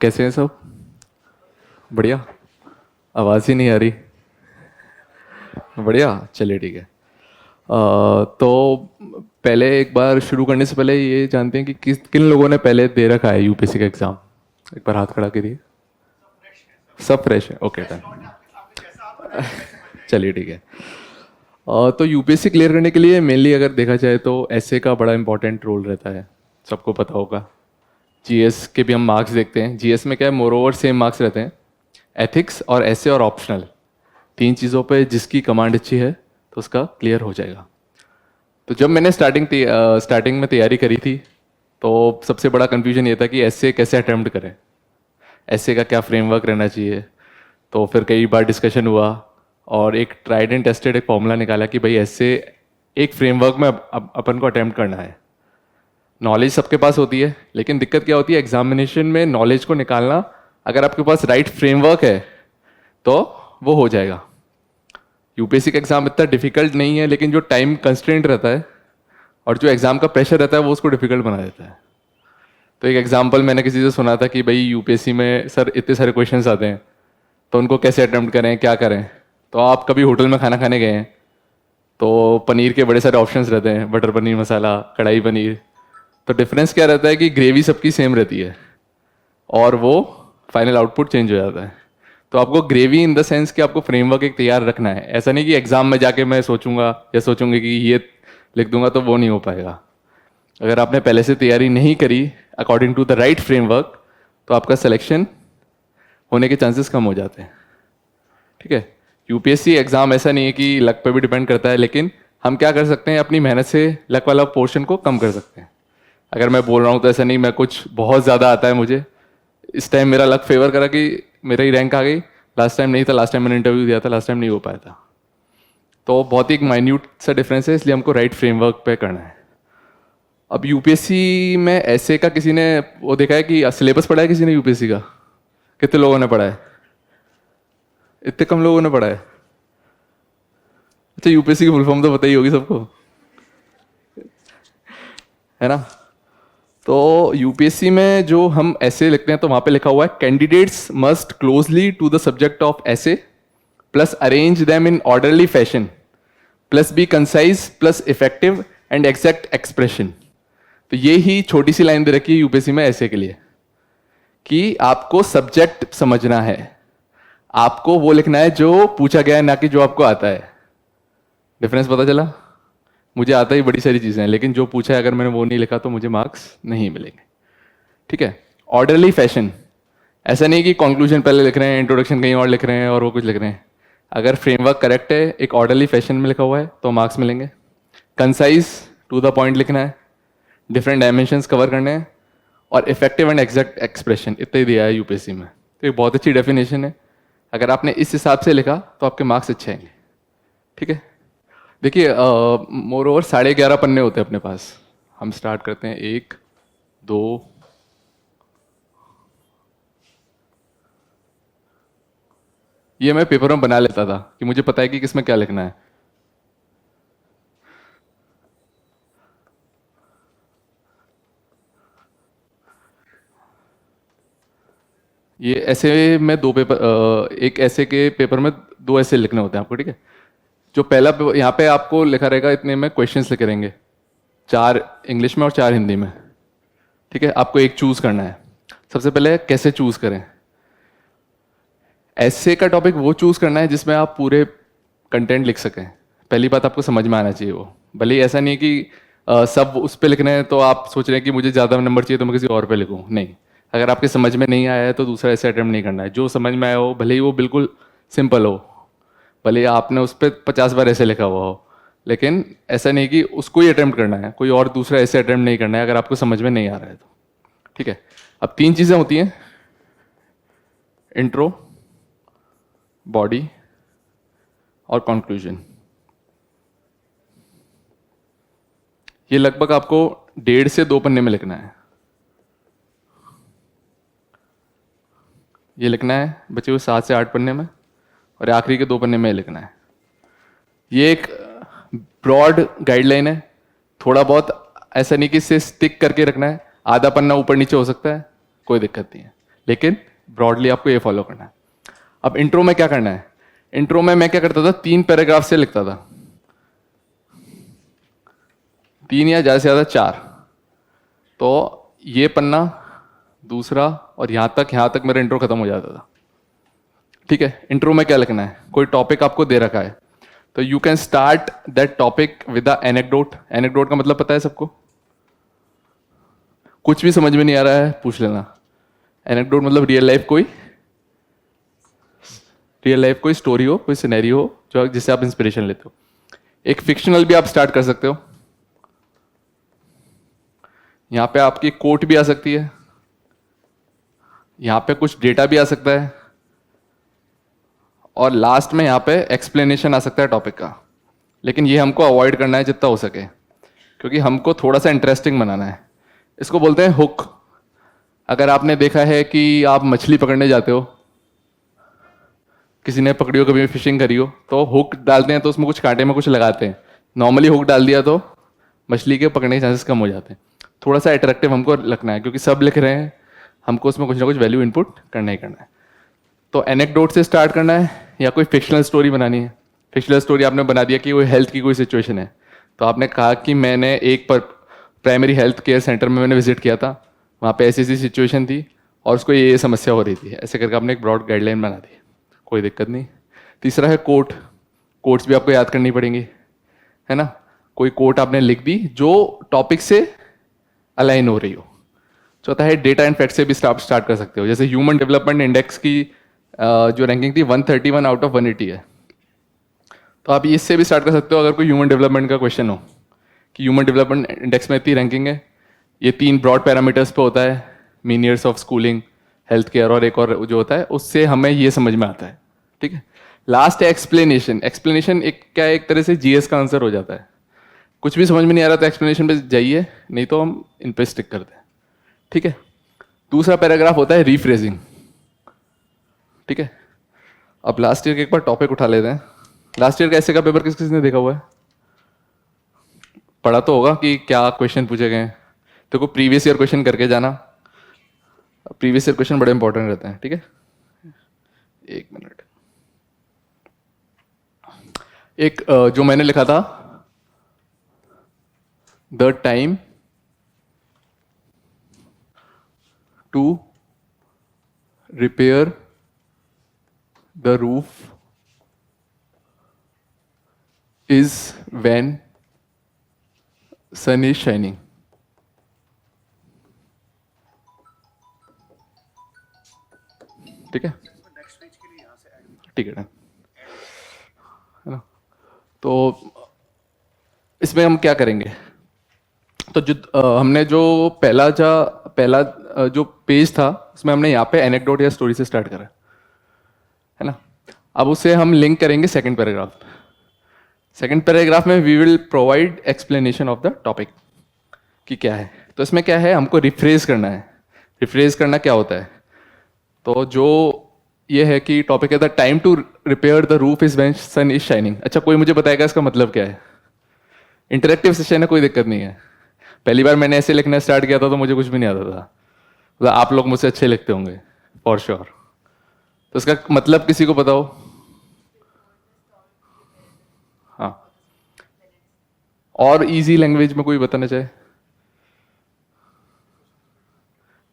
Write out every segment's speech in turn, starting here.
कैसे हैं सब? बढ़िया। आवाज़ ही नहीं आ रही। बढ़िया, चलिए ठीक है। तो पहले एक बार शुरू करने से पहले ये जानते हैं कि किन लोगों ने पहले दे रखा है यूपीएससी का एग्ज़ाम। एक बार हाथ खड़ा करिए। सब फ्रेश है, ओके डन। चलिए ठीक है। तो यूपीएससी क्लियर करने के लिए मेनली अगर देखा जाए तो एसए का बड़ा इंपॉर्टेंट रोल रहता है। सबको पता होगा। जीएस के भी हम मार्क्स देखते हैं। जीएस में क्या है, मोर ओवर सेम मार्क्स रहते हैं। एथिक्स और एसए और ऑप्शनल, तीन चीज़ों पे जिसकी कमांड अच्छी है तो उसका क्लियर हो जाएगा। तो जब मैंने स्टार्टिंग में तैयारी करी थी तो सबसे बड़ा कन्फ्यूजन ये था कि एसए कैसे अटेम्प्ट करें, एसए का क्या फ्रेमवर्क रहना चाहिए। तो फिर कई बार डिस्कशन हुआ और एक ट्राइड एंड टेस्टेड एक फॉर्मूला निकाला कि भाई एसए एक फ्रेमवर्क में अपन को अटेम्प्ट करना है। नॉलेज सबके पास होती है, लेकिन दिक्कत क्या होती है एग्जामिनेशन में नॉलेज को निकालना। अगर आपके पास राइट फ्रेमवर्क है तो वो हो जाएगा। यूपीएससी का एग्जाम इतना डिफिकल्ट नहीं है, लेकिन जो टाइम कंस्ट्रेंट रहता है और जो एग्जाम का प्रेशर रहता है वो उसको डिफिकल्ट बना देता है। तो एक एग्जाम्पल मैंने किसी से सुना था कि भाई यूपीएससी में सर इतने सारे क्वेश्चंस आते हैं तो उनको कैसे अटेम्प्ट करें, क्या करें। तो आप कभी होटल में खाना खाने गए हैं तो पनीर के बड़े सारे ऑप्शंस रहते हैं, बटर पनीर मसाला, कढ़ाई पनीर। तो डिफरेंस क्या रहता है कि ग्रेवी सबकी सेम रहती है और वो फाइनल आउटपुट चेंज हो जाता है। तो आपको ग्रेवी इन द सेंस कि आपको फ्रेमवर्क एक तैयार रखना है। ऐसा नहीं कि एग्जाम में जाके मैं सोचूंगा या सोचूंगी कि ये लिख दूंगा, तो वो नहीं हो पाएगा। अगर आपने पहले से तैयारी नहीं करी according to the right framework तो आपका सिलेक्शन होने के चांसेस कम हो जाते हैं। ठीक है। यूपीएससी एग्जाम ऐसा नहीं है कि लक पे भी डिपेंड करता है, लेकिन हम क्या कर सकते हैं, अपनी मेहनत से लक वाला पोर्शन को कम कर सकते हैं। अगर मैं बोल रहा हूँ तो ऐसा नहीं मैं कुछ बहुत ज़्यादा आता है मुझे। इस टाइम मेरा लक फेवर करा कि मेरा ही रैंक आ गई। लास्ट टाइम नहीं था, लास्ट टाइम मैंने इंटरव्यू दिया था, लास्ट टाइम नहीं हो पाया था। तो बहुत ही एक माइन्यूट सा डिफरेंस है, इसलिए हमको राइट फ्रेमवर्क पे करना है। अब यूपीएससी में ऐसे का किसी ने वो देखा है कि सिलेबस पढ़ा है किसी ने यूपीएससी का? कितने लोगों ने पढ़ा है? इतने कम लोगों ने पढ़ा है। अच्छा, यूपीएससी की फुल फॉर्म तो पता ही होगी सबको, है ना? तो यूपीएससी में जो हम ऐसे लिखते हैं तो वहां पे लिखा हुआ है candidates must closely to the subject of ऐसे plus arrange them in orderly fashion plus be concise plus effective and exact expression. तो ये ही छोटी सी लाइन दे रखी है यूपीएससी में ऐसे के लिए कि आपको सब्जेक्ट समझना है, आपको वो लिखना है जो पूछा गया है, ना कि जो आपको आता है। डिफरेंस पता चला? मुझे आता ही बड़ी सारी चीजें हैं, लेकिन जो पूछा है अगर मैंने वो नहीं लिखा तो मुझे मार्क्स नहीं मिलेंगे। ठीक है। ऑर्डरली फैशन, ऐसा नहीं कि कंक्लूजन पहले लिख रहे हैं, इंट्रोडक्शन कहीं और लिख रहे हैं और वो कुछ लिख रहे हैं। अगर फ्रेमवर्क करेक्ट है, एक ऑर्डरली फैशन में लिखा हुआ है तो मार्क्स मिलेंगे। कंसाइज, टू द पॉइंट लिखना है, डिफरेंट डायमेंशंस कवर करने हैं, और इफेक्टिव एंड एग्जैक्ट एक्सप्रेशन, इतना ही दिया है यूपीएससी में। तो एक बहुत अच्छी डेफिनेशन है। अगर आपने इस हिसाब से लिखा तो आपके मार्क्स अच्छे आएंगे। ठीक है। देखिए, मोर ओवर 11.5 पन्ने होते हैं अपने पास। हम स्टार्ट करते हैं, एक, दो, ये मैं पेपर में बना लेता था कि मुझे पता है कि किसमें क्या लिखना है। ये ऐसे में दो पेपर, एक ऐसे के पेपर में दो ऐसे लिखने होते हैं आपको। ठीक है। जो पहला यहाँ पे आपको लिखा रहेगा, इतने में क्वेश्चंस लिखे रहेंगे, 4 इंग्लिश में और 4 हिंदी में। ठीक है। आपको एक चूज करना है। सबसे पहले कैसे चूज करें? ऐसे का टॉपिक वो चूज करना है जिसमें आप पूरे कंटेंट लिख सकें। पहली बात, आपको समझ में आना चाहिए वो। भले ही ऐसा नहीं कि सब उस पर लिखने हैं तो आप सोच रहे हैं कि मुझे ज़्यादा नंबर चाहिए तो मैं किसी और पे लिखूं। नहीं, अगर आपके समझ में नहीं आया है तो दूसरा ऐसे अटेम्प्ट नहीं करना है। जो समझ में आया हो, भले ही वो बिल्कुल सिंपल हो, भले ही आपने उस पर 50 बार ऐसे लिखा हुआ हो, लेकिन ऐसा नहीं कि उसको ही अटेम्प्ट करना है, कोई और दूसरा ऐसे अटेम्प्ट नहीं करना है अगर आपको समझ में नहीं आ रहा है तो। ठीक है। अब 3 चीज़ें होती हैं, इंट्रो, बॉडी और कंक्लूजन। ये लगभग आपको 1.5 से 2 पन्ने में लिखना है। ये लिखना है बचे हुए 7 से 8 पन्ने में, और आखिरी के 2 पन्ने में लिखना है। ये एक ब्रॉड गाइडलाइन है। थोड़ा बहुत ऐसा नहीं कि इसे स्टिक करके रखना है, आधा पन्ना ऊपर नीचे हो सकता है, कोई दिक्कत नहीं है। लेकिन ब्रॉडली आपको ये फॉलो करना है। अब इंट्रो में क्या करना है, इंट्रो में मैं क्या करता था, 3 पैराग्राफ से लिखता था, 3 या ज़्यादा से ज़्यादा 4। तो ये पन्ना, दूसरा, और यहाँ तक मेरा इंट्रो खत्म हो जाता था। ठीक है, इंट्रो में क्या लिखना है, कोई टॉपिक आपको दे रखा है तो you can start that topic with a anecdote. Anecdote का मतलब पता है सबको? कुछ भी समझ में नहीं आ रहा है पूछ लेना। एनेक्डोट मतलब रियल लाइफ कोई स्टोरी हो, कोई सिनेरियो हो जो जिससे आप इंस्पिरेशन लेते हो। एक फिक्शनल भी आप स्टार्ट कर सकते हो, यहां पे आपकी कोट भी आ सकती है, यहां पे कुछ डेटा भी आ सकता है, और लास्ट में यहां पे एक्सप्लेनेशन आ सकता है टॉपिक का। लेकिन ये हमको अवॉइड करना है जितना हो सके, क्योंकि हमको थोड़ा सा इंटरेस्टिंग बनाना है। इसको बोलते हैं हुक। अगर आपने देखा है कि आप मछली पकड़ने जाते हो, किसी ने पकड़ी हो, कभी फिशिंग करी हो, तो हुक डालते हैं तो उसमें कुछ कांटे में कुछ लगाते हैं। नॉर्मली हुक डाल दिया तो मछली के पकड़ने के चांसेस कम हो जाते हैं। थोड़ा सा अट्रैक्टिव हमको रखना है, क्योंकि सब लिख रहे हैं, हमको उसमें कुछ ना कुछ वैल्यू इनपुट करना ही करना है। तो एनेक्डोट से स्टार्ट करना है या कोई फिक्शनल स्टोरी बनानी है। फिक्शनल स्टोरी आपने बना दिया कि वो हेल्थ की कोई सिचुएशन है, तो आपने कहा कि मैंने एक प्राइमरी हेल्थ केयर सेंटर में मैंने विजिट किया था, वहाँ पे ऐसी ऐसी सिचुएशन थी और उसको ये समस्या हो रही थी, ऐसे करके आपने एक ब्रॉड गाइडलाइन बना दी, कोई दिक्कत नहीं। तीसरा है कोट। कोट्स भी आपको याद करनी पड़ेंगी, है ना। कोई कोट आपने लिख दी जो टॉपिक से अलाइन हो रही हो। चौथा है डेटा एंड फैक्ट से भी स्टार्ट कर सकते हो। जैसे ह्यूमन डेवलपमेंट इंडेक्स की जो रैंकिंग थी 131 आउट ऑफ 180 है, तो आप इससे भी स्टार्ट कर सकते हो अगर कोई ह्यूमन डेवलपमेंट का क्वेश्चन हो कि ह्यूमन डेवलपमेंट इंडेक्स में इतनी रैंकिंग है, ये 3 ब्रॉड पैरामीटर्स पे होता है, mean years of schooling, health care, और एक और जो होता है, उससे हमें ये समझ में आता है। ठीक है, लास्ट है एक्सप्लेनेशन। एक्सप्लेनेशन एक तरह से जीएस का आंसर हो जाता है। कुछ भी समझ में नहीं आ रहा तो एक्सप्लेनेशन पे जाइए, नहीं तो हम इन पे स्टिक करते हैं। ठीक है, दूसरा पैराग्राफ होता है रीफ्रेजिंग। ठीक है, अब लास्ट ईयर के एक बार टॉपिक उठा लेते हैं। लास्ट ईयर का ऐसे का पेपर किसने देखा हुआ है? पढ़ा तो होगा कि क्या क्वेश्चन पूछे गए हैं। तो को प्रीवियस ईयर क्वेश्चन करके जाना, प्रीवियस ईयर क्वेश्चन बड़े इंपॉर्टेंट रहते हैं। ठीक है, एक मिनट। एक जो मैंने लिखा था, the time to repair the roof is when sun is shining. ठीक है, ठीक है ना। तो इसमें हम क्या करेंगे, तो जो हमने जो पहला जो पेज था उसमें हमने यहाँ पे एनेक्डोट या स्टोरी से स्टार्ट करा, है ना। अब उसे हम लिंक करेंगे सेकंड पैराग्राफ। सेकंड पैराग्राफ में we will provide explanation of the topic कि क्या है। तो इसमें क्या है, हमको रिफ्रेज करना है। रिफ्रेज करना क्या होता है, तो जो ये है कि टॉपिक है the time to repair the roof is when sun is shining. अच्छा, कोई मुझे बताएगा इसका मतलब क्या है? इंटरेक्टिव सेशन है, कोई दिक्कत नहीं है। पहली बार मैंने ऐसे लिखना स्टार्ट किया था तो मुझे कुछ भी नहीं आता था, मतलब आप लोग मुझसे अच्छे लिखते होंगे फॉर श्योर। तो इसका मतलब किसी को पता हो? हाँ, और इजी लैंग्वेज में कोई बताना चाहे?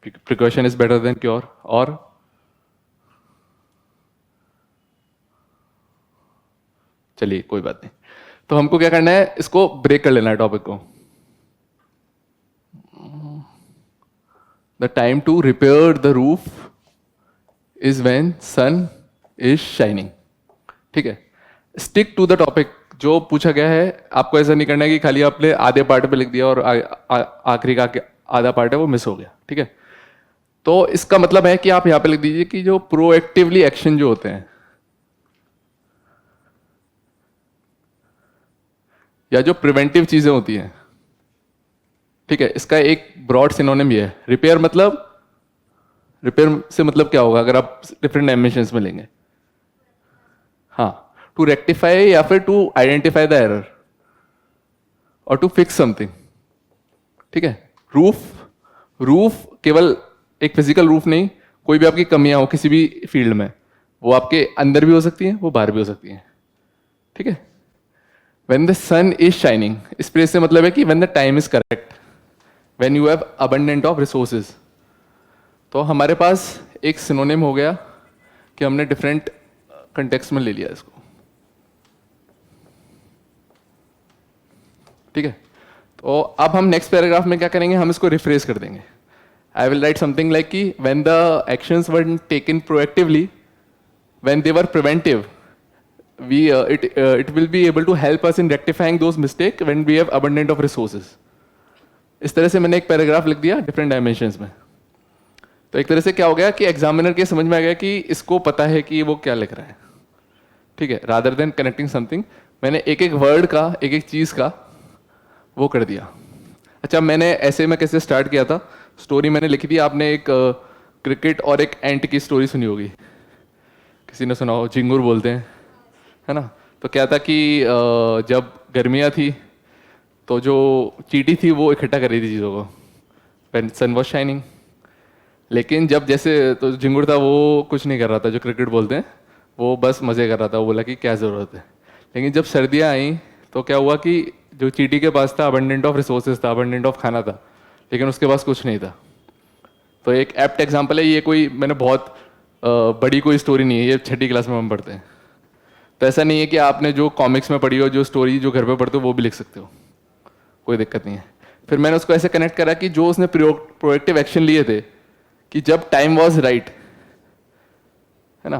Precaution is better than cure. और चलिए कोई बात नहीं। तो हमको क्या करना है, इसको ब्रेक कर लेना है टॉपिक को। The time to repair the roof is when sun is shining. ठीक है, स्टिक टू द टॉपिक जो पूछा गया है। आपको ऐसा नहीं करना है कि खाली आपने आधे पार्ट पे लिख दिया और आखिरी का आधा पार्ट है वो मिस हो गया। ठीक है, तो इसका मतलब है कि आप यहां पे लिख दीजिए कि जो प्रोएक्टिवली एक्शन जो होते हैं या जो प्रिवेंटिव चीजें होती हैं, ठीक है, इसका एक ब्रॉड सिनोनिम ये है। रिपेयर से मतलब क्या होगा अगर आप डिफरेंट डायमेंशंस में लेंगे? हाँ, टू रेक्टिफाई या फिर टू आइडेंटिफाई द एरर और टू फिक्स समथिंग। ठीक है, रूफ केवल एक फिजिकल रूफ नहीं, कोई भी आपकी कमियां हो किसी भी फील्ड में, वो आपके अंदर भी हो सकती हैं, वो बाहर भी हो सकती हैं, ठीक है। When the sun is shining, इस प्रेस से मतलब है कि when the time is correct, when you have abundant of resources. तो हमारे पास एक सिनोनिम हो गया कि हमने डिफरेंट कंटेक्स्ट में ले लिया इसको, ठीक है। तो अब हम नेक्स्ट पैराग्राफ में क्या करेंगे, हम इसको रिफ्रेश कर देंगे। I will write something like कि when the actions were taken proactively, when they were preventive, it will be able to help us in rectifying those mistakes when we have abundant of resources. इस तरह से मैंने एक paragraph लिख दिया different dimensions में। तो एक तरह से क्या हो गया कि एग्जामिनर के समझ में आ गया कि इसको पता है कि वो क्या लिख रहा है, ठीक है। रादर देन कनेक्टिंग समथिंग, मैंने एक एक वर्ड का, एक एक चीज का वो कर दिया। अच्छा, मैंने ऐसे में कैसे स्टार्ट किया था, स्टोरी मैंने लिखी थी। आपने एक क्रिकेट और एक एंट की स्टोरी सुनी होगी, किसी ने सुना हो, झिंगुर बोलते हैं, है ना। तो क्या था कि जब गर्मियाँ थी तो जो चींटी थी वो इकट्ठा कर रही थी चीज़ों को, व्हेन सन वॉज शाइनिंग। लेकिन जब जैसे तो झिंगुर था वो कुछ नहीं कर रहा था, जो क्रिकेट बोलते हैं, वो बस मज़े कर रहा था। वो बोला कि क्या ज़रूरत है। लेकिन जब सर्दियाँ आई तो क्या हुआ कि जो चींटी के पास था अबंडेंट ऑफ रिसोर्सेज था, अबंडेंट ऑफ खाना था, लेकिन उसके पास कुछ नहीं था। तो एक एप्ट एग्जाम्पल है ये, कोई मैंने बहुत बड़ी कोई स्टोरी नहीं है, ये छठी क्लास में हम पढ़ते हैं। तो ऐसा नहीं है कि आपने जो कॉमिक्स में पढ़ी हो, जो स्टोरी जो घर पे पढ़ते हो वो भी लिख सकते हो, कोई दिक्कत नहीं है। फिर मैंने उसको ऐसे कनेक्ट करा कि जो उसने प्रोएक्टिव एक्शन लिए थे, कि जब टाइम वॉज राइट, है ना,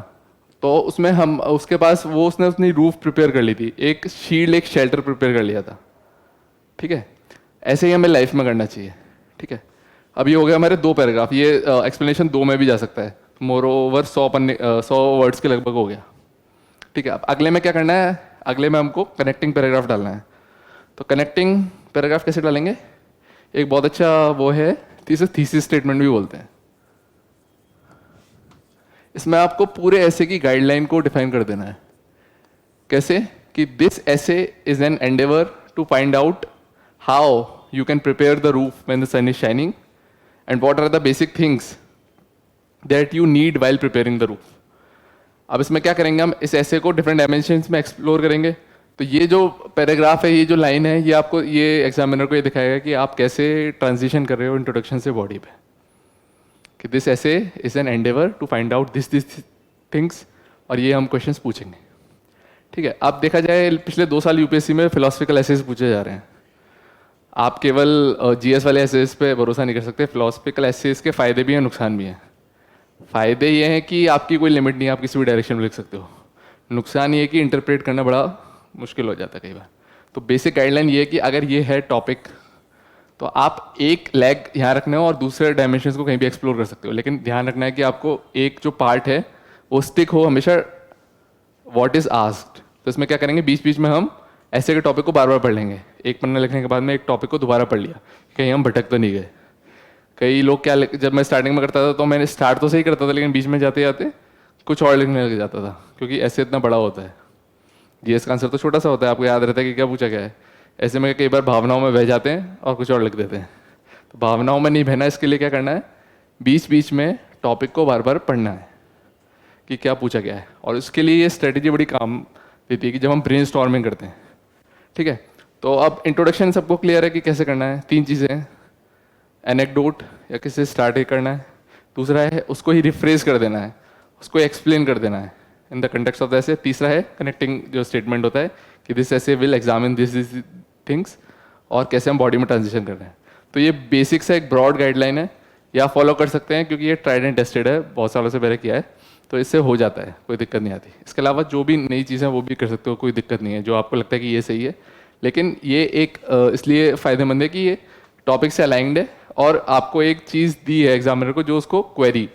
तो उसमें हम उसके पास वो उसने अपनी रूफ प्रिपेयर कर ली थी, एक शील्ड, एक शेल्टर प्रिपेयर कर लिया था, ठीक है। ऐसे ही हमें लाइफ में करना चाहिए, ठीक है। अब ये हो गया हमारे दो पैराग्राफ, ये एक्सप्लेनेशन दो में भी जा सकता है, मोर ओवर 100 वर्ड्स के लगभग हो गया, ठीक है। अब अगले में क्या करना है, अगले में हमको कनेक्टिंग पैराग्राफ डालना है। तो कनेक्टिंग पैराग्राफ कैसे डालेंगे, एक बहुत अच्छा वो है, थीसिस स्टेटमेंट भी बोलते हैं। इसमें आपको पूरे ऐसे की गाइडलाइन को डिफाइन कर देना है। कैसे कि this essay is an endeavour to find out how you can prepare the roof when the sun is shining and what are the basic things that you need while preparing the roof. अब इसमें क्या करेंगे, हम इस ऐसे को different dimensions में explore करेंगे। तो ये जो पैराग्राफ है, ये जो लाइन है, ये आपको, ये एग्जामिनर को ये दिखाएगा कि आप कैसे ट्रांजिशन कर रहे हो इंट्रोडक्शन से बॉडी पे, कि this essay is an endeavour to find out this things, और ये हम क्वेश्चंस पूछेंगे, ठीक है। अब देखा जाए पिछले 2 साल यूपीएससी में फिलोसफिकल एसेज पूछे जा रहे हैं। आप केवल जीएस वाले एसेज पे भरोसा नहीं कर सकते, फिलोसफिकल एसेज के फायदे भी हैं, नुकसान भी हैं। फायदे ये हैं कि आपकी कोई लिमिट नहीं है, आप किसी भी डायरेक्शन में लिख सकते हो। नुकसान ये है कि इंटरप्रेट करना बड़ा मुश्किल हो जाता है कई बार। तो बेसिक गाइडलाइन ये है कि अगर ये है टॉपिक, तो आप एक लेग यहाँ रखना है और दूसरे डायमेंशंस को कहीं भी एक्सप्लोर कर सकते हो, लेकिन ध्यान रखना है कि आपको एक जो पार्ट है वो स्टिक हो हमेशा व्हाट इज आस्क्ड। तो इसमें क्या करेंगे, बीच बीच में हम ऐसे के टॉपिक को बार बार पढ़ लेंगे। एक पन्ना लिखने के बाद में एक टॉपिक को दोबारा पढ़ लिया, कहीं हम भटक तो नहीं गए। कई लोग क्या, जब मैं स्टार्टिंग में करता था तो मैंने स्टार्ट तो सही करता था, लेकिन बीच में जाते जाते कुछ और लिखने लग जाता था, क्योंकि ऐसे इतना बड़ा होता है। जीएस का आंसर तो छोटा सा होता है, आपको याद रहता है कि क्या पूछा गया है। ऐसे में कई बार भावनाओं में बह जाते हैं और कुछ और लिख देते हैं। तो भावनाओं में नहीं बहना, इसके लिए क्या करना है, बीच बीच में टॉपिक को बार बार पढ़ना है कि क्या पूछा गया है। और उसके लिए ये स्ट्रेटेजी बड़ी काम देती है कि जब हम ब्रेनस्टॉर्मिंग करते हैं, ठीक है। तो अब इंट्रोडक्शन सबको क्लियर है कि कैसे करना है। 3 चीज़ें हैं, एनेक्डोट या किसी स्टार्ट ही करना है, दूसरा है उसको ही रिफ्रेश कर देना है, उसको एक्सप्लेन कर देना है in the context of the ऐसे, तीसरा है कनेक्टिंग जो स्टेटमेंट होता है कि दिस ऐसे विल एग्जामिन दिस थिंग्स, और कैसे हम बॉडी में ट्रांजिशन कर रहे हैं। तो ये बेसिक से एक ब्रॉड गाइडलाइन है, या फॉलो कर सकते हैं क्योंकि ये ट्राइड एंड टेस्टेड है, बहुत सालों से पहले किया है, तो इससे हो जाता है, कोई दिक्कत नहीं आती। इसके अलावा जो भी नई चीज़ें वो भी कर सकते हो, कोई दिक्कत नहीं है, जो आपको लगता है कि ये सही है। लेकिन ये एक इसलिए फ़ायदेमंद है कि ये टॉपिक से अलाइंड है, और आपको एक चीज़ दी है एग्जामिनर को जो उसको क्वेरी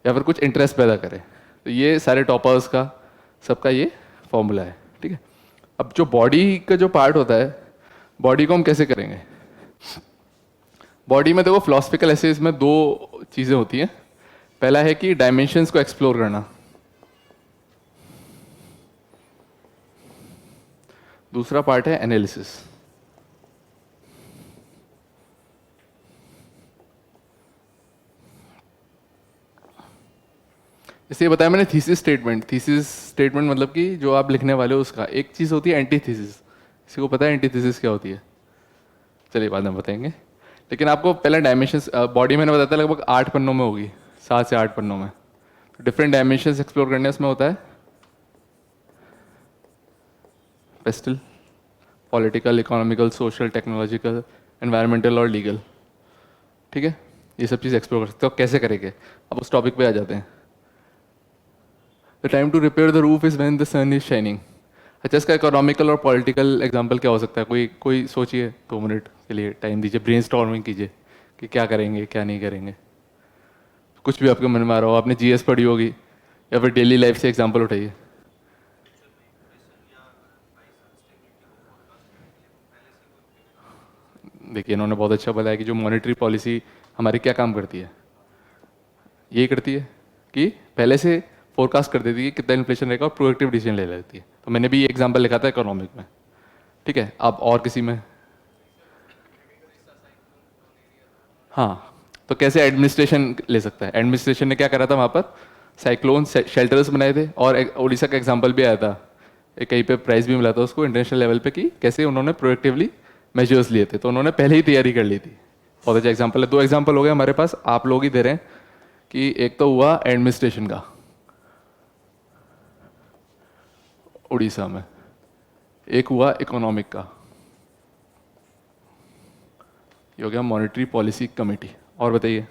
या फिर कुछ इंटरेस्ट पैदा करे। तो ये सारे टॉपर्स का सबका ये फॉर्मूला है, ठीक है। अब जो बॉडी का जो पार्ट होता है, बॉडी को हम कैसे करेंगे। बॉडी में देखो फिलोसफिकल एसेज में 2 चीज़ें होती हैं। पहला है कि डायमेंशंस को एक्सप्लोर करना, दूसरा पार्ट है एनालिसिस। इसलिए बताया मैंने थीसिस स्टेटमेंट मतलब कि जो आप लिखने वाले हो उसका एक चीज़ होती है एंटीथीसिस। किसी को पता है एंटीथीसिस क्या होती है? चलिए बाद में बताएंगे। लेकिन आपको पहले डायमेंशंस बॉडी मैंने बताया था लगभग 8 पन्नों में होगी, 7 से 8 पन्नों में। तो डिफरेंट डायमेंशंस एक्सप्लोर करने उसमें होता है pastel, political, economical, social, technological, environmental और लीगल। ठीक है, ये सब चीज़ एक्सप्लोर कर सकते हो। कैसे करेंगे अब उस टॉपिक पे आ जाते हैं। The time to repair the roof is when the sun is shining. अच्छा, इसका इकोनॉमिकल और पॉलिटिकल एग्जांपल क्या हो सकता है? कोई कोई सोचिए, 2 मिनट के लिए टाइम दीजिए, ब्रेनस्टॉर्मिंग कीजिए कि क्या करेंगे क्या नहीं करेंगे। कुछ भी आपके मन में आ रहा हो, आपने जीएस पढ़ी होगी या फिर डेली लाइफ से एग्जांपल उठाइए। देखिए इन्होंने बहुत अच्छा बताया कि जो मॉनेटरी पॉलिसी हमारी क्या काम करती है, ये करती है कि पहले से फोरकास्ट कर देती है कि कितना इन्फ्लेशन रहेगा और प्रोएक्टिव डिसीजन ले लेती है। तो मैंने भी ये एग्जांपल लिखा था इकोनॉमिक में। ठीक है, अब और किसी में? हाँ, तो कैसे एडमिनिस्ट्रेशन ले सकता है? एडमिनिस्ट्रेशन ने क्या करा था वहाँ पर? साइक्लोन शेल्टर्स बनाए थे, और उड़ीसा का एग्जांपल भी आया था, एक कहीं पे प्राइज भी मिला था उसको इंटरनेशनल लेवल पे कि कैसे उन्होंने प्रोएक्टिवली मेजर्स लिए थे। तो उन्होंने पहले ही तैयारी कर ली थी। बहुत अच्छा एग्जांपल है। 2 एग्जांपल हो गए हमारे पास, आप लोग ही दे रहे हैं कि एक तो हुआ एडमिनिस्ट्रेशन का उड़ीसा में, एक हुआ इकोनॉमिक का, ये हो गया मॉनेटरी पॉलिसी कमेटी। और बताइए?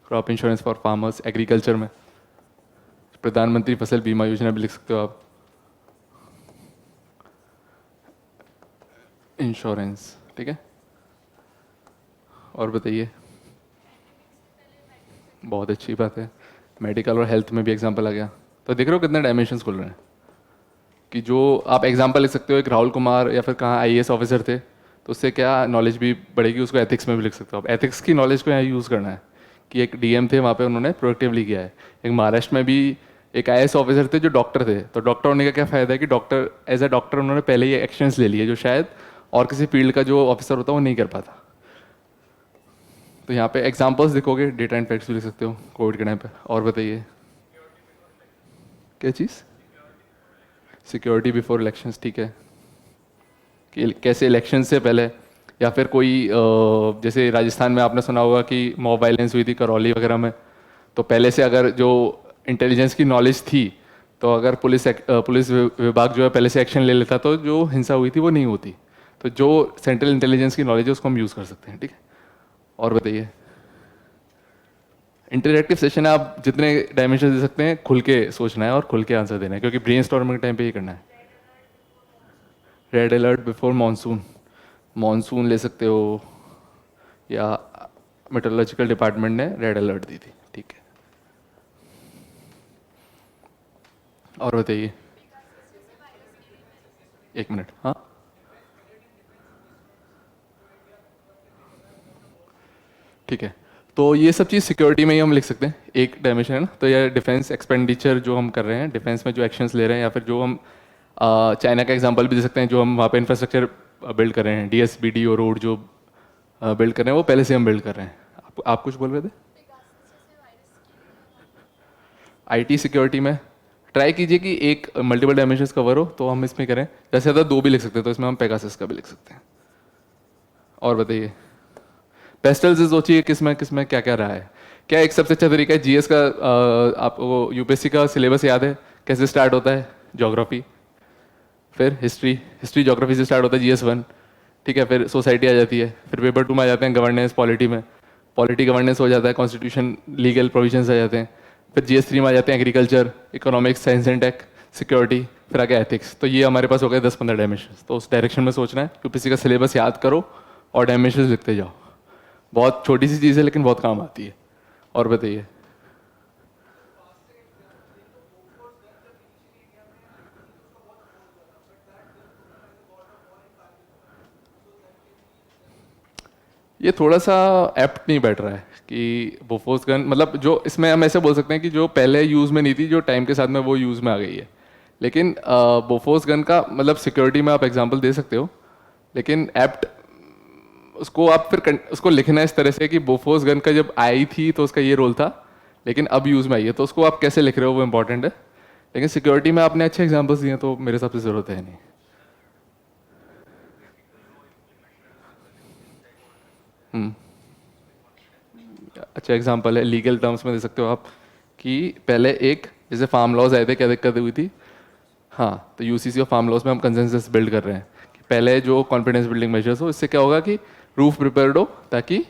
Crop insurance for farmers, agriculture में प्रधानमंत्री फसल बीमा योजना भी लिख सकते हो आप, इंश्योरेंस। ठीक है, और बताइए? बहुत अच्छी बात है, मेडिकल और हेल्थ में भी एग्जांपल आ गया। तो देख रहे हो कितने डायमेंशंस खुल रहे हैं कि जो आप एग्जांपल लिख सकते हो। एक राहुल कुमार या फिर कहाँ आईएएस ऑफिसर थे, तो उससे क्या नॉलेज भी बढ़ेगी, उसको एथिक्स में भी लिख सकते हो आप। एथिक्स की नॉलेज को यहाँ यूज़ करना है कि एक डीएम थे वहाँ पे, उन्होंने प्रोएक्टिवली किया है। एक महाराष्ट्र में भी एक आईएएस ऑफिसर थे जो डॉक्टर थे, तो डॉक्टर होने का क्या फ़ायदा है कि डॉक्टर एज अ डॉक्टर उन्होंने पहले ही एक्शंस ले लिए जो शायद और किसी फील्ड का जो ऑफिसर होता है वो नहीं कर पाता। तो यहाँ पे एग्जांपल्स लिखोगे, डेटा एंड फैक्ट्स भी लिख सकते हो कोविड के टाइम पे। और बताइए? क्या चीज़? Security before elections. ठीक है, कि कैसे इलेक्शन से पहले, या फिर कोई जैसे राजस्थान में आपने सुना होगा कि मॉब वायलेंस हुई थी करौली वगैरह में, तो पहले से अगर जो इंटेलिजेंस की नॉलेज थी, तो अगर पुलिस विभाग जो है पहले से एक्शन ले लेता तो जो हिंसा हुई थी वो नहीं होती। तो जो सेंट्रल इंटेलिजेंस की नॉलेज है उसको हम यूज़ कर सकते हैं। ठीक है, और बताइए? इंटरेक्टिव सेशन है, आप जितने डायमेंशन दे सकते हैं खुल के सोचना है और खुल के आंसर देना है, क्योंकि ब्रेन स्टॉर्मिंग के टाइम पे ये करना है। Red alert before monsoon, monsoon ले सकते हो, या मेट्रोलॉजिकल डिपार्टमेंट ने रेड अलर्ट दी थी। ठीक है, और बताइए? 1 मिनट, हाँ। ठीक है, तो ये सब चीज़ सिक्योरिटी में ही हम लिख सकते हैं, एक डायमेंशन है ना। तो ये डिफेंस एक्सपेंडिचर जो हम कर रहे हैं, डिफेंस में जो एक्शंस ले रहे हैं, या फिर जो हम चाइना का एग्जांपल भी दे सकते हैं, जो हम वहाँ पे इंफ्रास्ट्रक्चर बिल्ड कर रहे हैं, डीएसबीडी और रोड जो बिल्ड कर रहे हैं वो पहले से हम बिल्ड कर रहे हैं। आप कुछ बोल रहे थे? आईटी सिक्योरिटी में ट्राई कीजिए कि एक मल्टीपल डायमेंशंस कवर हो, तो हम इसमें करें। जैसे ज़्यादा 2 भी लिख सकते हैं, तो इसमें हम पेगासस का भी लिख सकते हैं। और बताइए? पेस्टल से सोचिए किसमें किसमें क्या क्या रहा है। क्या एक सबसे अच्छा तरीका है जीएस का? आपको यूपीएससी का सिलेबस याद है कैसे स्टार्ट होता है? ज्योग्राफी, फिर हिस्ट्री, हिस्ट्री ज्योग्राफी से स्टार्ट होता है GS1। ठीक है, फिर सोसाइटी आ जाती है, फिर पेपर 2 में आ जाते हैं गवर्नेंस, पॉलिटी में पॉलिटी गवर्नेंस हो जाता है, कॉन्स्टिट्यूशन लीगल प्रोविजंस आ जाते हैं। फिर GS3 में आ जाते हैं agriculture, economics, science and tech, security, फिर आगे एथिक्स। तो ये हमारे पास हो गए 10-15 डायमेंशन। तो उस डायरेक्शन में सोचना है, यूपीएससी का सिलेबस याद करो और डायमेंशन लिखते जाओ। बहुत छोटी सी चीज़ है लेकिन बहुत काम आती है। और बताइए? ये थोड़ा सा एप्ट नहीं बैठ रहा है कि बोफोर्स गन, मतलब जो इसमें हम ऐसे बोल सकते हैं कि जो पहले यूज़ में नहीं थी, जो टाइम के साथ में वो यूज़ में आ गई है। लेकिन बोफोर्स गन का मतलब सिक्योरिटी में आप एग्जांपल दे सकते हो, लेकिन एप्ट उसको आप फिर उसको लिखना इस तरह से कि बोफोर्स गन का जब आई थी तो उसका ये रोल था लेकिन अब यूज़ में आई है, तो उसको आप कैसे लिख रहे हो वो इंपॉर्टेंट है। लेकिन सिक्योरिटी में आपने अच्छे एग्जाम्पल्स दिए हैं, तो मेरे हिसाब से ज़रूरत है नहीं। हम्म, अच्छा एग्जाम्पल है, लीगल टर्म्स में दे सकते हो आप कि पहले एक जैसे फार्म लॉज आए थे, क्या दिक्कत हुई थी। हाँ, तो यूसीसी और फार्म लॉज में हम कंसेंसस बिल्ड कर रहे हैं कि पहले जो कॉन्फिडेंस बिल्डिंग मेजर्स हो, इससे क्या होगा कि रूफ प्रिपेयर्ड हो, ताकि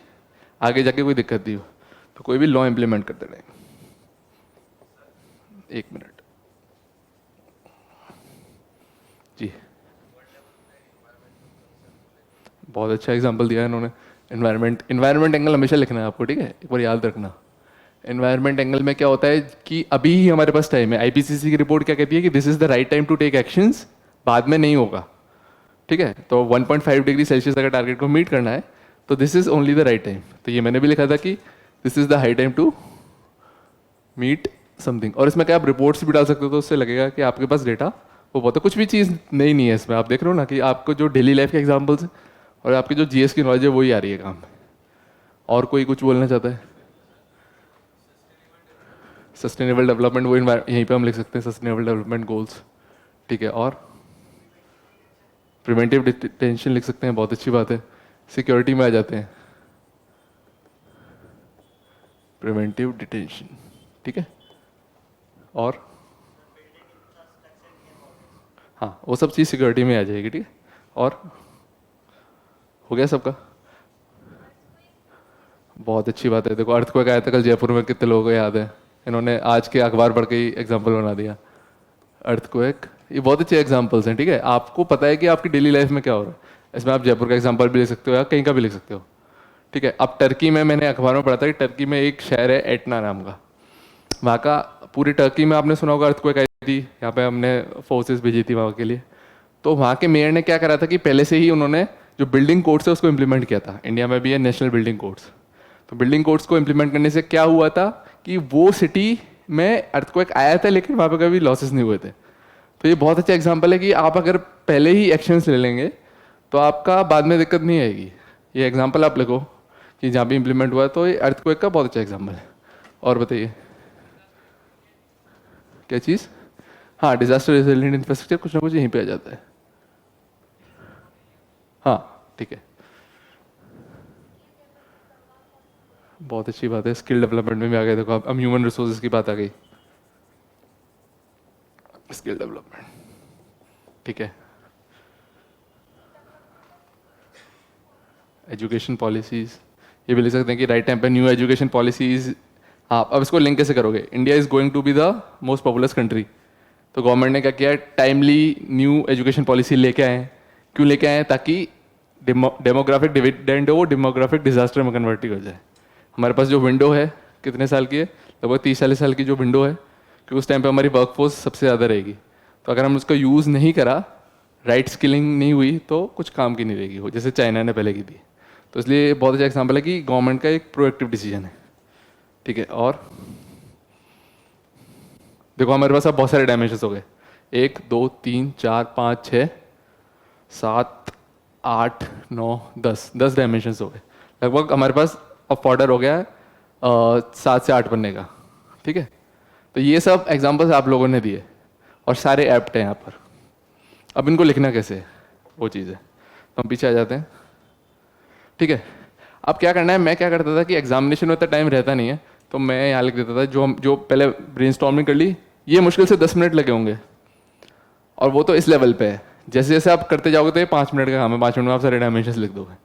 आगे जाके कोई दिक्कत नहीं हो। तो कोई भी लॉ इम्प्लीमेंट करते रहें। एक मिनट जी। बहुत अच्छा एग्जांपल दिया है इन्होंने। इन्वायरमेंट एंगल हमेशा लिखना है आपको, ठीक है, एक बार याद रखना। इन्वायरमेंट एंगल में क्या होता है कि अभी ही हमारे पास टाइम है। आईपीसीसी की रिपोर्ट क्या कहती है कि this is the right time to take actions, बाद में नहीं होगा। ठीक है, तो 1.5 डिग्री सेल्सियस अगर टारगेट को मीट करना है तो this is only the right time. तो ये मैंने भी लिखा था कि this is the high time to meet something. और इसमें क्या आप रिपोर्ट्स भी डाल सकते हो, तो उससे लगेगा कि आपके पास डेटा वो बहुत है। कुछ भी चीज़ नई नहीं है इसमें, आप देख रहे हो ना कि आपको जो डेली लाइफ के एग्जाम्पल्स हैं और आपकी जो जीएस की नॉलेज है वही आ रही है काम में। और कोई कुछ बोलना चाहता है? सस्टेनेबल डेवलपमेंट, वो यहीं पे हम लिख सकते हैं सस्टेनेबल डेवलपमेंट गोल्स। ठीक है, और प्रिवेंटिव डिटेंशन लिख सकते हैं, बहुत अच्छी बात है। सिक्योरिटी में आ जाते हैं, प्रिवेंटिव डिटेंशन। ठीक है, और हाँ वो सब चीज़ सिक्योरिटी में आ जाएगी। ठीक है, और हो गया सबका। बहुत अच्छी बात है। देखो अर्थक्वेक आया था कल जयपुर में, कितने लोगों को याद है? इन्होंने आज के अखबार पढ़ के ही एग्जाम्पल बना दिया। अर्थक्वेक, ये बहुत अच्छे एग्जाम्पल्स हैं। ठीक है, आपको पता है कि आपकी डेली लाइफ में क्या हो रहा है। इसमें आप जयपुर का एग्जाम्पल भी ले सकते हो या कहीं का भी लिख सकते हो। ठीक है, अब टर्की में मैंने अखबार में पढ़ा था कि टर्की में एक शहर है एटना नाम का। वहाँ का, पूरी टर्की में आपने सुना होगा अर्थक्वेक आई थी, यहाँ पे हमने फोर्सेस भेजी थी वहाँ के लिए। तो वहाँ के मेयर ने क्या करा था कि पहले से ही उन्होंने जो बिल्डिंग कोड्स है उसको इम्प्लीमेंट किया था। इंडिया में भी है नेशनल बिल्डिंग कोड्स। तो बिल्डिंग कोड्स को इम्प्लीमेंट करने से क्या हुआ था कि वो सिटी में अर्थक्वेक आया था लेकिन वहाँ पे कभी लॉसेस नहीं हुए थे। तो ये बहुत अच्छा एग्जांपल है कि आप अगर पहले ही एक्शंस ले लेंगे तो आपका बाद में दिक्कत नहीं आएगी। ये एग्जांपल आप लिखो कि जहाँ भी इम्प्लीमेंट हुआ है, तो ये अर्थक्वेक का बहुत अच्छा एग्जांपल है। और बताइए क्या चीज़? हाँ, डिजास्टर रेजिलिएंट इंफ्रास्ट्रक्चर कुछ ना कुछ यहीं पे आ जाता है। हाँ ठीक है, बहुत अच्छी बात है। स्किल डेवलपमेंट में भी आ गए, देखो अब ह्यूमन रिसोर्सेज की बात आ गई। स्किल डेवलपमेंट, ठीक है। एजुकेशन पॉलिसीज, ये भी लिख सकते हैं कि राइट टाइम पे न्यू एजुकेशन पॉलिसीज। हाँ, अब इसको लिंक कैसे करोगे? India is going to be the most populous country. तो गवर्नमेंट ने क्या किया, टाइमली न्यू एजुकेशन पॉलिसी लेके आए हैं। क्यों लेके आए हैं? ताकि डेमोग्राफिक डिविडेंड हो वो डेमोग्राफिक डिजास्टर में कन्वर्ट हो जाए। हमारे पास जो विंडो है कितने साल की है? लगभग 30-40 साल की जो विंडो है, कि उस टाइम पे हमारी वर्कफोर्स सबसे ज़्यादा रहेगी। तो अगर हम उसका यूज़ नहीं करा, राइट स्किलिंग नहीं हुई, तो कुछ काम की नहीं रहेगी वो, जैसे चाइना ने पहले की थी। तो इसलिए बहुत अच्छा एग्जाम्पल है कि गवर्नमेंट का एक प्रोएक्टिव डिसीजन है। ठीक है, और देखो हमारे पास अब बहुत सारे डायमेंशंस हो गए। 1 2 3 4 5 6 7 8 9 10 डायमेंशंस हो गए। लगभग हमारे पास अब फॉर्डर हो गया है 7 से 8 बनने का। ठीक है, तो ये सब एग्जाम्पल्स आप लोगों ने दिए और सारे ऐप्ट हैं यहाँ पर। अब इनको लिखना कैसे है, वो चीज़ है। तो हम पीछे आ जाते हैं। ठीक है, अब क्या करना है, मैं क्या करता था कि एग्जामिनेशन में इतना टाइम रहता नहीं है, तो मैं यहाँ लिख देता था जो हम जो पहले ब्रेनस्टॉर्मिंग कर ली, ये मुश्किल से 10 मिनट लगे होंगे। और वो तो इस लेवल पे है, जैसे जैसे आप करते जाओगे तो ये 5 मिनट का काम है, 5 मिनट में आप सारे डायमेंशंस लिख दोगे।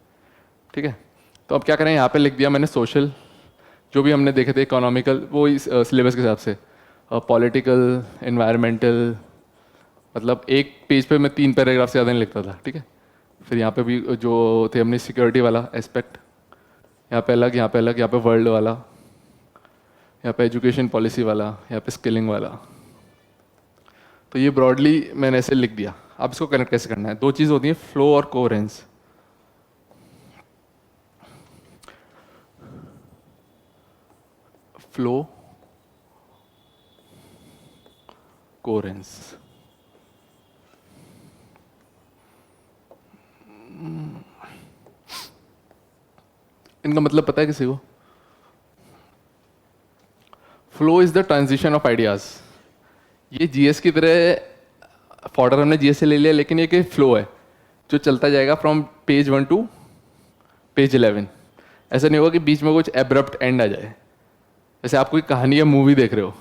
ठीक है, तो अब क्या करें, यहाँ पे लिख दिया मैंने सोशल, जो भी हमने देखे थे, इकोनॉमिकल वो इस सिलेबस के हिसाब से, पॉलिटिकल, इन्वायरमेंटल। मतलब एक पेज पे मैं 3 पैराग्राफ से ज़्यादा नहीं लिखता था। ठीक है, फिर यहाँ पे भी जो थे हमने सिक्योरिटी वाला एस्पेक्ट, यहाँ पे अलग, यहाँ पे अलग, यहाँ पे वर्ल्ड वाला, यहाँ पे एजुकेशन पॉलिसी वाला, यहाँ पे स्किलिंग वाला। तो ये ब्रॉडली मैंने ऐसे लिख दिया। अब इसको कनेक्ट कैसे करना है? दो चीज़ होती है, फ्लो और कोहेरेंस। Flow, coherence. इनका मतलब पता है किसी को? Flow is the transition of ideas. ये जीएस की तरह फॉर्डर हमने जीएस से ले लिया, लेकिन ये एक फ्लो है जो चलता जाएगा फ्रॉम पेज 1 टू पेज 11। ऐसा नहीं होगा कि बीच में कुछ एब्रप्ट एंड आ जाए। जैसे आप कोई कहानी या मूवी देख रहे हो,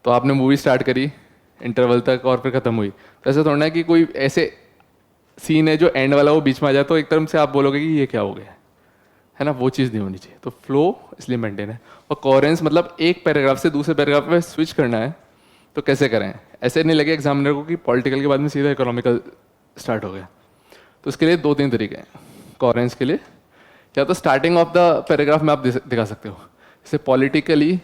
तो आपने मूवी स्टार्ट करी इंटरवल तक और फिर ख़त्म हुई, तो ऐसा थोड़ा है कि कोई ऐसे सीन है जो एंड वाला वो बीच में आ जाए तो एक तरफ से आप बोलोगे कि ये क्या हो गया है ना, वो चीज़ नहीं होनी चाहिए। तो फ्लो इसलिए मेंटेन है। और कोहेरेंस मतलब एक पैराग्राफ से दूसरे पैराग्राफ में स्विच करना है तो कैसे करें। ऐसे नहीं लगे एग्जामिनर को कि पॉलिटिकल के बाद में सीधा इकोनॉमिकल स्टार्ट हो गया। तो इसके लिए 2-3 तरीके हैं कोहेरेंस के लिए। या तो स्टार्टिंग ऑफ द पैराग्राफ में आप दिखा सकते हो, जैसे पॉलिटिकली,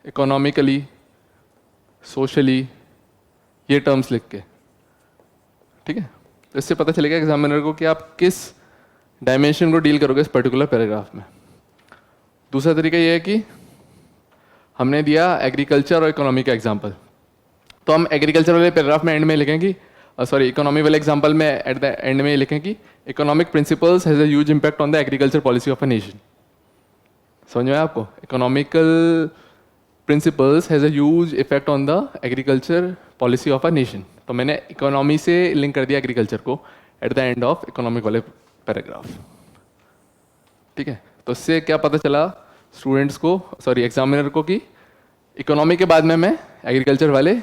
इकोनॉमिकली, सोशली, ये टर्म्स लिख के, ठीक है। तो इससे पता चलेगा एग्जामिनर को कि आप किस डायमेंशन को डील करोगे इस पर्टिकुलर पैराग्राफ में। दूसरा तरीका ये है कि हमने दिया एग्रीकल्चर और इकोनॉमी का एग्जांपल, तो हम एग्रीकल्चर वाले पैराग्राफ में एंड में लिखें कि इकोनॉमी वाले एग्जांपल में एट द एंड में लिखें कि economic principles has a huge impact on the agriculture policy of a nation. समझ में आया आपको? Economical principles has a huge effect on the agriculture policy of a nation. तो मैंने इकोनॉमी से लिंक कर दिया एग्रीकल्चर को at the end of economic वाले पैराग्राफ, ठीक है। तो इससे क्या पता चला स्टूडेंट्स को, एग्जामिनर को, कि इकोनॉमी के बाद में मैं एग्रीकल्चर वाले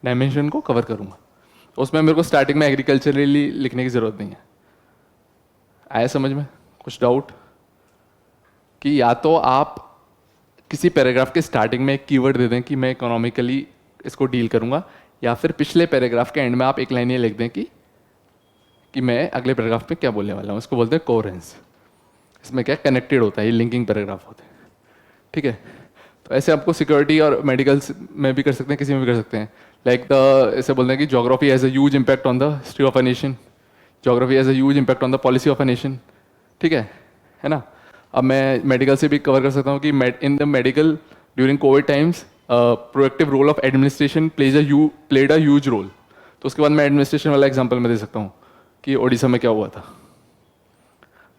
डायमेंशन को कवर करूंगा। तो उसमें मेरे को स्टार्टिंग में एग्रीकल्चरली लिखने की ज़रूरत नहीं है। आया समझ में? कुछ डाउट? कि या तो आप किसी पैराग्राफ के स्टार्टिंग में एक कीवर्ड दे दें कि मैं इकोनॉमिकली इसको डील करूंगा, या फिर पिछले पैराग्राफ के एंड में आप एक लाइन ये लिख दें कि मैं अगले पैराग्राफ में क्या बोलने वाला हूँ। इसको बोलते हैं कोहेरेंस। इसमें क्या कनेक्टेड होता है, ये लिंकिंग पैराग्राफ होते हैं, ठीक है। तो ऐसे आपको सिक्योरिटी और मेडिकल में भी कर सकते हैं, किसी में भी कर सकते हैं। लाइक ऐसे बोलते हैं कि geography has a huge impact on the history of a nation, geography has a huge impact on the policy of a nation, ठीक है ना। अब मैं मेडिकल से भी कवर कर सकता हूँ कि in the medical during COVID times proactive role of administration played a huge role. तो उसके बाद मैं एडमिनिस्ट्रेशन वाला एग्जाम्पल में दे सकता हूँ कि ओडिशा में क्या हुआ था।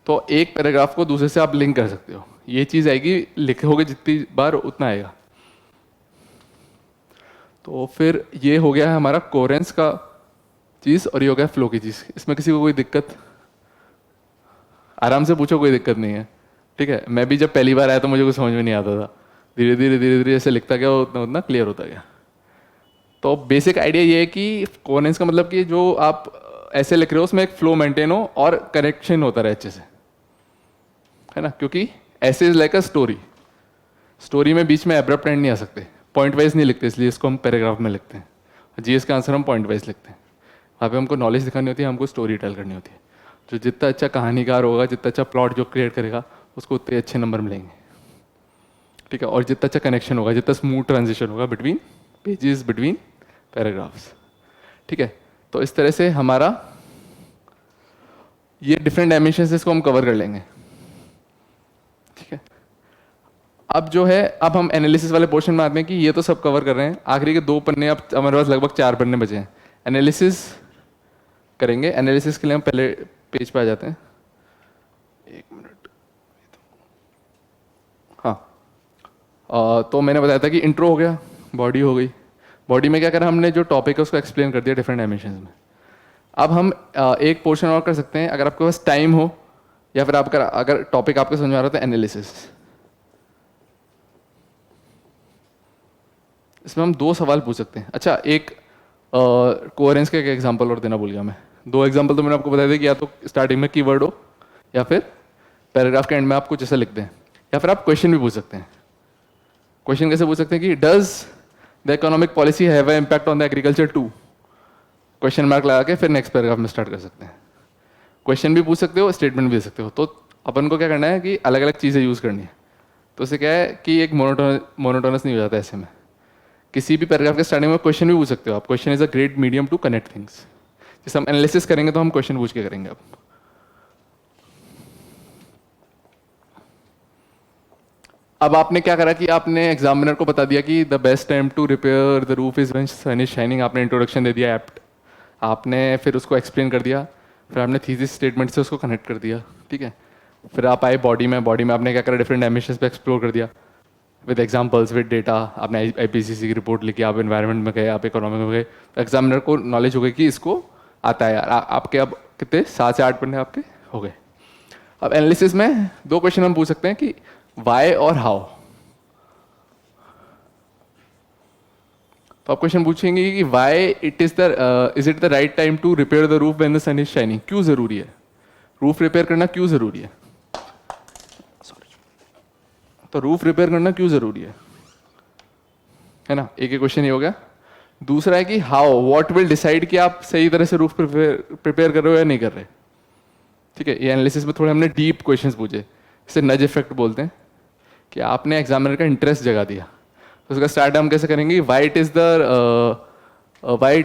तो एक पैराग्राफ को दूसरे से आप लिंक कर सकते हो। ये चीज़ आएगी, लिखोगे जितनी बार उतना आएगा। तो फिर ये हो गया है हमारा कोहेरेंस का चीज़, और ये हो गया फ्लो की चीज़। इसमें किसी को कोई दिक्कत? आराम से पूछो, कोई दिक्कत नहीं है, ठीक है। मैं भी जब पहली बार आया तो मुझे कुछ समझ में नहीं आता था, धीरे धीरे जैसे लिखता गया उतना उतना क्लियर होता गया। तो बेसिक आइडिया ये है कि कोहेरेंस का मतलब कि जो आप ऐसे लिख रहे हो उसमें एक फ्लो मेंटेन हो और कनेक्शन होता रहे अच्छे से, है ना। क्योंकि ऐसे इज लाइक अ स्टोरी में बीच में एब्रप्ट एंड नहीं आ सकते, पॉइंट वाइज नहीं लिखते, इसलिए इसको हम पैराग्राफ में लिखते हैं। जीएस का आंसर हम पॉइंट वाइज लिखते हैं। वहाँ पे हमको नॉलेज दिखानी होती है, हमको स्टोरी टेल करनी होती है। जो जितना अच्छा कहानीकार होगा, जितना अच्छा प्लॉट जो क्रिएट करेगा, उसको उतने अच्छे नंबर मिलेंगे, ठीक है। और जितना अच्छा कनेक्शन होगा, जितना स्मूथ ट्रांजिशन होगा बिटवीन पेजेस, बिटवीन पैराग्राफ्स, ठीक है। तो इस तरह से हमारा ये डिफरेंट डायमेंशन से इसको हम कवर कर लेंगे, ठीक है। अब जो है, अब हम एनालिसिस वाले पोर्शन में आते हैं कि ये तो सब कवर कर रहे हैं। आखिरी के 2 पन्ने, अब हमारे पास लगभग 4 पन्ने बचे हैं। एनालिसिस करेंगे। एनालिसिस के लिए हम पहले पेज पे आ जाते हैं। 1 मिनट। हाँ, तो मैंने बताया था कि इंट्रो हो गया, बॉडी हो गई। बॉडी में क्या करा हमने, जो टॉपिक है उसको एक्सप्लेन कर दिया डिफरेंट डायमेंशंस में। अब हम एक पोर्शन और कर सकते हैं, अगर आपके पास टाइम हो, या फिर आपका अगर टॉपिक आपको समझ में आ रहा है तो एनालिसिस। इसमें हम 2 सवाल पूछ सकते हैं। अच्छा, एक कोहेरेंस का एक एग्जांपल और देना भूल गया मैं। 2 एग्जांपल तो मैंने आपको बताया था कि या तो स्टार्टिंग में कीवर्ड हो, या फिर पैराग्राफ के एंड में आप कुछ ऐसा लिखते हैं, या फिर आप क्वेश्चन भी पूछ सकते हैं। क्वेश्चन कैसे पूछ सकते हैं कि does the economic policy have a impact on the agriculture too, question mark लगा के फिर नेक्स्ट पैराग्राफ में स्टार्ट कर सकते हैं। क्वेश्चन भी पूछ सकते हो, स्टेटमेंट भी दे सकते हो। तो अपन को क्या करना है कि अलग अलग चीज़ें यूज़ करनी है। तो उससे क्या है कि एक मोनोटोनस नहीं हो जाता ऐसे में। किसी भी पैराग्राफ के स्टार्टिंग में क्वेश्चन भी पूछ सकते हो आप। Question is a great medium to connect things. जैसे हम एनालिसिस करेंगे तो हम क्वेश्चन पूछ के करेंगे। अब आपने क्या करा कि आपने एग्जामिनर को बता दिया कि the best time to repair the roof is when sun is shining. आपने इंट्रोडक्शन दे दिया एप्ट, आपने फिर उसको एक्सप्लेन कर दिया, फिर आपने थीसिस स्टेटमेंट से उसको कनेक्ट कर दिया, ठीक है। फिर आप आए बॉडी में, बॉडी में आपने क्या करा, डिफरेंट डायमेंशंस पे एक्सप्लोर कर दिया विद एग्जांपल्स विद डेटा। आपने आईपीसीसी की रिपोर्ट लिखी, आप एनवायरनमेंट में गए, आप इकोनॉमी में गए, तो एग्जामिनर को नॉलेज हो गई कि इसको आता है यार। आपके अब कितने 7 से 8 पन्ने आपके हो गए। अब एनालिसिस में 2 क्वेश्चन हम पूछ सकते हैं कि वाई और हाउ। तो आप क्वेश्चन पूछेंगे कि why it is it the right time to repair the roof when the sun is shining. क्यों जरूरी है रूफ रिपेयर करना, क्यों जरूरी है? तो रूफ रिपेयर करना क्यों जरूरी है ना? एक क्वेश्चन ये हो गया। दूसरा है कि हाउ, व्हाट विल डिसाइड कि आप सही तरह से रूफ प्रिपेयर कर रहे हो या नहीं कर रहे। ठीक है, ये एनालिसिस में थोड़े हमने डीप क्वेश्चंस पूछे, इसे नज इफेक्ट बोलते हैं, कि आपने एग्जामिनर का इंटरेस्ट जगा दिया। तो उसका स्टार्ट हम कैसे करेंगे, why it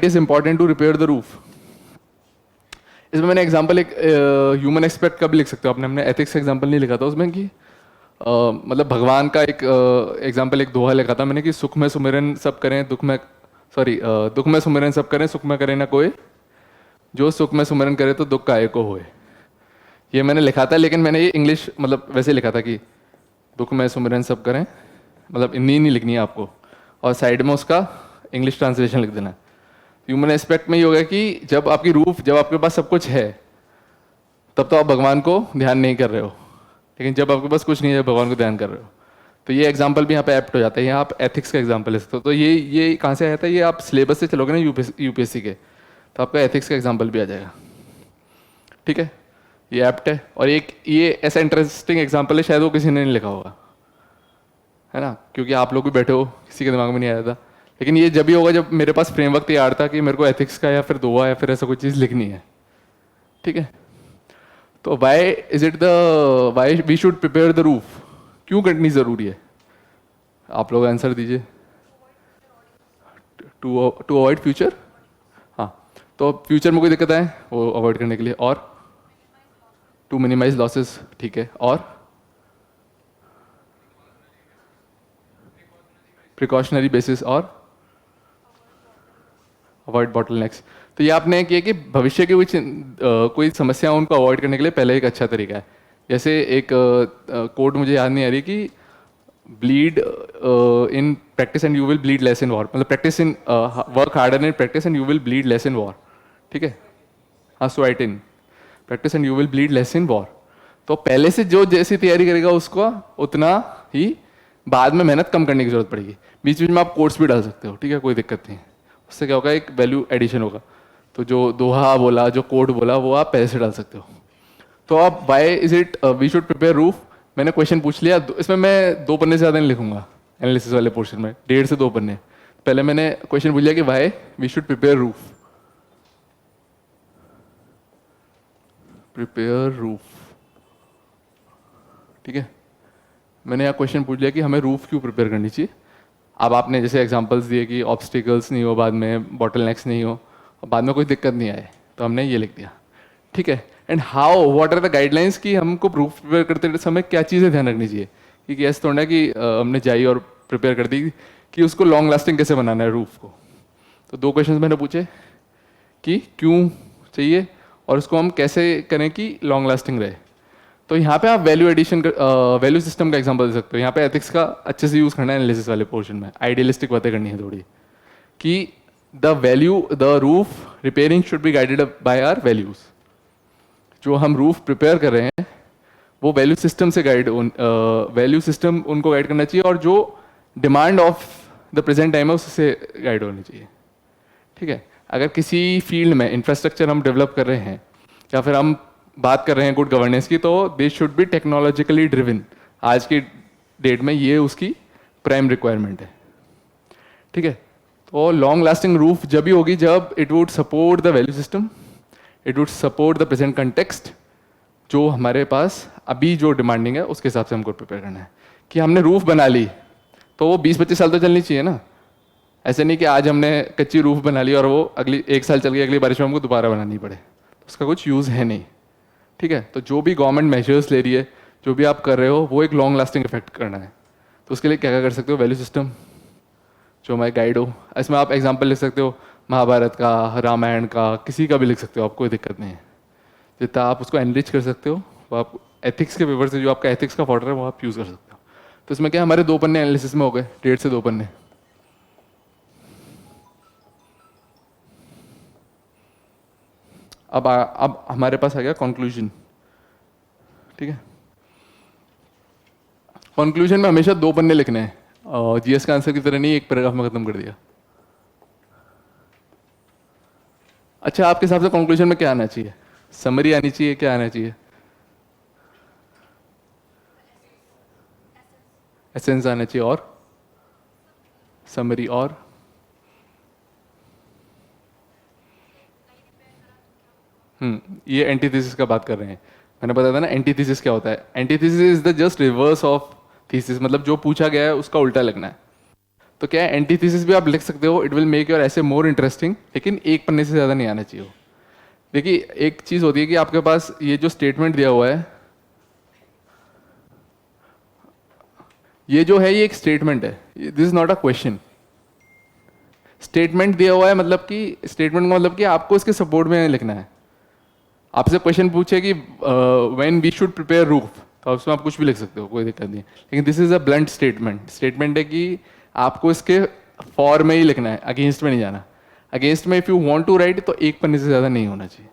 is important to repair the roof. इसमें मैंने एग्जाम्पल एक ह्यूमन एस्पेक्ट का भी लिख सकते हो, हमने एथिक्स का एग्जाम्पल नहीं लिखा था उसमें कि मतलब भगवान का एक एग्जाम्पल, एक दोहा लिखा था मैंने कि सुख में सुमिरन सब करें, दुख में सुमिरन सब करें, सुख में करे ना कोई, जो सुख में सुमिरन करे तो दुख काहे को होए। ये मैंने लिखा था, लेकिन मैंने ये इंग्लिश मतलब वैसे लिखा था कि दुख में सुमिरन सब करें, मतलब हिंदी नहीं लिखनी है आपको, और साइड में उसका इंग्लिश ट्रांसलेशन लिख देना है। ह्यूमन एस्पेक्ट में ये होगा कि जब आपके पास सब कुछ है, तब तो आप भगवान को ध्यान नहीं कर रहे हो, लेकिन जब आपके पास कुछ नहीं है, भगवान को ध्यान कर रहे हो। तो ये एग्जाम्पल भी यहाँ पे एप्ट हो जाता है। यहाँ आप एथिक्स का एग्जाम्पल ले सकते हो। तो ये कहाँ से आया था, ये आप सिलेबस से चलोगे ना यूपीएससी के, तो आपका एथिक्स का एग्जाम्पल भी आ जाएगा। ठीक है, ये एप्ट है। और एक ये ऐसा इंटरेस्टिंग एग्जाम्पल है, शायद वो किसी ने नहीं लिखा होगा, है ना, क्योंकि आप लोग भी बैठे हो, किसी के दिमाग में नहीं आया था। लेकिन ये जब भी होगा जब मेरे पास फ्रेमवर्क तैयार था कि मेरे को एथिक्स का या फिर दोहा या फिर ऐसा कोई चीज़ लिखनी है। ठीक है, तो why we should prepare the roof, क्यों करनी ज़रूरी है? आप लोग आंसर दीजिए। टू अवॉइड फ्यूचर, हाँ, तो फ्यूचर में कोई दिक्कत आए वो अवॉइड करने के लिए, और टू मिनिमाइज लॉसेस। ठीक है, और प्रिकॉशनरी बेसिस, और अवॉइड बॉटलनेक्स। तो ये आपने किया कि भविष्य की कोई समस्या उनको अवॉइड करने के लिए पहले एक अच्छा तरीका है। जैसे एक कोड मुझे याद नहीं आ रही कि bleed in practice and you will bleed less in war, मतलब practice in work harder in practice and you will bleed less in war. ठीक है, हाँ, sweat in practice and you will bleed less in war. तो पहले से जो जैसी तैयारी करेगा उसको उतना ही बाद में मेहनत कम करने की जरूरत पड़ेगी। बीच बीच में आप कोर्स भी डाल सकते हो, ठीक है, कोई दिक्कत नहीं। उससे क्या होगा, एक वैल्यू एडिशन होगा। तो जो दोहा बोला, जो कोड बोला, वो आप पहले से डाल सकते हो। तो आप why is it we should prepare roof, मैंने क्वेश्चन पूछ लिया। इसमें मैं 2 पन्ने से ज़्यादा नहीं लिखूंगा एनालिसिस वाले पोर्शन में, 1.5 से 2 पन्ने। पहले मैंने क्वेश्चन पूछ लिया कि why we should prepare roof, prepare roof. ठीक है, मैंने यहाँ क्वेश्चन पूछ लिया कि हमें रूफ क्यों प्रिपेयर करनी चाहिए। अब आपने जैसे एग्जांपल्स दिए कि ऑब्स्टिकल्स नहीं हो, बाद में बॉटलनेक्स नहीं हो, और बाद में कोई दिक्कत नहीं आए, तो हमने ये लिख दिया। ठीक है, and how, what are the guidelines कि हमको रूफ प्रिपेयर करते समय क्या चीज़ें ध्यान रखनी चाहिए। क्योंकि ऐसा थोड़ा कि हमने जाई और प्रिपेयर कर दी कि उसको लॉन्ग लास्टिंग कैसे बनाना है रूफ को। तो 2 क्वेश्चन मैंने पूछे कि क्यों चाहिए और उसको हम कैसे करें कि लॉन्ग लास्टिंग रहे। तो यहाँ पे आप वैल्यू एडिशन वैल्यू सिस्टम का एग्जांपल दे सकते हो। यहाँ पे एथिक्स का अच्छे से यूज़ करना है एनालिसिस वाले पोर्शन में, आइडियलिस्टिक बातें करनी है थोड़ी, कि the roof repairing should be guided by our values. जो हम रूफ प्रिपेयर कर रहे हैं वो वैल्यू सिस्टम से वैल्यू सिस्टम उनको गाइड करना चाहिए, और जो demand of the present time है उससे गाइड होनी चाहिए। ठीक है, अगर किसी फील्ड में इंफ्रास्ट्रक्चर हम डेवलप कर रहे हैं या फिर हम बात कर रहे हैं गुड गवर्नेंस की, तो they should be technologically driven. आज की डेट में ये उसकी प्राइम रिक्वायरमेंट है। ठीक है, तो लॉन्ग लास्टिंग रूफ जब भी होगी जब it would support the value system, it would support the present context, जो हमारे पास अभी जो डिमांडिंग है उसके हिसाब से हमको प्रिपेयर करना है। कि हमने रूफ बना ली तो वो 20-25 साल तो चलनी चाहिए ना। ऐसे नहीं कि आज हमने कच्ची रूफ बना ली और वो अगली 1 साल चल गई, अगली बारिश में हमको दोबारा बनानी पड़े, उसका कुछ यूज़ है नहीं। ठीक है, तो जो भी गवर्नमेंट मेजर्स ले रही है, जो भी आप कर रहे हो, वो एक लॉन्ग लास्टिंग इफेक्ट करना है। तो उसके लिए क्या क्या कर सकते हो, वैल्यू सिस्टम जो हमारे गाइड हो। इसमें आप एग्जांपल लिख सकते हो महाभारत का, रामायण का, किसी का भी लिख सकते हो, आपको कोई दिक्कत नहीं है। जितना आप उसको एनरिच कर सकते हो वो आप एथिक्स के पेपर से, जो आपका एथिक्स का फॉर्डर है वो आप यूज़ कर सकते हो। तो इसमें क्या, हमारे 2 पन्ने एनालिसिस में हो गए, 1.5 से 2 पन्ने। अब हमारे पास आ गया कंक्लूजन। ठीक है, कंक्लूजन में हमेशा 2 पन्ने लिखने हैं, जीएस का आंसर की तरह नहीं, एक पैराग्राफ में खत्म कर दिया। अच्छा, आपके हिसाब से कंक्लूजन में क्या आना चाहिए? समरी आनी चाहिए, क्या आना चाहिए? एसेंस आना चाहिए, और समरी, और ये एंटीथेसिस का बात कर रहे हैं। मैंने बताया था ना एंटीथेसिस क्या होता है। Antithesis is the just reverse of thesis, मतलब जो पूछा गया है उसका उल्टा लिखना है। तो क्या है, एंटीथेसिस भी आप लिख सकते हो, इट विल मेक योर ऐसे मोर इंटरेस्टिंग, लेकिन एक पन्ने से ज़्यादा नहीं आना चाहिए वो। देखिए, एक चीज़ होती है कि आपके पास ये जो स्टेटमेंट दिया हुआ है, ये जो है ये एक स्टेटमेंट है, this is not a question. Statement दिया हुआ है, मतलब कि स्टेटमेंट का मतलब कि आपको इसके सपोर्ट में लिखना है। आपसे क्वेश्चन पूछे कि when we should prepare roof, तो उसमें आप कुछ भी लिख सकते हो, कोई दिक्कत नहीं है। लेकिन this is a blunt statement. Statement है कि आपको इसके फॉर में ही लिखना है, अगेंस्ट में नहीं जाना। अगेंस्ट में if you want to write, तो एक पन्ने से ज़्यादा नहीं होना चाहिए।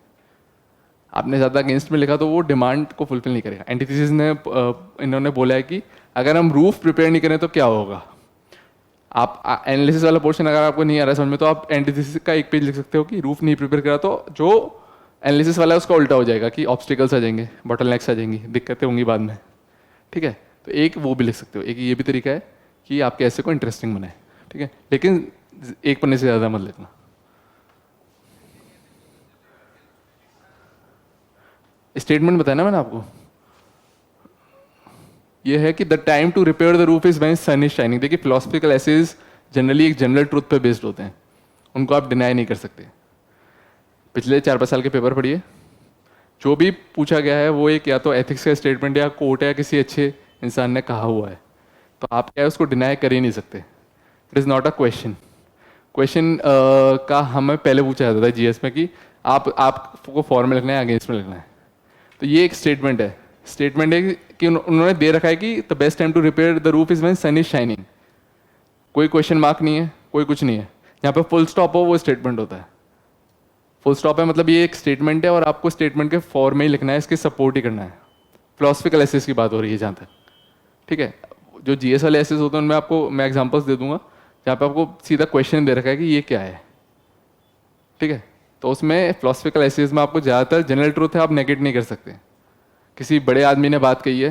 आपने ज़्यादा अगेंस्ट में लिखा तो वो डिमांड को फुलफिल नहीं करेगा। एंटीथेसिस ने इन्होंने बोला है कि अगर हम रूफ प्रिपेयर नहीं करें तो क्या होगा। आप एनालिसिस वाला पोर्शन अगर आपको नहीं आ रहा है समझ में, तो आप एंटीथेसिस का एक पेज लिख सकते हो कि रूफ नहीं प्रिपेयर करा तो जो एनालिसिस वाला है उसका उल्टा हो जाएगा, कि ऑब्स्टिकल्स आ जाएंगे, बॉटलनेक्स आ जाएंगी, दिक्कतें होंगी बाद में। ठीक है, तो एक वो भी लिख सकते हो। एक ये भी तरीका है कि आपके ऐसे को इंटरेस्टिंग बनाए। ठीक है, लेकिन एक पन्ने से ज़्यादा मत लिखना। स्टेटमेंट बताया ना मैंने आपको, ये है कि the time to repair the roof is when sun is shining. देखिए, फिलोसफिकल एसेज जनरली एक जनरल ट्रूथ पे बेस्ड होते हैं, उनको आप डिनाई नहीं कर सकते। पिछले 4-5 साल के पेपर पढ़िए, जो भी पूछा गया है वो एक या तो एथिक्स का स्टेटमेंट या कोट है, किसी अच्छे इंसान ने कहा हुआ है, तो आप क्या है उसको डिनाई कर ही नहीं सकते। It is not a question. Question का हमें पहले पूछा जाता था जीएस में कि आपको फॉर में लिखना है, अगेंस्ट में लिखना है। तो ये एक स्टेटमेंट है। स्टेटमेंट है कि उन्होंने दे रखा है कि the best time to repair the roof is when sun is shining. कोई क्वेश्चन मार्क नहीं है, कोई कुछ नहीं है। यहाँ पे फुल स्टॉप हो वो स्टेटमेंट होता है। फुल स्टॉप है मतलब ये एक स्टेटमेंट है और आपको स्टेटमेंट के फॉर्म में ही लिखना है, इसके सपोर्ट ही करना है। फिलोसफिकल एसेस की बात हो रही है जहाँ तक। ठीक है, जो जीएस वाले एसेस होते हैं उनमें आपको मैं एग्जांपल्स दे दूंगा जहाँ पे आपको सीधा क्वेश्चन दे रखा है कि ये क्या है। ठीक है, तो उसमें फिलोसफिकल एसेस में आपको ज़्यादातर जनरल ट्रूथ है, आप नेगेट नहीं कर सकते। किसी बड़े आदमी ने बात कही है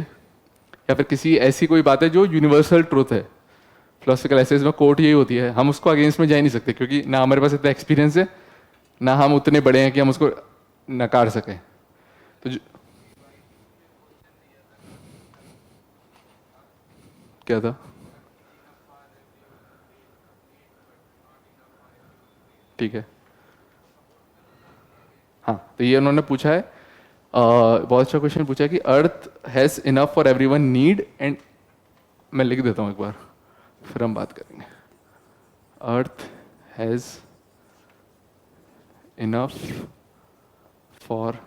या फिर किसी ऐसी कोई बात है जो यूनिवर्सल ट्रूथ है, फिलोसफिकल एसेस में कोर्ट यही होती है, हम उसको अगेंस्ट में जा ही नहीं सकते, क्योंकि ना हमारे पास इतना एक्सपीरियंस है, ना हम उतने बड़े हैं कि हम उसको नकार सकें। तो क्या था? ठीक है, हाँ, तो ये उन्होंने पूछा है, बहुत अच्छा क्वेश्चन पूछा है कि अर्थ has enough for everyone need and, मैं लिख देता हूँ एक बार फिर हम बात करेंगे। Earth has enough for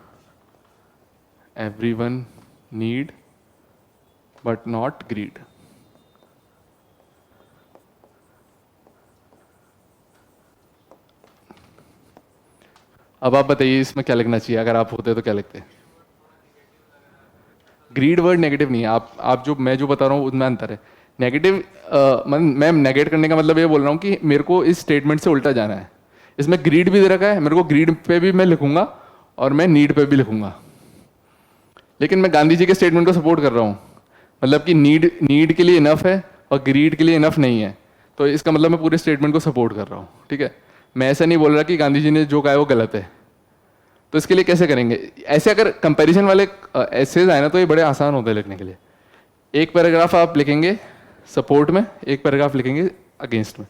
everyone need but not greed. अब आप बताइए इसमें क्या लिखना चाहिए, अगर आप होते तो क्या लिखते? ग्रीड वर्ड नेगेटिव नहीं है। आप जो मैं जो बता रहा हूँ उनमें अंतर है। नेगेटिव मैं नेगेट करने का मतलब ये बोल रहा हूँ कि मेरे को इस स्टेटमेंट से उल्टा जाना है। इसमें ग्रीड भी दे रखा है, मेरे को ग्रीड पे भी मैं लिखूंगा और मैं नीड पे भी लिखूंगा, लेकिन मैं गांधी जी के स्टेटमेंट को सपोर्ट कर रहा हूँ। मतलब कि नीड नीड के लिए इनफ है और ग्रीड के लिए इनफ नहीं है, तो इसका मतलब मैं पूरे स्टेटमेंट को सपोर्ट कर रहा हूँ। ठीक है, मैं ऐसा नहीं बोल रहा कि गांधी जी ने जो कहा है वो गलत है। तो इसके लिए कैसे करेंगे? ऐसे अगर कंपैरिजन वाले ऐसे आए ना तो ये बड़े आसान होते हैं लिखने के लिए। एक पैराग्राफ आप लिखेंगे सपोर्ट में, एक पैराग्राफ लिखेंगे अगेंस्ट में।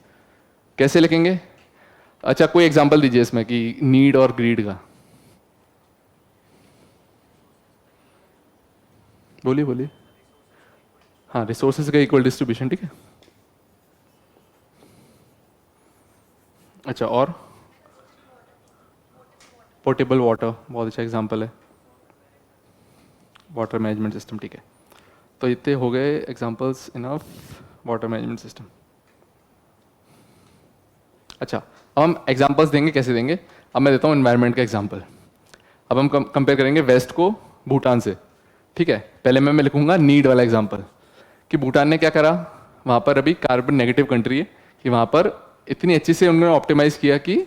कैसे लिखेंगे? अच्छा, कोई एग्जांपल दीजिए इसमें कि नीड और ग्रीड का। बोलिए बोलिए। हाँ, रिसोर्सेज का इक्वल डिस्ट्रीब्यूशन, ठीक है। अच्छा, और पोर्टेबल वाटर बहुत अच्छा एग्जांपल है। वाटर मैनेजमेंट सिस्टम, ठीक है। तो इतने हो गए examples enough water management system. अच्छा, अब हम एग्जांपल्स देंगे, कैसे देंगे? अब मैं देता हूँ एनवायरनमेंट का एग्जांपल। अब हम कंपेयर करेंगे वेस्ट को भूटान से, ठीक है। पहले मैं लिखूंगा नीड वाला एग्जांपल कि भूटान ने क्या करा, वहाँ पर अभी कार्बन नेगेटिव कंट्री है, कि वहाँ पर इतनी अच्छी से उन्होंने ऑप्टिमाइज किया कि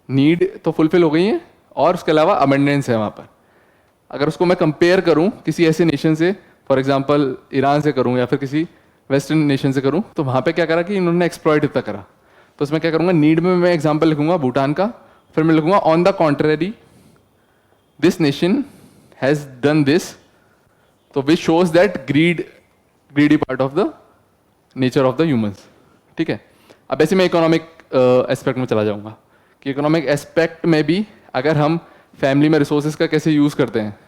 नीड तो फुलफिल हो गई है और उसके अलावा अबंडेंस है वहाँ पर। अगर उसको मैं कंपेयर करूँ किसी ऐसे नेशन से, फॉर एग्जांपल ईरान से करूँ या फिर किसी वेस्टर्न नेशन से करूँ, तो वहाँ पे क्या करा कि इन्होंने एक्सप्लॉइट इतना करा। तो उसमें क्या करूँगा, नीड में मैं एग्जांपल लिखूंगा भूटान का, फिर मैं लिखूंगा on the contrary this nation has done this, तो which shows that greedy part of the nature of the humans, ठीक है। अब ऐसे मैं इकोनॉमिक एस्पेक्ट में चला जाऊंगा कि इकोनॉमिक एस्पेक्ट में भी अगर हम फैमिली में रिसोर्सेज का कैसे यूज़ करते हैं,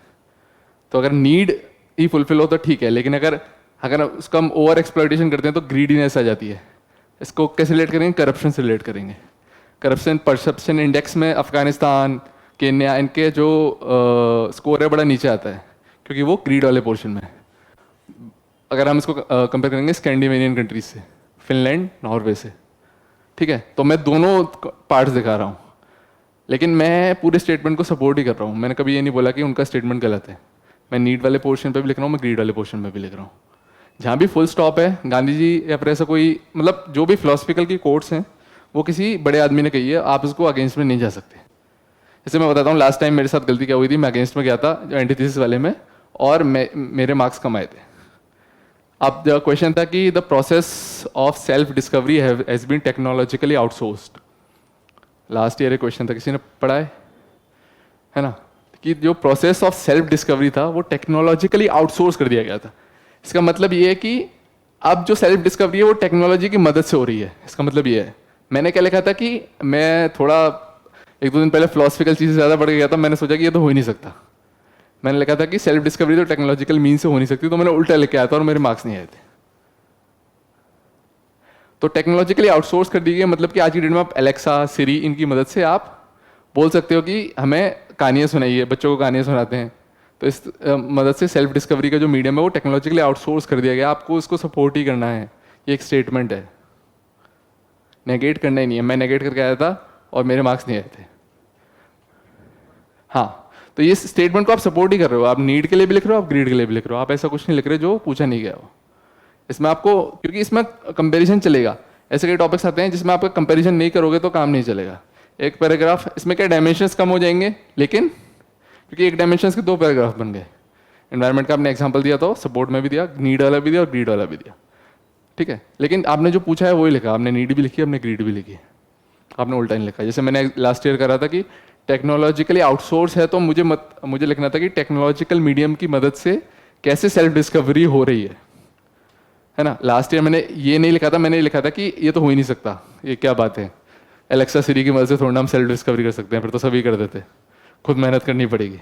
तो अगर नीड ही फुलफिल हो तो ठीक है, लेकिन अगर अगर उसका हम ओवर एक्सप्लॉइटेशन करते हैं तो ग्रीडीनेस आ जाती है। इसको कैसे रिलेट करेंगे? करप्शन से रिलेट करेंगे। करप्शन परसेप्शन इंडेक्स में अफगानिस्तान, केन्या, इनके जो स्कोर है बड़ा नीचे आता है, क्योंकि वो ग्रीड वाले पोर्शन में है। अगर हम इसको कंपेयर करेंगे स्कैंडिनेवियन कंट्रीज से, फिनलैंड, नॉर्वे से, ठीक है, तो मैं दोनों पार्ट्स दिखा रहा हूँ, लेकिन मैं पूरे स्टेटमेंट को सपोर्ट ही कर रहा हूँ। मैंने कभी ये नहीं बोला कि उनका स्टेटमेंट गलत है। मैं नीड वाले पोर्शन पे भी लिख रहा हूँ, मैं ग्रीड वाले पोर्शन पे भी लिख रहा हूँ। जहाँ भी फुल स्टॉप है, गांधी जी या फिर ऐसा कोई, मतलब जो भी फिलोसफिकल की कोट्स हैं वो किसी बड़े आदमी ने कही है, आप उसको अगेंस्ट में नहीं जा सकते। जैसे मैं बताता हूँ, लास्ट टाइम मेरे साथ गलती क्या हुई थी, मैं अगेंस्ट में गया था जो एंटीथेसिस वाले में, और मेरे मार्क्स कम आए थे। अब द क्वेश्चन था कि the process of self discovery has been technologically outsourced. Last year question था, किसी ने पढ़ा है ना, कि जो प्रोसेस ऑफ सेल्फ डिस्कवरी था वो टेक्नोलॉजिकली आउटसोर्स कर दिया गया था। इसका मतलब ये है कि अब जो सेल्फ डिस्कवरी है वो टेक्नोलॉजी की मदद से हो रही है। इसका मतलब ये है, मैंने क्या लिखा था कि मैं थोड़ा एक दो दिन पहले फिलोसफिकल चीज़ें ज़्यादा बढ़ गया था, मैंने सोचा कि ये तो हो ही नहीं सकता। मैंने लिखा था कि सेल्फ डिस्कवरी तो टेक्नोलॉजिकल मीन से हो नहीं सकती, तो मैंने उल्टा लेके आया था और मेरे मार्क्स नहीं आए थे। तो टेक्नोलॉजिकली आउटसोर्स कर दी गई, मतलब कि आज की डेट में आप एलेक्सा, सिरी, इनकी मदद से आप बोल सकते हो कि हमें कहानियाँ सुनाइए, बच्चों को कहानियाँ सुनाते हैं। तो इस मदद से सेल्फ डिस्कवरी का जो मीडियम है वो टेक्नोलॉजिकली आउटसोर्स कर दिया गया। आपको इसको सपोर्ट ही करना है, ये एक स्टेटमेंट है, नेगेट करना ही नहीं है। मैं नेगेट करके आया था और मेरे मार्क्स नहीं आए थे। हाँ, तो ये स्टेटमेंट को आप सपोर्ट ही कर रहे हो, आप नीड के लिए भी लिख रहे हो, आप ग्रीड के लिए भी लिख रहे हो, आप ऐसा कुछ नहीं लिख रहे जो पूछा नहीं गया हो। इसमें आपको, क्योंकि इसमें कंपैरिजन चलेगा, ऐसे कई टॉपिक्स आते हैं जिसमें आप कंपैरिजन नहीं करोगे तो काम नहीं चलेगा। एक पैराग्राफ, इसमें क्या डायमेंशंस कम हो जाएंगे, लेकिन क्योंकि एक डायमेंशंस के दो पैराग्राफ बन गए। एनवायरनमेंट का आपने एग्जांपल दिया तो सपोर्ट में भी दिया, नीड वाला भी दिया और ग्रीड वाला भी दिया, ठीक है। लेकिन आपने जो पूछा है वही लिखा, आपने नीड भी लिखी, आपने ग्रीड भी लिखी, आपने उल्टा नहीं लिखा। जैसे मैंने लास्ट ईयर करा था कि टेक्नोलॉजिकली आउटसोर्स है, तो मुझे लिखना था कि टेक्नोलॉजिकल मीडियम की मदद से कैसे सेल्फ डिस्कवरी हो रही है ना। लास्ट ईयर मैंने ये नहीं लिखा था, मैंने लिखा था कि ये तो हो ही नहीं सकता, ये क्या बात है, एलेक्सा सिरी की मदद से थोड़ा हम सेल्फ डिस्कवरी कर सकते हैं, फिर तो सभी कर देते, खुद मेहनत करनी पड़ेगी,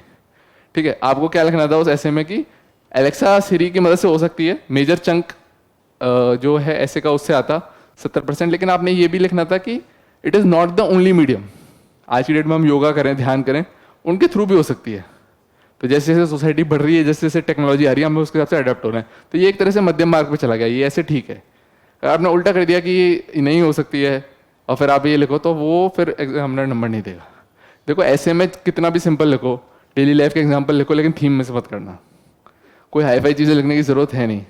ठीक है। आपको क्या लिखना था उस ऐसे में कि एलेक्सा सिरी की मदद से हो सकती है, मेजर चंक जो है ऐसे का उससे आता 70%, लेकिन आपने ये भी लिखना था कि it is not the only medium. आज की डेट में हम योगा करें, ध्यान करें, उनके थ्रू भी हो सकती है। तो जैसे जैसे सोसाइटी बढ़ रही है, जैसे जैसे टेक्नोलॉजी आ रही है, हम उसके हिसाब से अडेप्ट हो रहे हैं। तो ये एक तरह से मध्यम मार्ग पे चला गया, ये ऐसे ठीक है। अगर आपने उल्टा कर दिया कि ये नहीं हो सकती है और फिर आप ये लिखो, तो वो फिर एग्जामिनर नंबर नहीं देगा। देखो ऐसे में कितना भी सिंपल लिखो, डेली लाइफ के एग्जाम्पल लिखो, लेकिन थीम में से मत करना। कोई हाई फाई चीज़ें लिखने की जरूरत है नहीं,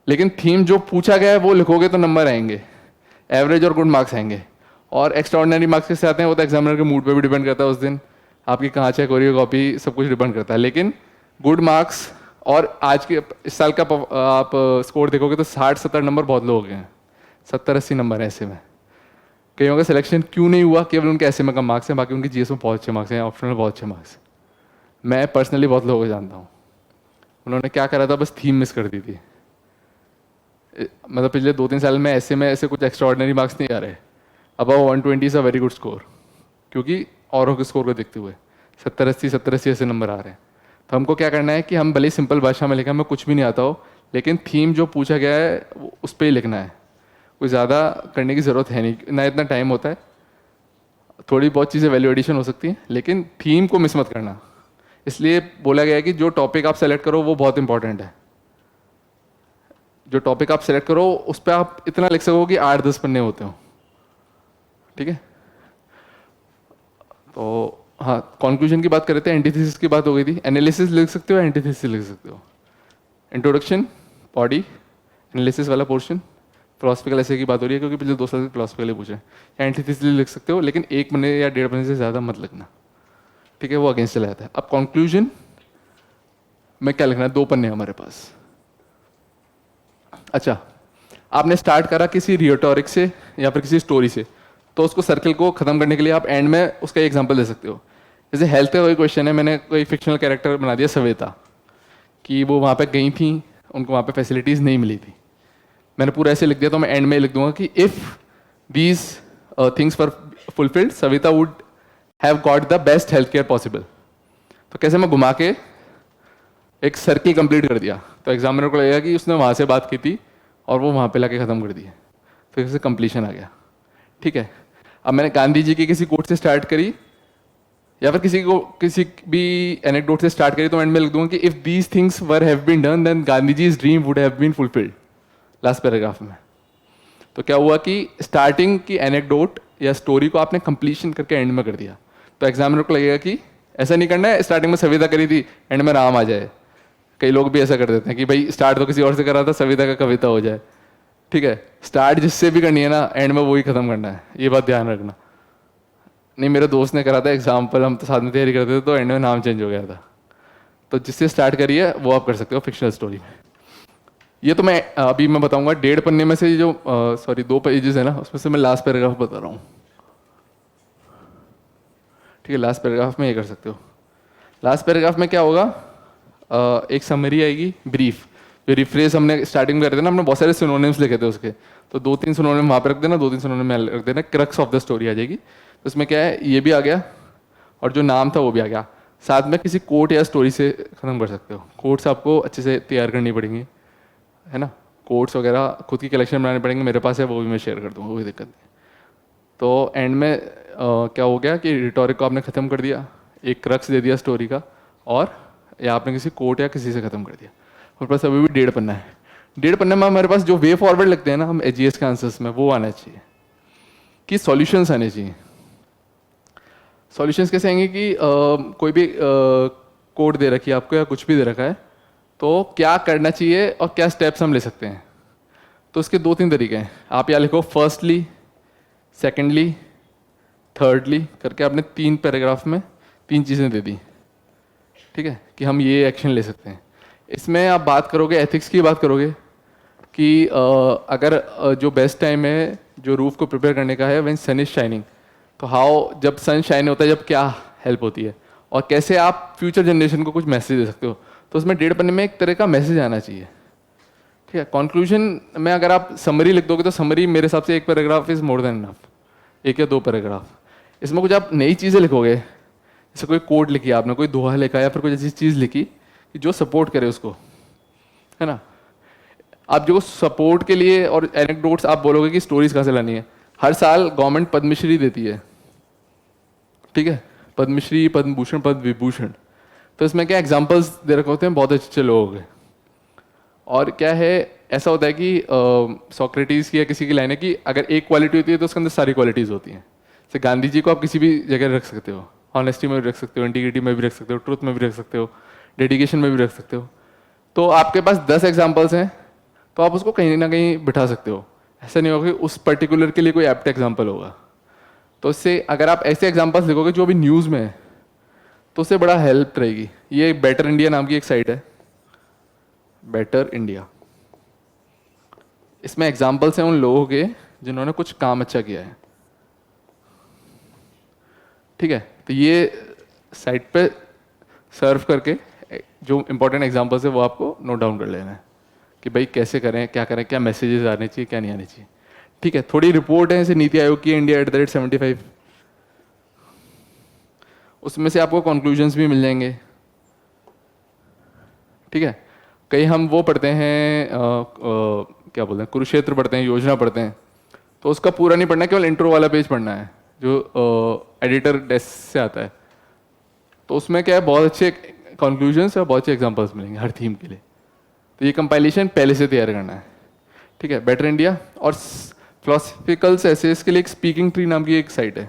लेकिन थीम जो पूछा गया है वो लिखोगे तो नंबर आएंगे, एवरेज और गुड मार्क्स आएंगे। और एक्स्ट्राऑर्डिनरी मार्क्स किससे आते हैं, वो तो एग्जामिनर के मूड पे भी डिपेंड करता है, उस दिन आपकी कहाँ चेक हो रही है कॉपी, सब कुछ डिपेंड करता है। लेकिन गुड मार्क्स और आज के इस साल का आप स्कोर देखोगे तो 60-70 नंबर बहुत लोग हैं, 70-80 नंबर है ऐसे में। कईयों का सिलेक्शन क्यों नहीं हुआ, केवल उनके ऐसे में कम मार्क्स हैं, बाकी उनके जीएस में बहुत अच्छे मार्क्स हैं, ऑप्शनल में बहुत अच्छे मार्क्स। मैं पर्सनली बहुत लोगों को जानता हूँ, उन्होंने क्या करा था, बस थीम मिस कर दी थी। मतलब पिछले 2-3 साल में ऐसे कुछ एक्स्ट्राऑर्डिनरी मार्क्स नहीं आ रहे। अब 120 is a very good score, क्योंकि औरों के स्कोर को देखते हुए 70-80 ऐसे नंबर आ रहे हैं। तो हमको क्या करना है कि हम भले सिंपल भाषा में लिखें, हमें कुछ भी नहीं आता हो, लेकिन थीम जो पूछा गया है उस पर ही लिखना है। कोई ज़्यादा करने की ज़रूरत है नहीं, ना इतना टाइम होता है, थोड़ी बहुत चीज़ें वैल्यू एडिशन हो सकती है, लेकिन थीम को मिस मत करना। इसलिए बोला गया है कि जो टॉपिक आप सेलेक्ट करो वो बहुत इंपॉर्टेंट है। जो टॉपिक आप सेलेक्ट करो उस पर आप इतना लिख सको कि 8-10 पन्ने होते हो, ठीक है। तो हाँ, कंक्लूजन की बात कर रहे थे, एंटीथेसिस की बात हो गई थी। एनालिसिस लिख सकते हो, एंटीथेसिस लिख सकते हो। इंट्रोडक्शन, बॉडी, एनालिसिस वाला पोर्शन, फिलोसफिकल ऐसे की बात हो रही है क्योंकि पिछले 2 साल से फिलोसफिकल पूछे हैं। एंटीथेसिस लिख सकते हो, लेकिन 1 पन्ने या 1.5 पन्ने से ज़्यादा मत लिखना, ठीक है, वो अगेंस्ट चला जाता है। अब कंक्लूजन में क्या लिखना है, 2 पन्ने हमारे पास। अच्छा, आपने स्टार्ट करा किसी रियोटोरिक से या फिर किसी स्टोरी से, तो उसको सर्कल को खत्म करने के लिए आप एंड में उसका एग्जांपल दे सकते हो। जैसे हेल्थ का कोई क्वेश्चन है, मैंने कोई फिक्शनल कैरेक्टर बना दिया सवेता, कि वो वहाँ पे गई थी, उनको वहाँ पे फैसिलिटीज़ नहीं मिली थी। मैंने पूरा ऐसे लिख दिया, तो मैं एंड में लिख दूंगा कि if these things were fulfilled Savita would have got the best health care possible. तो कैसे मैं घुमा के एक सर्किल कंप्लीट कर दिया, तो एग्जामिनर को लगेगा कि उसने वहाँ से बात की थी और वो वहाँ पे लाके ख़त्म कर दिया, फिर से कंप्लीशन आ गया, ठीक है। अब मैंने गांधी जी की किसी कोट से स्टार्ट करी या फिर किसी भी एनेक्डोट से स्टार्ट करी, तो एंड में लिख दूंगा कि if these things were have been done then Gandhi ji's dream would have been fulfilled, last paragraph में। तो क्या हुआ कि स्टार्टिंग की एनेक्डोट या स्टोरी को आपने कंप्लीशन करके एंड में कर दिया, तो एग्जामिनर को लगेगा कि ऐसा नहीं करना है स्टार्टिंग में सविता करी थी एंड में राम आ जाए। कई लोग भी ऐसा कर देते हैं कि भाई स्टार्ट तो किसी और से करा था, सविता का कविता हो जाए, ठीक है। स्टार्ट जिससे भी करनी है ना, एंड में वही खत्म करना है, ये बात ध्यान रखना। नहीं, मेरे दोस्त ने करा था एग्जाम्पल, हम तो साथ में तैयारी करते थे, तो एंड में नाम चेंज हो गया था। तो जिससे स्टार्ट करिए वो आप कर सकते हो फिक्शनल स्टोरी में। ये तो मैं अभी मैं बताऊंगा 1.5 पन्ने में से जो 2 पेजेस है ना, उसमें से मैं लास्ट पैराग्राफ बता रहा हूँ, ठीक है। लास्ट पैराग्राफ में ये कर सकते हो। लास्ट पैराग्राफ में क्या होगा, एक समरी आएगी ब्रीफ, जो रिफ्रेज हमने स्टार्टिंग में कर थे ना, हमने बहुत सारे सिनोनिम्स लिखे थे उसके, तो 2-3 सिनोनिम वहाँ पे रख देना, 2-3 सिनोनिम में रख देना, क्रक्स ऑफ द स्टोरी आ जाएगी। तो उसमें क्या है, ये भी आ गया और जो नाम था वो भी आ गया। साथ में किसी कोट या स्टोरी से खत्म कर सकते हो। कोट्स आपको अच्छे से तैयार करनी पड़ेंगी, है ना। कोट्स वगैरह खुद की कलेक्शन बनाने पड़ेंगे, मेरे पास है, वो भी मैं शेयर कर दूँगा, कोई दिक्कत नहीं। तो एंड में क्या हो गया कि रिटोरिक को आपने ख़त्म कर दिया, एक क्रक्स दे दिया स्टोरी का, और या आपने किसी कोट या किसी से ख़त्म कर दिया। और बस अभी भी 1.5 पन्ना है। 1.5 पन्ने में हमारे पास जो वे फॉरवर्ड लगते हैं ना हम एजीएस के आंसर्स में, वो आना चाहिए, कि सॉल्यूशंस आने चाहिए। सॉल्यूशंस कैसे आएंगे कि कोई भी कोड दे रखी है आपको या कुछ भी दे रखा है, तो क्या करना चाहिए और क्या स्टेप्स हम ले सकते हैं। तो इसके 2-3 तरीके हैं। आप यहाँ लिखो फर्स्टली, सेकेंडली, थर्डली करके आपने 3 पैराग्राफ में 3 चीज़ें दे दी, ठीक है, कि हम ये एक्शन ले सकते हैं। इसमें आप बात करोगे, एथिक्स की बात करोगे कि अगर जो बेस्ट टाइम है जो रूफ को प्रिपेयर करने का है व्हेन सन इज शाइनिंग, तो हाउ, जब सन शाइन होता है जब क्या हेल्प होती है, और कैसे आप फ्यूचर जनरेशन को कुछ मैसेज दे सकते हो। तो उसमें 1.5 पन्ने में एक तरह का मैसेज आना चाहिए, ठीक है। कंक्लूजन में अगर आप समरी लिख दोगे तो समरी मेरे हिसाब से 1 paragraph is more than enough, 1 या 2 पैराग्राफ। इसमें कुछ आप नई चीज़ें लिखोगे, जैसे कोई कोड लिखी आपने, कोई दोहा लिखा या फिर कोई ऐसी चीज़ लिखी कि जो सपोर्ट करे उसको, है ना। आप जो सपोर्ट के लिए और एनेक्डोट्स आप बोलोगे कि स्टोरीज कहाँ से लानी है। हर साल गवर्नमेंट पद्मश्री देती है, ठीक है, पद्मश्री, पद्म भूषण, पद्म विभूषण। तो इसमें क्या एग्जाम्पल्स दे रखे होते हैं बहुत अच्छे अच्छे लोगों के। और क्या है, ऐसा होता है कि सोक्रेटिस की या किसी की लाइन है कि अगर एक क्वालिटी होती है तो उसके अंदर सारी क्वालिटीज़ होती हैं। जैसे गांधी जी को आप किसी भी जगह रख सकते हो, ऑनेस्टी में भी रख सकते हो, इंटीग्रिटी में भी रख सकते हो, ट्रूथ में भी रख सकते हो, डेडिकेशन में भी रख सकते हो। तो आपके पास 10 एग्जाम्पल्स हैं, तो आप उसको कहीं ना कहीं बिठा सकते हो। ऐसा नहीं होगा कि उस पर्टिकुलर के लिए कोई एप्ट एग्जाम्पल होगा। तो इससे अगर आप ऐसे एग्जाम्पल्स लिखोगे जो अभी न्यूज़ में है, तो उससे बड़ा हेल्प रहेगी। ये बेटर इंडिया नाम की एक साइट है, बेटर इंडिया। इसमें एग्जाम्पल्स हैं उन लोगों के जिन्होंने कुछ काम अच्छा किया है, ठीक है। तो ये साइट पे सर्व करके जो इंपॉर्टेंट एग्जाम्पल्स है वो आपको नोट डाउन कर लेना है कि भाई कैसे करें, क्या मैसेजेस आने चाहिए, क्या नहीं आने चाहिए, ठीक है। थोड़ी रिपोर्ट है जैसे नीति आयोग की, इंडिया @75, उसमें से आपको कंक्लूजन्स भी मिल जाएंगे, ठीक है। कहीं हम वो पढ़ते हैं क्या बोलते हैं, कुरुक्षेत्र पढ़ते हैं, योजना पढ़ते हैं, तो उसका पूरा नहीं पढ़ना है, केवल इंट्रो वाला पेज पढ़ना है जो एडिटर डेस्क से आता है। तो उसमें क्या है, बहुत अच्छे कंक्लूजन्स और बहुत अच्छे एग्जांपल्स मिलेंगे हर थीम के लिए। तो ये कंपाइलेशन पहले से तैयार करना है, ठीक है। बेटर इंडिया और फिलोसफिकल्स एसेस के लिए एक स्पीकिंग ट्री नाम की एक साइट है,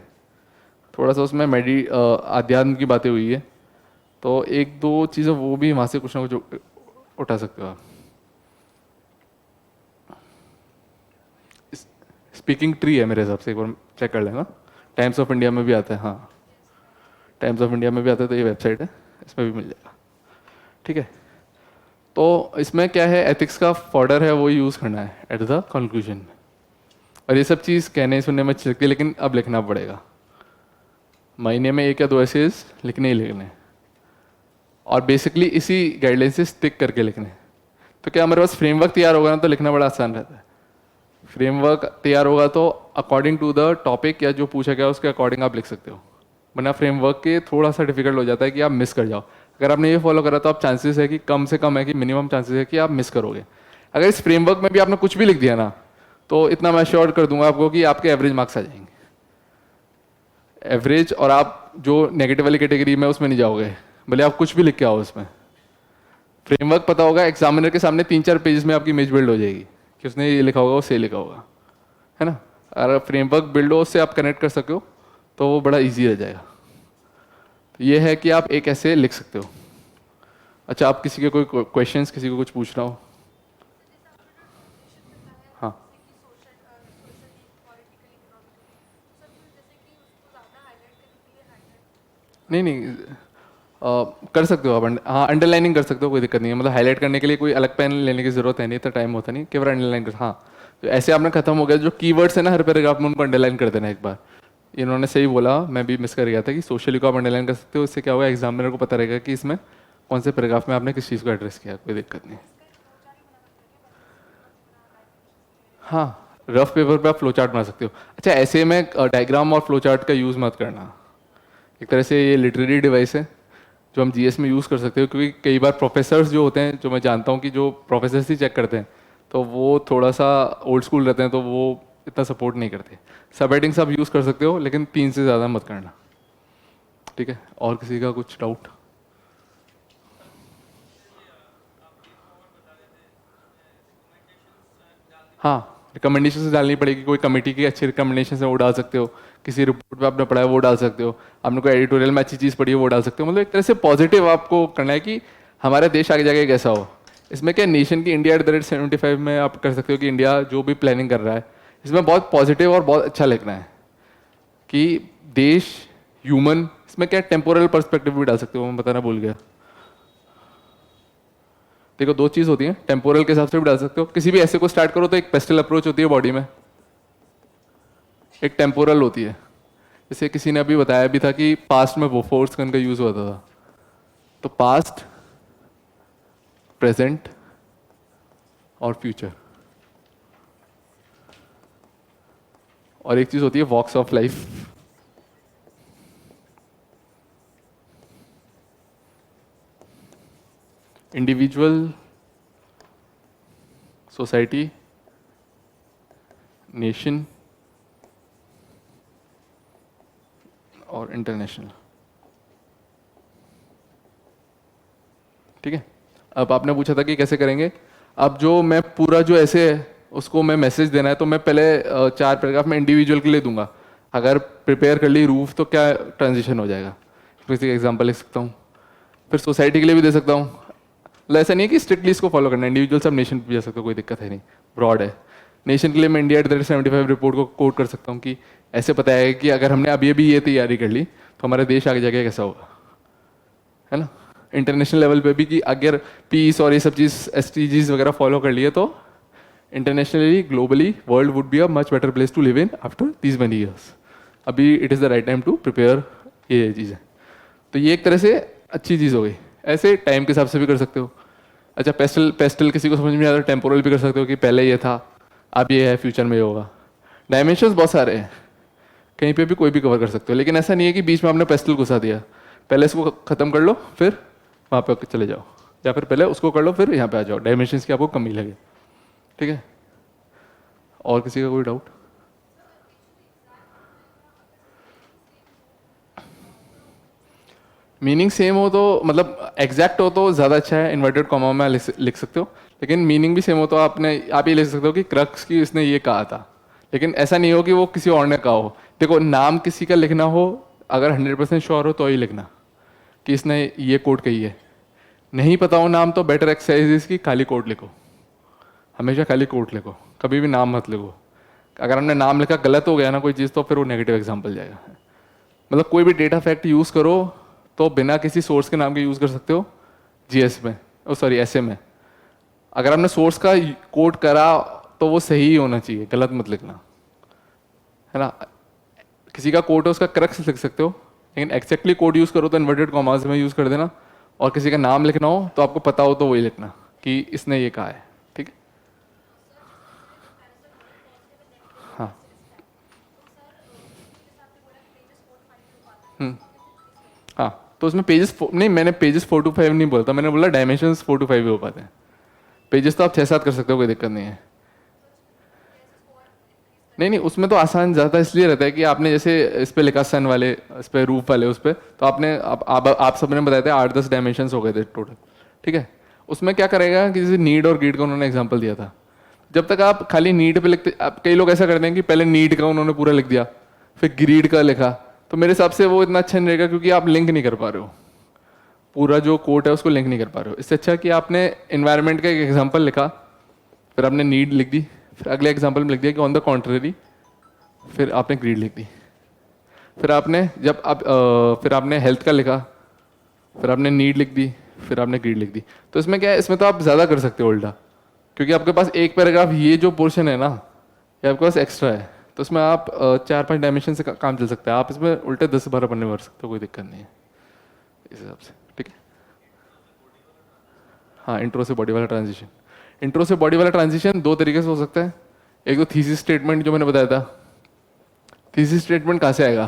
थोड़ा सा उसमें आध्यात्म की बातें हुई है, तो एक दो चीज़ें वो भी वहाँ से कुछ ना कुछ उठा सकते हो आप। स्पीकिंग ट्री है मेरे हिसाब से, एक बार चेक कर लेना, टाइम्स ऑफ इंडिया में भी आता है, हाँ टाइम्स ऑफ इंडिया में भी आता है, तो ये वेबसाइट है, इसमें भी मिल जाएगा, ठीक है। तो इसमें क्या है, एथिक्स का फॉर्डर है वो यूज़ करना है एट द कंक्लूजन। और ये सब चीज़ कहने सुनने में अच्छी लगती है, लेकिन अब लिखना पड़ेगा, महीने में एक या दो ऐसेज लिखने ही लिखने, और बेसिकली इसी गाइडलाइन से स्टिक करके लिखने। तो क्या हमारे पास फ्रेमवर्क तैयार होगा ना, तो लिखना बड़ा आसान रहता है। फ्रेमवर्क तैयार होगा तो अकॉर्डिंग टू द टॉपिक या जो पूछा गया उसके अकॉर्डिंग आप लिख सकते हो, वरना फ्रेमवर्क के थोड़ा सा डिफिकल्ट हो जाता है कि आप मिस कर जाओ। अगर आपने ये फॉलो करा तो आप चांसेस है कि कम से कम है कि मिनिमम चांसेस है कि आप मिस करोगे। अगर इस फ्रेमवर्क में भी आपने कुछ भी लिख दिया ना, तो इतना मैं श्योर कर दूंगा आपको कि आपके एवरेज मार्क्स आ जाएंगे, एवरेज, और आप जो नेगेटिव वाली कैटेगरी में उसमें नहीं जाओगे, भले आप कुछ भी लिख के आओ उसमें। फ्रेमवर्क पता होगा, एग्जामिनर के सामने 3-4 पेजेस में आपकी इमेज बिल्ड हो जाएगी कि उसने ये लिखा होगा, वो सही लिखा होगा, है ना। अगर फ्रेमवर्क बिल्ड हो, उससे आप कनेक्ट कर सके हो, तो वो बड़ा इजी रह जाएगा। तो ये है कि आप एक ऐसे लिख सकते हो। अच्छा, आप किसी के कोई क्वेश्चंस, किसी को कुछ पूछना हो? हाँ, नहीं नहीं, कर सकते हो आप, हाँ अंडरलाइनिंग कर सकते हो, कोई दिक्कत नहीं है। मतलब हाईलाइट करने के लिए कोई अलग पेन लेने की जरूरत है नहीं, तो टाइम होता नहीं, केवल अंडरलाइन कर, हाँ। तो ऐसे आपने खत्म हो गया, जो कीवर्ड्स है ना हर पैराग्राफ में, उनको अंडरलाइन कर देना एक बार। इन्होंने सही बोला, मैं भी मिस कर गया था कि सोशली को आप अंडरलाइन कर सकते हो, इससे क्या होगा, एग्जामिनर को पता रहेगा कि इसमें कौन से पैराग्राफ में आपने किस चीज़ को एड्रेस किया, कोई दिक्कत नहीं। हाँ, रफ पेपर पे आप फ्लो चार्ट बना सकते हो। अच्छा, ऐसे में डायग्राम और फ्लो चार्ट का यूज़ मत करना, एक तरह से ये लिटरेरी डिवाइस है जो हम जीएस में यूज़ कर सकते हो, क्योंकि कई बार प्रोफेसर्स जो होते हैं, जो मैं जानता हूँ कि जो प्रोफेसर्स ही चेक करते हैं, तो वो थोड़ा सा ओल्ड स्कूल रहते हैं, तो वो इतना सपोर्ट नहीं करते। सब हेडिंग्स आप यूज़ कर सकते हो, लेकिन 3 से ज़्यादा मत करना, ठीक है। और किसी का कुछ डाउट? हाँ, रिकमेंडेशन से डालनी पड़ेगी, कोई कमेटी की अच्छी रिकमेंडेशन है वो डाल सकते हो, किसी रिपोर्ट पे आपने पढ़ा है वो डाल सकते हो, आपने कोई एडिटोरियल में अच्छी चीज़ पढ़ी है वो डाल सकते हो। मतलब एक तरह से पॉजिटिव आपको करना है कि हमारा देश आगे जाके कैसा हो। इसमें क्या, नेशन की इंडिया @75 में आप कर सकते हो कि इंडिया जो भी प्लानिंग कर रहा है, इसमें बहुत पॉजिटिव और बहुत अच्छा लिखना है कि देश, ह्यूमन, इसमें क्या टेम्पोरल पर्सपेक्टिव भी डाल सकते हो, मैं बताना भूल गया। देखो, दो चीज़ होती है, टेम्पोरल के हिसाब से भी डाल सकते हो, किसी भी ऐसे को स्टार्ट करो तो एक पेस्टल अप्रोच होती है बॉडी में, एक टेम्पोरल होती है। जैसे किसी ने अभी बताया भी था कि पास्ट में वो फोर्स गन का यूज होता था, तो पास्ट, प्रेजेंट और फ्यूचर। और एक चीज होती है walks of life, individual, society, nation और इंटरनेशनल, ठीक है। अब आपने पूछा था कि कैसे करेंगे। अब जो मैं पूरा जो ऐसे है उसको मैं मैसेज देना है, तो मैं पहले 4 पैराग्राफ में इंडिविजुअल के लिए दूंगा। अगर प्रिपेयर कर ली रूफ, तो क्या ट्रांजिशन हो जाएगा, किसी एग्जांपल लिख सकता हूँ। फिर सोसाइटी के लिए भी दे सकता हूँ, मतलब ऐसा नहीं है कि स्ट्रिक्टली इसको फॉलो करना है, इंडिविजुअल सब नेशन भी जा सकते हो, कोई दिक्कत है नहीं, ब्रॉड है। नेशन के लिए मैं इंडिया @75 रिपोर्ट को कोट कर सकता हूँ कि ऐसे पता है कि अगर हमने अभी अभी ये तैयारी कर ली तो हमारा देश आगे जाके कैसा होगा, है ना। इंटरनेशनल लेवल पे भी कि अगर पीस और ये सब चीज़ SDGs वगैरह फॉलो कर लिए, तो internationally, globally, world would be a much better place to live in after these many years. अभी it is the right time to prepare, ये चीज़ें। तो ये एक तरह से अच्छी चीज़ हो गई। ऐसे टाइम के हिसाब से भी कर सकते हो। अच्छा, पेस्टल पेस्टल किसी को समझ में नहीं आता, टेम्पोरल भी कर सकते हो कि पहले ये था, अब ये है, फ्यूचर में ये होगा। डायमेंशंस बहुत सारे हैं, कहीं पे भी कोई भी कवर कर सकते हो, लेकिन ऐसा नहीं है कि बीच में आपने पेस्टल घुसा दिया। पहले इसको खत्म कर लो, फिर वहाँ पे चले जाओ, या फिर पहले उसको कर लो फिर यहाँ पे आ जाओ, डायमेंशंस की आपको कमी लगे, ठीक है। और किसी का कोई डाउट? मीनिंग सेम हो तो मतलब एग्जैक्ट हो तो ज़्यादा अच्छा है, इन्वर्टेड कॉमा में लिख सकते हो। लेकिन मीनिंग भी सेम हो तो आप ये लिख सकते हो कि क्रक्स की इसने ये कहा था। लेकिन ऐसा नहीं हो कि वो किसी और ने कहा हो। देखो, नाम किसी का लिखना हो, अगर 100% श्योर हो तो ही लिखना कि इसने ये कोट कही है। नहीं पता हो नाम तो बेटर एक्सरसाइज इसकी खाली कोट लिखो। हमेशा खाली कोट लिखो, कभी भी नाम मत लिखो। अगर हमने नाम लिखा गलत हो गया ना कोई चीज़, तो फिर वो नेगेटिव एग्जाम्पल जाएगा। मतलब कोई भी डेटा फैक्ट यूज़ करो तो बिना किसी सोर्स के नाम के यूज़ कर सकते हो जीएस में, ओ सॉरी एसए में। अगर हमने सोर्स का कोट करा तो वो सही ही होना चाहिए, गलत मत लिखना, है ना। किसी का कोट है उसका क्रक्स लिख सकते हो, लेकिन एक्जैक्टली कोड यूज़ करो तो इन्वर्टेड कॉमास में यूज़ कर देना। और किसी का नाम लिखना हो तो आपको पता हो तो वही लिखना कि इसने ये कहा है, ठीक है। हाँ। हम्म। हाँ, तो उसमें पेजेस नहीं, मैंने पेजेस 4 to 5 नहीं बोलता, मैंने बोला डायमेंशंस 4 to 5 भी हो पाते हैं। पेजेस तो आप 6-7 कर सकते हो, कोई दिक्कत नहीं है। नहीं नहीं, उसमें तो आसान ज़्यादा इसलिए रहता है कि आपने जैसे इस पे लिखा सन वाले, इस पे रूफ वाले, उस पे तो आपने आप सबने बताया था 8-10 डायमेंशंस हो गए थे टोटल, ठीक है। उसमें क्या करेगा कि जैसे नीड और ग्रीड का उन्होंने एग्जांपल दिया था। जब तक आप खाली नीड पे लिखते, आप कई लोग ऐसा करते हैं कि पहले नीड का उन्होंने पूरा लिख दिया, फिर ग्रीड का लिखा, तो मेरे हिसाब से वो इतना अच्छा नहीं रहेगा, क्योंकि आप लिंक नहीं कर पा रहे हो, पूरा जो कोट है उसको लिंक नहीं कर पा रहे हो। इससे अच्छा कि आपने इन्वायरमेंट का एक एग्जाम्पल लिखा, फिर आपने नीड लिख दी, फिर अगले एग्जाम्पल में लिख दिया कि ऑन द कॉन्ट्ररी, फिर आपने ग्रीड लिख दी। फिर आपने जब आप फिर आपने हेल्थ का लिखा, फिर आपने नीड लिख दी, फिर आपने ग्रीड लिख दी। तो इसमें क्या है, इसमें तो आप ज़्यादा कर सकते हो उल्टा, क्योंकि आपके पास एक पैराग्राफ ये जो पोर्शन है ना, ये आपके पास एक्स्ट्रा है, तो इसमें आप 4-5 डायमेंशन से काम चल सकता है। आप इसमें उल्टे 10-12 पन्ने भर सकते हो, कोई दिक्कत नहीं है इस हिसाब से, ठीक है। हाँ, इंट्रो से बॉडी वाला ट्रांजिशन। इंट्रो से बॉडी वाला ट्रांजिशन दो तरीके से हो सकता है। एक तो थीसिस स्टेटमेंट जो मैंने बताया था। थीसिस स्टेटमेंट कहाँ से आएगा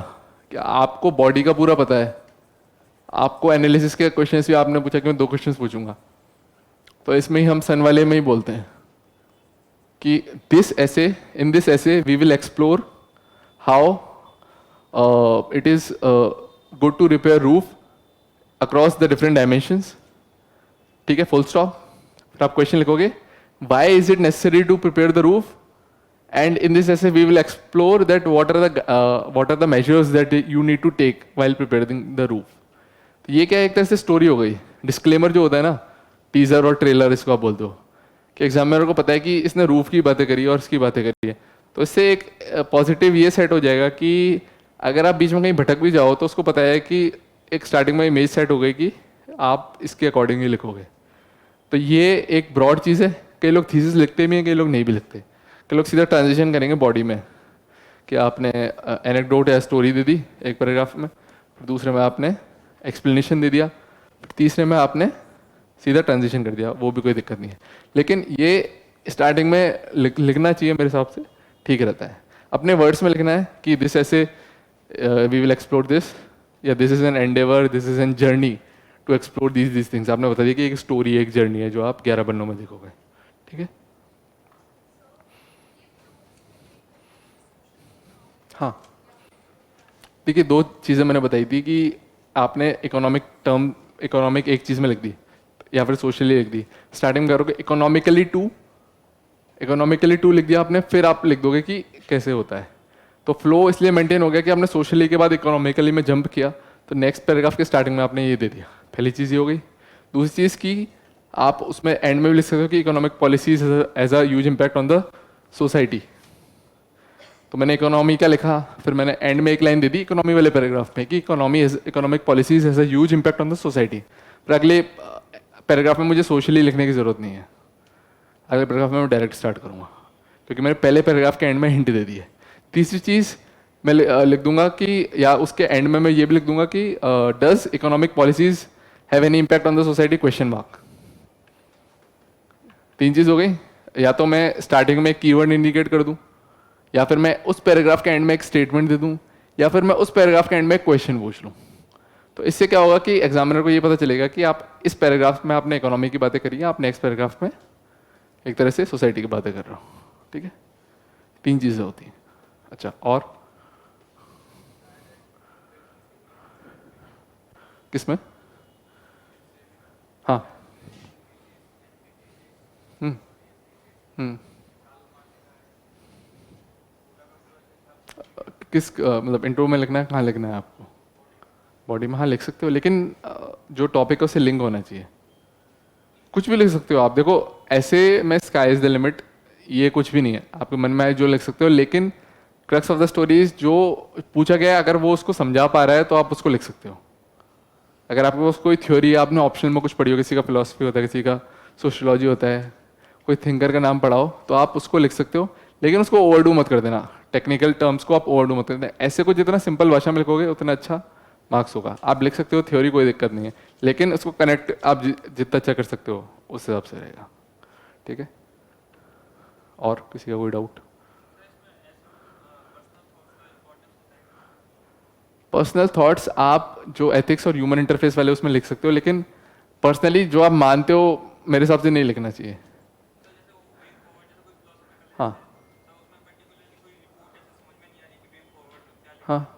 कि आपको बॉडी का पूरा पता है, आपको एनालिसिस के क्वेश्चंस भी आपने पूछा कि मैं 2 क्वेश्चंस पूछूंगा, तो इसमें ही हम सन वाले में ही बोलते हैं कि this essay, in this essay we will explore how it is good to repair roof across the different dimensions, ठीक है, फुल स्टॉप। फिर आप क्वेश्चन लिखोगे, why is it necessary to prepare the roof, and in this essay we will explore that what are the measures that you need to take while preparing the roof। तो ये क्या है, एक तरह से स्टोरी हो गई। डिस्क्लेमर जो होता है ना, टीजर और ट्रेलर इसको आप बोलते हो, कि एग्जामिनर को पता है कि इसने रूफ की बातें करी और इसकी बातें करी है, तो इससे एक पॉजिटिव ये सेट हो जाएगा कि अगर आप बीच में कहीं भटक भी जाओ तो उसको पता है कि एक स्टार्टिंग में इमेज सेट हो गई कि आप इसके अकॉर्डिंग ही लिखोगे। तो ये एक ब्रॉड चीज़ है। कई लोग थीसिस लिखते भी हैं, कई लोग नहीं भी लिखते। कई लोग सीधा ट्रांजिशन करेंगे बॉडी में, कि आपने एनेक्डोट या स्टोरी दे दी एक पैराग्राफ में, फिर दूसरे में आपने एक्सप्लेनेशन दे दिया, फिर तीसरे में आपने सीधा ट्रांजिशन कर दिया, वो भी कोई दिक्कत नहीं है। लेकिन ये स्टार्टिंग में लिखना चाहिए मेरे हिसाब से, ठीक रहता है। अपने वर्ड्स में लिखना है कि this essay we will explore this, या this is an endeavour, this is an journey to explore these things. आपने बता दिया कि एक स्टोरी, एक जर्नी है जो आप 11 पन्नों में लिखोगे, ठीक है। हाँ, देखिए, 2 चीज़ें मैंने बताई थी कि आपने इकोनॉमिक एक चीज़ में लिख दी या फिर सोशली लिख दी। स्टार्टिंग करोगे इकोनॉमिकली टू लिख दिया आपने, फिर आप लिख दोगे कि कैसे होता है। तो फ्लो इसलिए मेंटेन हो गया कि आपने सोशली के बाद इकोनॉमिकली में जंप किया, तो नेक्स्ट पैराग्राफ के स्टार्टिंग में आपने ये दे दिया। पहली चीज़ ये हो गई। दूसरी चीज़ की आप उसमें एंड में भी लिख सकते हो कि economic policies has a huge impact on the society. तो मैंने इकोनॉमी का लिखा, फिर मैंने एंड में एक लाइन दे दी इकोनॉमी वाले पैराग्राफ में कि economic policies has a huge impact on the society. फिर अगले पैराग्राफ में मुझे सोशली लिखने की जरूरत नहीं है, अगले पैराग्राफ में मैं डायरेक्ट स्टार्ट करूंगा, क्योंकि मैंने पहले पैराग्राफ के एंड में हिंट दे दी है। तीसरी चीज़ मैं लिख दूंगा कि, या उसके एंड में मैं ये भी लिख दूंगा कि does economic policies have any impact on the society question mark. 3 चीज़ हो गई। या तो मैं स्टार्टिंग में कीवर्ड इंडिकेट कर दूं, या फिर मैं उस पैराग्राफ के एंड में एक स्टेटमेंट दे दूं, या फिर मैं उस पैराग्राफ के एंड में एक क्वेश्चन पूछ लूं। तो इससे क्या होगा कि एग्जामिनर को ये पता चलेगा कि आप इस पैराग्राफ में आपने इकोनॉमी की बातें करी है, आप नेक्स्ट पैराग्राफ में एक तरह से सोसाइटी की बातें कर रहे हो, ठीक है। 3 चीज़ें होती हैं। अच्छा, और किसमें? हाँ। हम्म। हम्म। किस मतलब इंट्रो में लिखना है, कहाँ लिखना है आपको? बॉडी में हाँ लिख सकते हो, लेकिन जो टॉपिक है उससे लिंक होना चाहिए। कुछ भी लिख सकते हो आप, देखो ऐसे में स्काई इज द लिमिट, ये कुछ भी नहीं है, आपके मन में आए जो लिख सकते हो, लेकिन क्रक्स ऑफ द स्टोरीज जो पूछा गया है अगर वो उसको समझा पा रहा है तो आप उसको लिख सकते हो। अगर आपके पास कोई थ्योरी, आपने ऑप्शनल में कुछ पढ़ी हो, किसी का फिलोसफी होता है, किसी का सोशियोलॉजी होता है, कोई थिंकर का नाम पढ़ा हो, तो आप उसको लिख सकते हो, लेकिन उसको ओवरडू मत कर देना। टेक्निकल टर्म्स को आप ओवरडू मत कर देना, ऐसे को जितना सिंपल भाषा में लिखोगे उतना अच्छा मार्क्स होगा। आप लिख सकते हो थ्योरी, कोई दिक्कत नहीं है, लेकिन उसको कनेक्ट आप जितना अच्छा कर सकते हो उस हिसाब से रहेगा। ठीक है, और किसी का कोई डाउट? पर्सनल थॉट्स आप जो एथिक्स और ह्यूमन इंटरफेस वाले उसमें लिख सकते हो, लेकिन पर्सनली जो आप मानते हो मेरे हिसाब से नहीं लिखना चाहिए। हाँ। हाँ,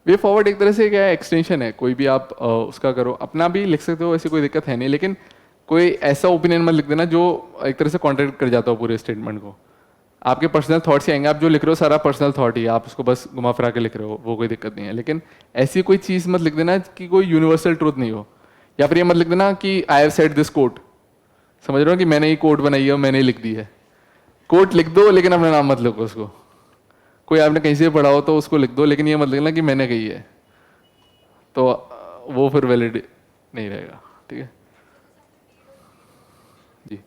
वे फॉरवर्ड एक तरह से क्या है, एक्सटेंशन है, कोई भी आप उसका करो, अपना भी लिख सकते हो, ऐसी कोई दिक्कत है नहीं, लेकिन कोई ऐसा ओपिनियन मत लिख देना जो एक तरह से कॉन्ट्रैक्ट कर जाता हो पूरे स्टेटमेंट को। आपके पर्सनल थॉट्स ही आएंगे, आप जो लिख रहे हो सारा पर्सनल थॉट ही है, आप उसको बस घुमा फिरा के लिख रहे हो, वो कोई दिक्कत नहीं है, लेकिन ऐसी कोई चीज़ मत लिख देना कि कोई यूनिवर्सल ट्रूथ नहीं हो। या फिर ये मत लिख देना कि I have said this quote, समझ रहे हो कि मैंने ये कोट बनाई है और मैंने ही लिख दी है। कोट लिख दो लेकिन अपना नाम मत लिखो उसको। कोई आपने कहीं से पढ़ा हो तो उसको लिख दो, लेकिन ये मत लिखना कि मैंने कही है, तो वो फिर वैलिड नहीं रहेगा। ठीक है जी।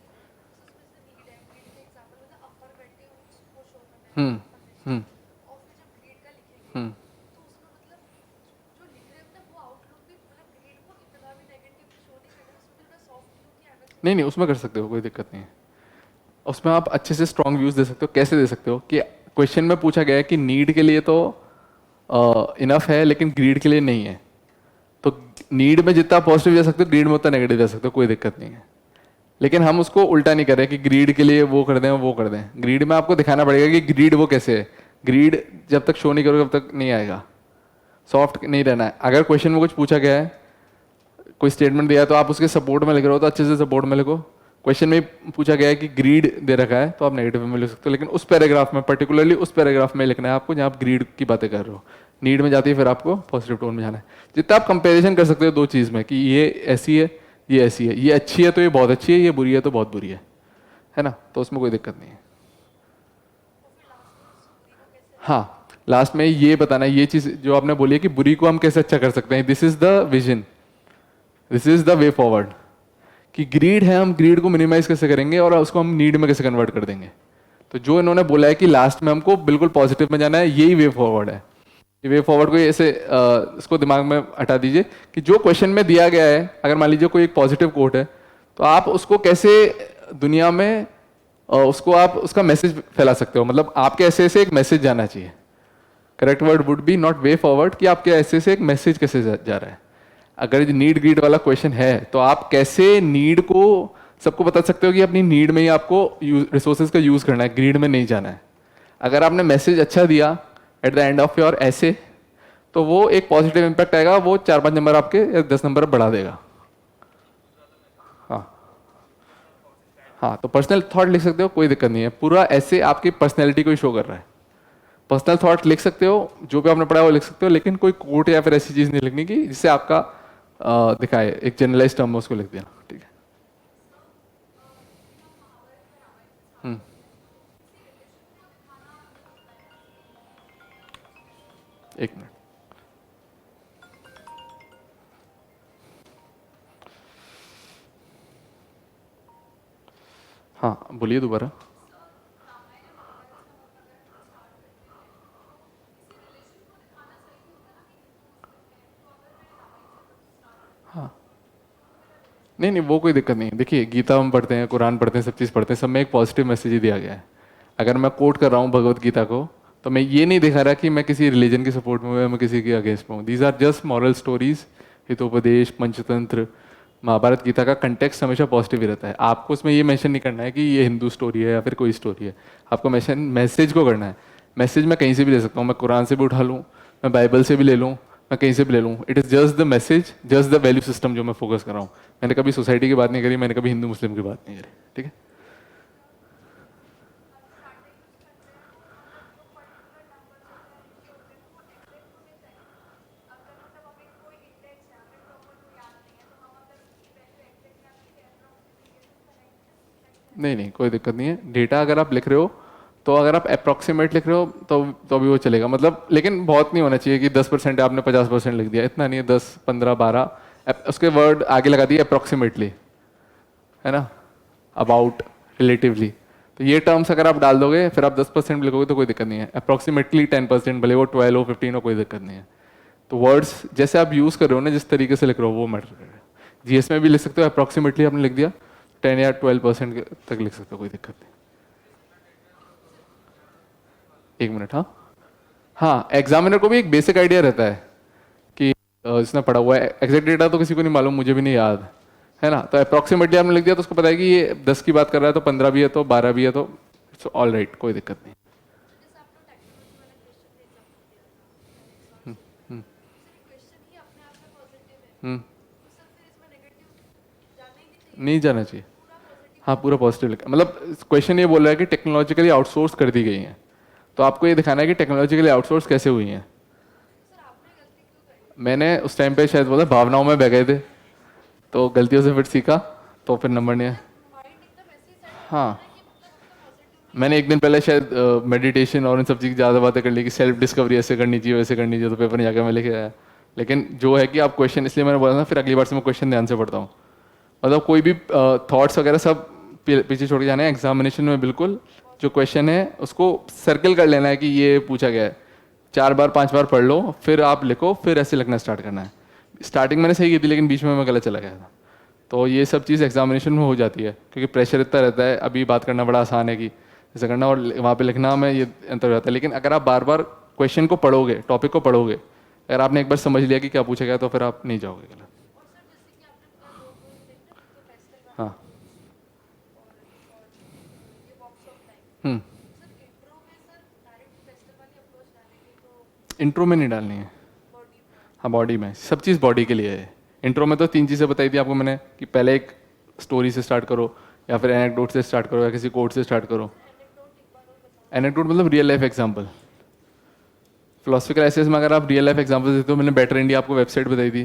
हम्म। हम्म। हम्म। नहीं नहीं, उसमें कर सकते हो, कोई दिक्कत नहीं है। उसमें आप अच्छे से स्ट्रॉन्ग व्यूज दे सकते हो। कैसे दे सकते हो कि क्वेश्चन में पूछा गया है कि नीड के लिए तो इनफ है लेकिन ग्रीड के लिए नहीं है, तो नीड में जितना पॉजिटिव जा सकते हो ग्रीड में उतना नेगेटिव जा सकते हो, कोई दिक्कत नहीं है। लेकिन हम उसको उल्टा नहीं कर रहे कि ग्रीड के लिए वो कर दें वो कर दें। ग्रीड में आपको दिखाना पड़ेगा कि ग्रीड वो कैसे है। ग्रीड जब तक शो नहीं करोगे तब तक नहीं आएगा। सॉफ्ट नहीं रहना है। अगर क्वेश्चन में कुछ पूछा गया है, कोई स्टेटमेंट दिया है, तो आप उसके सपोर्ट में लिख रहे हो तो अच्छे से सपोर्ट में लिखो। क्वेश्चन में पूछा गया है कि ग्रीड दे रखा है तो आप नेगेटिव में लिख सकते हो, लेकिन उस पैराग्राफ में, पर्टिकुलरली उस पैराग्राफ में लिखना है आपको जहाँ आप ग्रीड की बातें कर रहे हो। नीड में जाती है फिर आपको पॉजिटिव टोन में जाना है। जितना आप कंपेरिजन कर सकते हो दो चीज़ में कि ये ऐसी है, ये ऐसी है, ये अच्छी है तो ये बहुत अच्छी है, ये बुरी है तो बहुत बुरी है ना, तो उसमें कोई दिक्कत नहीं है। हाँ, लास्ट में ये बताना है, ये चीज़ जो आपने बोली है कि बुरी को हम कैसे अच्छा कर सकते हैं, this is the vision, this is the way forward. कि ग्रीड है, हम ग्रीड को मिनिमाइज कैसे करेंगे और उसको हम नीड में कैसे कन्वर्ट कर देंगे। तो जो इन्होंने बोला है कि लास्ट में हमको बिल्कुल पॉजिटिव में जाना है, यही वे फॉरवर्ड है। ये वे फॉरवर्ड को ऐसे इसको दिमाग में हटा दीजिए कि जो क्वेश्चन में दिया गया है, अगर मान लीजिए कोई एक पॉजिटिव कोट है, तो आप उसको कैसे दुनिया में उसको आप उसका मैसेज फैला सकते हो, मतलब आपके ऐसे से एक मैसेज जाना चाहिए। Correct word would be not way forward, कि आपके ऐसे से एक मैसेज कैसे जा रहा है। अगर नीड ग्रीड वाला क्वेश्चन है तो आप कैसे नीड को सबको बता सकते हो कि अपनी नीड में ही आपको रिसोर्सेज का यूज करना है, ग्रीड में नहीं जाना है। अगर आपने मैसेज अच्छा दिया at the end of your ऐसे, तो वो एक पॉजिटिव इंपैक्ट आएगा, वो 4-5 नंबर आपके या 10 नंबर बढ़ा देगा। हाँ। हाँ, तो पर्सनल थॉट लिख सकते हो, कोई दिक्कत नहीं है। पूरा ऐसे आपकी पर्सनैलिटी को ही शो कर रहा है। पर्सनल थॉट लिख सकते हो, जो भी आपने पढ़ा है वो लिख सकते हो, लेकिन कोई कोट या फिर ऐसी चीज़ नहीं लिखनी की जिससे आपका दिखाए, एक जनरलाइज टर्म में उसको लिख देना। ठीक है। हम्म। एक मिनट। हाँ बोलिए दोबारा। हाँ, नहीं नहीं, वो कोई दिक्कत नहीं है। देखिए, गीता हम पढ़ते हैं, कुरान पढ़ते हैं, सब चीज़ पढ़ते हैं, सब में एक पॉजिटिव मैसेज ही दिया गया है। अगर मैं कोट कर रहा हूँ भगवत गीता को, तो मैं ये नहीं दिखा रहा कि मैं किसी रिलीजन के सपोर्ट में हूँ या मैं किसी के अगेंस्ट में हूँ। These are just moral stories, Hitopadesha, Panchatantra. Mahabharata Gita का कंटेक्स्ट हमेशा पॉजिटिव ही रहता है। आपको उसमें ये मेंशन नहीं करना है कि ये हिंदू स्टोरी है या फिर कोई स्टोरी है। आपको मैसेज को करना है। मैसेज मैं कहीं से भी दे सकता हूँ, मैं कुरान से भी उठा लूँ, मैं बाइबल से भी ले लूँ, मैं कहीं से भी ले लूँ, it is just the message, just the value system जो मैं फोकस कर रहा हूँ। मैंने कभी सोसाइटी की बात नहीं करी, मैंने कभी हिंदू मुस्लिम की बात नहीं करी, ठीक है। नहीं नहीं, कोई दिक्कत नहीं है। डेटा अगर आप लिख रहे हो तो अगर आप अप्रॉक्सीमेट लिख रहे हो तो भी वो चलेगा, मतलब लेकिन बहुत नहीं होना चाहिए कि 10% है आपने 50% लिख दिया, इतना नहीं है, 10 15 12 उसके वर्ड आगे लगा दिए अप्रॉक्सीमेटली, है ना, अबाउट, रिलेटिवली। तो ये टर्म्स अगर आप डाल दोगे फिर आप 10% भी लिखोगे तो कोई दिक्कत नहीं है, अप्रॉक्सीमेटली 10%, भले वो 12 हो 15 हो, कोई दिक्कत नहीं है। तो वर्ड्स जैसे आप यूज़ कर रहे हो ना, जिस तरीके से लिख रहे हो वो मैटर कर रहा है। जीएस में भी लिख सकते हो, अप्रॉक्सीमेटली आपने लिख दिया 10 या 12% तक लिख सकते हो, कोई दिक्कत नहीं। एक मिनट, हाँ हाँ, एग्जामिनर को भी एक बेसिक आइडिया रहता है कि इसने पढ़ा हुआ है, एग्जैक्ट डेटा तो किसी को नहीं मालूम, मुझे भी नहीं याद है ना, तो अप्रॉक्सीमेटली आपने लिख दिया तो उसको पता है कि ये 10 की बात कर रहा है तो 15 भी है तो 12 भी है, तो इट्स ऑल राइट, कोई दिक्कत नहीं। हम्म हम्म, नहीं जाना चाहिए। हाँ, पूरा पॉजिटिव लिखा, मतलब क्वेश्चन ये बोल रहा है कि टेक्नोलॉजिकली आउटसोर्स कर दी गई हैं, तो आपको ये दिखाना है कि टेक्नोलॉजिकली आउटसोर्स कैसे हुई हैं। मैंने उस टाइम पे शायद बोला भावनाओं में बह गए थे, तो गलतियों से फिर सीखा, तो फिर नंबर नहीं है। हाँ, मैंने एक दिन पहले शायद मेडिटेशन और इन सब चीज़ की ज़्यादा बातें कर ली कि सेल्फ डिस्कवरी ऐसे करनी चाहिए वैसे करनी चाहिए, तो पेपर में जाकर मैं लेके आया। लेकिन जो है कि आप क्वेश्चन, इसलिए मैंने बोला था फिर अगली बार से मैं क्वेश्चन ध्यान से पढ़ता हूँ, मतलब कोई भी थॉट्स वगैरह सब पीछे छोड़ के जाना है एग्जामिनेशन में, बिल्कुल जो क्वेश्चन है उसको सर्कल कर लेना है कि ये पूछा गया है, 4 बार 5 बार पढ़ लो, फिर आप लिखो, फिर ऐसे लिखना स्टार्ट करना है। स्टार्टिंग मैंने सही की थी लेकिन बीच में मैं गलत चला गया था, तो ये सब चीज़ एग्जामिनेशन में हो जाती है क्योंकि प्रेशर इतना रहता है। अभी बात करना बड़ा आसान है कि ऐसा करना और वहाँ पे लिखना में ये अंतर हो जाता है, लेकिन अगर आप बार बार क्वेश्चन को पढ़ोगे, टॉपिक को पढ़ोगे, अगर आपने एक बार समझ लिया कि क्या पूछा गया तो फिर आप नहीं जाओगे गलत। हाँ। हम्म, इंट्रो में नहीं डालनी है। हाँ, बॉडी में, सब चीज़ बॉडी के लिए है। इंट्रो में तो 3 चीज़ें बताई थी आपको मैंने कि पहले एक स्टोरी से स्टार्ट करो, या फिर एनेक्डोट से स्टार्ट करो, या किसी कोट से स्टार्ट करो। एनेक्डोट मतलब real life example. Philosophical essays में अगर आप रियल लाइफ एग्जाम्पल देते हो, मैंने बेटर इंडिया आपको वेबसाइट बताई थी,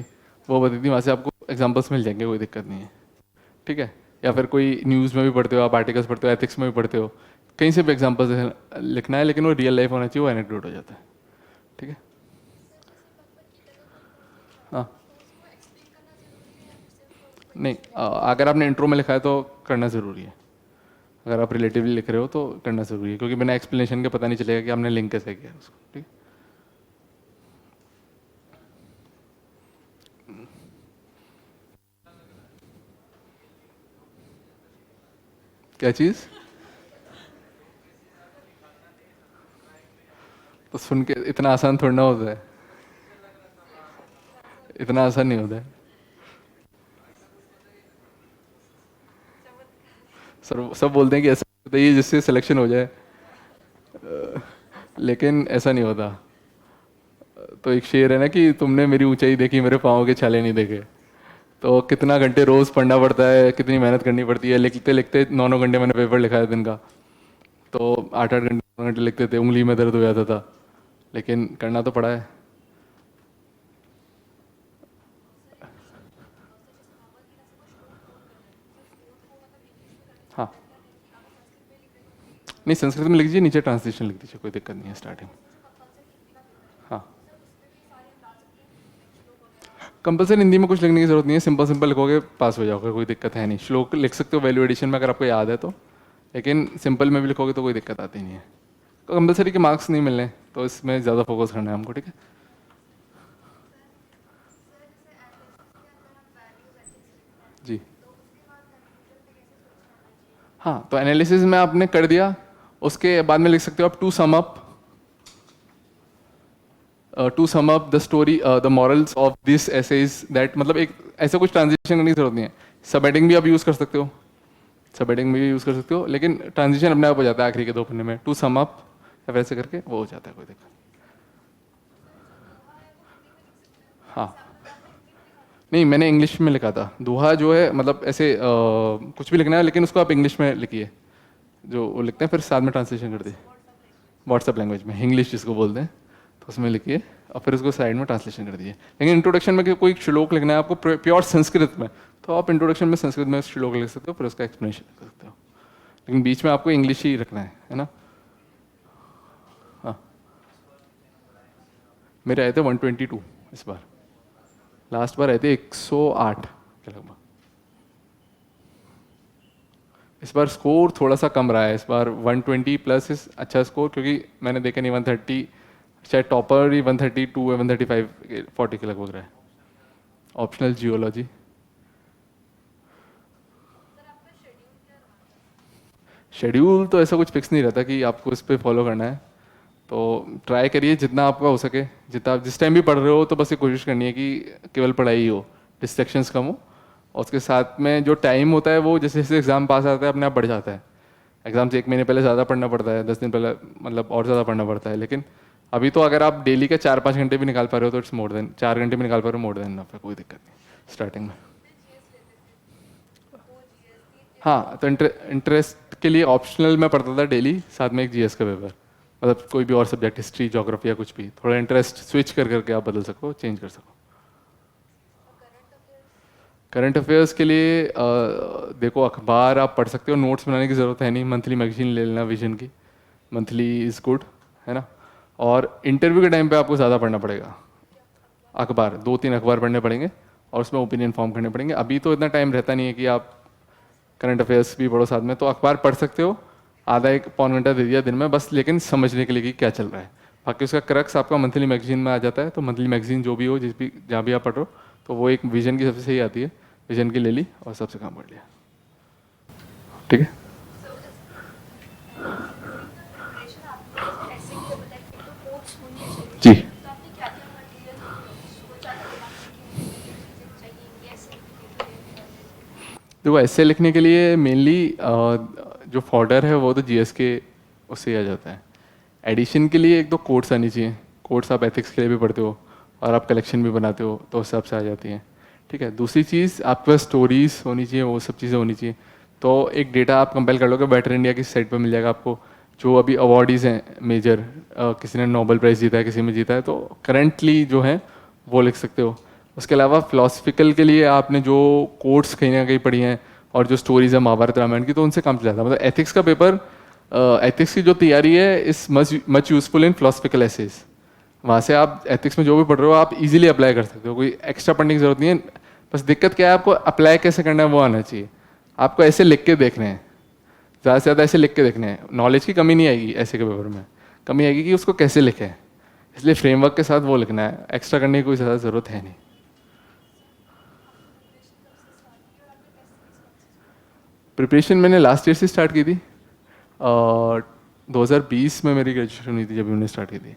वो बताई थी, वहाँ से आपको एग्जाम्पल्स मिल जाएंगे, कोई दिक्कत नहीं है, ठीक है। या फिर कोई न्यूज़ में भी पढ़ते हो आप, आर्टिकल्स पढ़ते हो, एथिक्स में भी पढ़ते हो, कहीं से भी एग्जाम्पल्स लिखना है, लेकिन वो रियल लाइफ होना चाहिए, वो एनेक्डोट हो जाता है, ठीक है। हाँ, नहीं, अगर आपने इंट्रो में लिखा है तो करना ज़रूरी है, अगर आप रिलेटिवली लिख रहे हो तो करना ज़रूरी है, क्योंकि बिना एक्सप्लेनेशन के पता नहीं चलेगा कि आपने लिंक कैसे किया उसको, ठीक है। क्या चीज़? तो सुन के इतना आसान थोड़ा ना होता है, इतना आसान नहीं होता है सर, सब बोलते हैं कि ऐसा होता है ये जिससे सिलेक्शन हो जाए, लेकिन ऐसा नहीं होता। तो एक शेर है ना कि तुमने मेरी ऊंचाई देखी, मेरे पाँव के छाले नहीं देखे। तो कितना घंटे रोज पढ़ना पड़ता है, कितनी मेहनत करनी पड़ती है, लिखते लिखते 9 9 घंटे मैंने पेपर लिखा है दिन का, तो 8 8 घंटे 9 घंटे लिखते थे, उंगली में दर्द हो जाता था, लेकिन करना तो पड़ा है। हाँ, नहीं, संस्कृत में लिख दीजिए, नीचे ट्रांसलेशन लिख दीजिए, कोई दिक्कत नहीं है स्टार्टिंग। हाँ, कंपलसरी हिंदी में कुछ लिखने की जरूरत नहीं है, सिंपल सिंपल लिखोगे पास हो जाओगे, कोई दिक्कत है नहीं। श्लोक लिख सकते हो वैल्यू एडिशन में अगर आपको याद है तो, लेकिन सिंपल में भी लिखोगे तो कोई दिक्कत आती नहीं है। तो कंपलसरी के मार्क्स नहीं मिलने, तो इसमें ज़्यादा फोकस करना है हमको, ठीक है। जी, हाँ, तो एनालिसिस में आपने कर दिया, उसके बाद में लिख सकते हो आप to sum up the story, the morals of this essays that, मतलब एक ऐसा कुछ ट्रांजिशन करने की जरूरत नहीं है। सब हेडिंग भी आप यूज़ कर सकते हो, सब हेडिंग भी यूज़ कर सकते हो, लेकिन ट्रांजिशन अपने आप हो जाता है आखिरी के 2 पन्ने में, टू सम अप या वैसे करके वो हो जाता है, कोई दिक्कत हाँ, नहीं मैंने इंग्लिश में लिखा था। दोहा जो है मतलब ऐसे कुछ भी लिखना है लेकिन उसको आप इंग्लिश में लिखिए, जो वो लिखते हैं फिर साथ में ट्रांसलेशन कर दिए व्हाट्सएप लैंग्वेज में, इंग्लिश जिसको बोलते हैं, तो उसमें लिखिए और फिर उसको साइड में ट्रांसलेशन कर दिए। लेकिन इंट्रोडक्शन में कोई श्लोक लिखना है आपको प्योर संस्कृत में, तो आप इंट्रोडक्शन में संस्कृत में श्लोक लिख सकते हो, फिर उसका एक्सप्लेनेशन लिख सकते हो, लेकिन बीच में आपको इंग्लिश ही रखना है ना। हाँ, मेरे आए थे 122 इस बार, लास्ट बार आए थे 108 के लगभग। इस बार स्कोर थोड़ा सा कम रहा है, इस बार 120 प्लस इस अच्छा स्कोर, क्योंकि मैंने देखा नहीं 130, शायद टॉपर ही 132 है, 135 40 के लगभग रहा है। Optional geology. शेड्यूल तो ऐसा कुछ फिक्स नहीं रहता कि आपको इस पर फॉलो करना है, तो ट्राई करिए जितना आपका हो सके, जितना आप जिस टाइम भी पढ़ रहे हो तो बस ये कोशिश करनी है कि केवल पढ़ाई ही हो, डिस्ट्रैक्शंस कम हो, और उसके साथ में जो टाइम होता है वो जैसे जैसे एग्ज़ाम पास आता है अपने आप बढ़ जाता है। एग्ज़ाम से 1 महीने पहले ज़्यादा पढ़ना पड़ता है, 10 दिन पहले मतलब और ज़्यादा पढ़ना पड़ता है, लेकिन अभी तो अगर आप डेली का 4-5 घंटे भी निकाल पा रहे हो तो इट्स मोर देन, 4 घंटे भी निकाल पा रहे हो मोर देन इनफ है, कोई दिक्कत नहीं स्टार्टिंग में। हाँ, तो इंटरेस्ट के लिए ऑप्शनल में पढ़ता था डेली, साथ में एक जीएस का पेपर, मतलब कोई भी और सब्जेक्ट, हिस्ट्री जोग्राफी या कुछ भी, थोड़ा इंटरेस्ट स्विच कर करके आप बदल सको, चेंज कर सको। करंट अफेयर्स के लिए देखो अखबार आप पढ़ सकते हो, नोट्स बनाने की ज़रूरत है नहीं, मंथली मैगजीन ले लेना विजन की, मंथली इज़ गुड, है ना। और इंटरव्यू के टाइम पे आपको ज़्यादा पढ़ना पड़ेगा, अखबार 2-3 अखबार पढ़ने पड़ेंगे और उसमें ओपिनियन फॉर्म करने पड़ेंगे। अभी तो इतना टाइम रहता नहीं है कि आप करंट अफेयर्स भी पढ़ो साथ में, तो अखबार पढ़ सकते हो, आधा एक पौन घंटा दे दिया दिन में बस, लेकिन समझने के लिए कि क्या चल रहा है। बाकी उसका क्रक्स आपका मंथली मैगजीन में आ जाता है, तो मंथली मैगजीन जो भी हो, जिस भी जहाँ भी आप पढ़ रहे हो, तो वो एक विजन की सबसे सही आती है, विजन की ले ली और सबसे काम कर लिया, ठीक है। जी, देखो ऐसे लिखने के लिए मेनली जो फॉर्डर है वो तो जीएस के उससे ही आ जाता है। एडिशन के लिए एक दो कोट्स आनी चाहिए, कोट्स आप एथिक्स के लिए भी पढ़ते हो और आप कलेक्शन भी बनाते हो तो उस हिसाब से आ जाती हैं, ठीक है। दूसरी चीज़ आपके पास स्टोरीज होनी चाहिए, वो सब चीज़ें होनी चाहिए, तो एक डेटा आप कंपेल कर लोगे, बेटर इंडिया की साइट पर मिल जाएगा आपको, जो अभी अवार्डीज़ हैं मेजर, किसी ने नोबेल प्राइज़ जीता है, किसी में जीता है, तो करंटली जो है वो लिख सकते हो। उसके अलावा फिलोसफिकल के लिए आपने जो कोट्स कहीं ना कहीं पढ़ी हैं और जो स्टोरीज है महाभारत रामायण की, तो उनसे काम चल जाता है। मतलब एथिक्स का पेपर, एथिक्स की जो तैयारी है is much useful in philosophical essays, वहाँ से आप एथिक्स में जो भी पढ़ रहे हो आप इजीली अप्लाई कर सकते हो, कोई एक्स्ट्रा पढ़ने की जरूरत नहीं है। बस दिक्कत क्या है, आपको अप्लाई कैसे करना है वो आना चाहिए, आपको ऐसे लिख के देखने हैं, ज़्यादा से ज़्यादा ऐसे लिख के देखने हैं। नॉलेज की कमी नहीं आएगी ऐसे के पेपर में, कमी आएगी कि उसको कैसे लिखें, इसलिए फ्रेमवर्क के साथ वो लिखना है, एक्स्ट्रा करने की कोई ज़्यादा ज़रूरत है नहीं। प्रिपरेशन मैंने लास्ट ईयर से स्टार्ट की थी, 2020 में मेरी ग्रेजुएशन हुई थी जब मैंने स्टार्ट की थी,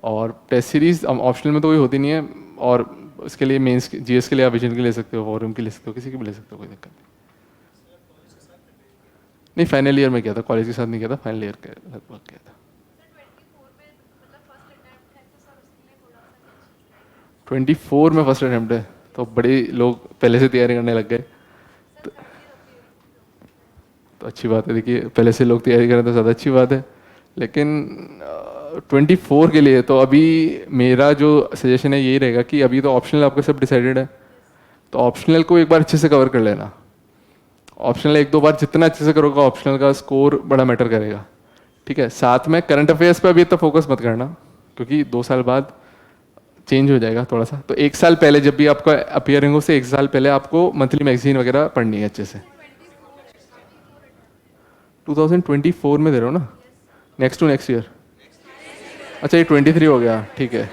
और टेस्ट सीरीज ऑप्शनल में तो कोई होती नहीं है, और उसके लिए मेंस जीएस के लिए आप विजन के ले सकते हो, फॉरम के ले सकते हो, किसी की भी ले सकते हो, कोई दिक्कत नहीं। नहीं, फाइनल ईयर में किया था, कॉलेज के साथ नहीं किया था, फाइनल ईयर के लगभग किया था। 24 में फर्स्ट अटेम्प्ट है, तो बड़े लोग पहले से तैयारी करने लग गए, तो अच्छी बात है। देखिए पहले से लोग तैयारी करें तो ज़्यादा अच्छी बात है, लेकिन 24 के लिए तो अभी मेरा जो सजेशन है यही रहेगा कि अभी तो ऑप्शनल आपका सब डिसाइडेड है, तो ऑप्शनल को एक बार अच्छे से कवर कर लेना। ऑप्शनल 1-2 बार जितना अच्छे से करोगे ऑप्शनल का स्कोर बड़ा मैटर करेगा, ठीक है। साथ में करंट अफेयर्स पे अभी इतना फोकस मत करना, क्योंकि 2 साल बाद चेंज हो जाएगा थोड़ा सा, तो 1 साल पहले जब भी आपका अपियरिंग हो से 1 साल पहले आपको मंथली मैगजीन वगैरह पढ़नी है अच्छे से। 2024 में दे रहे हो ना, नेक्स्ट टू नेक्स्ट ईयर, अच्छा ये 23 हो गया, ठीक है।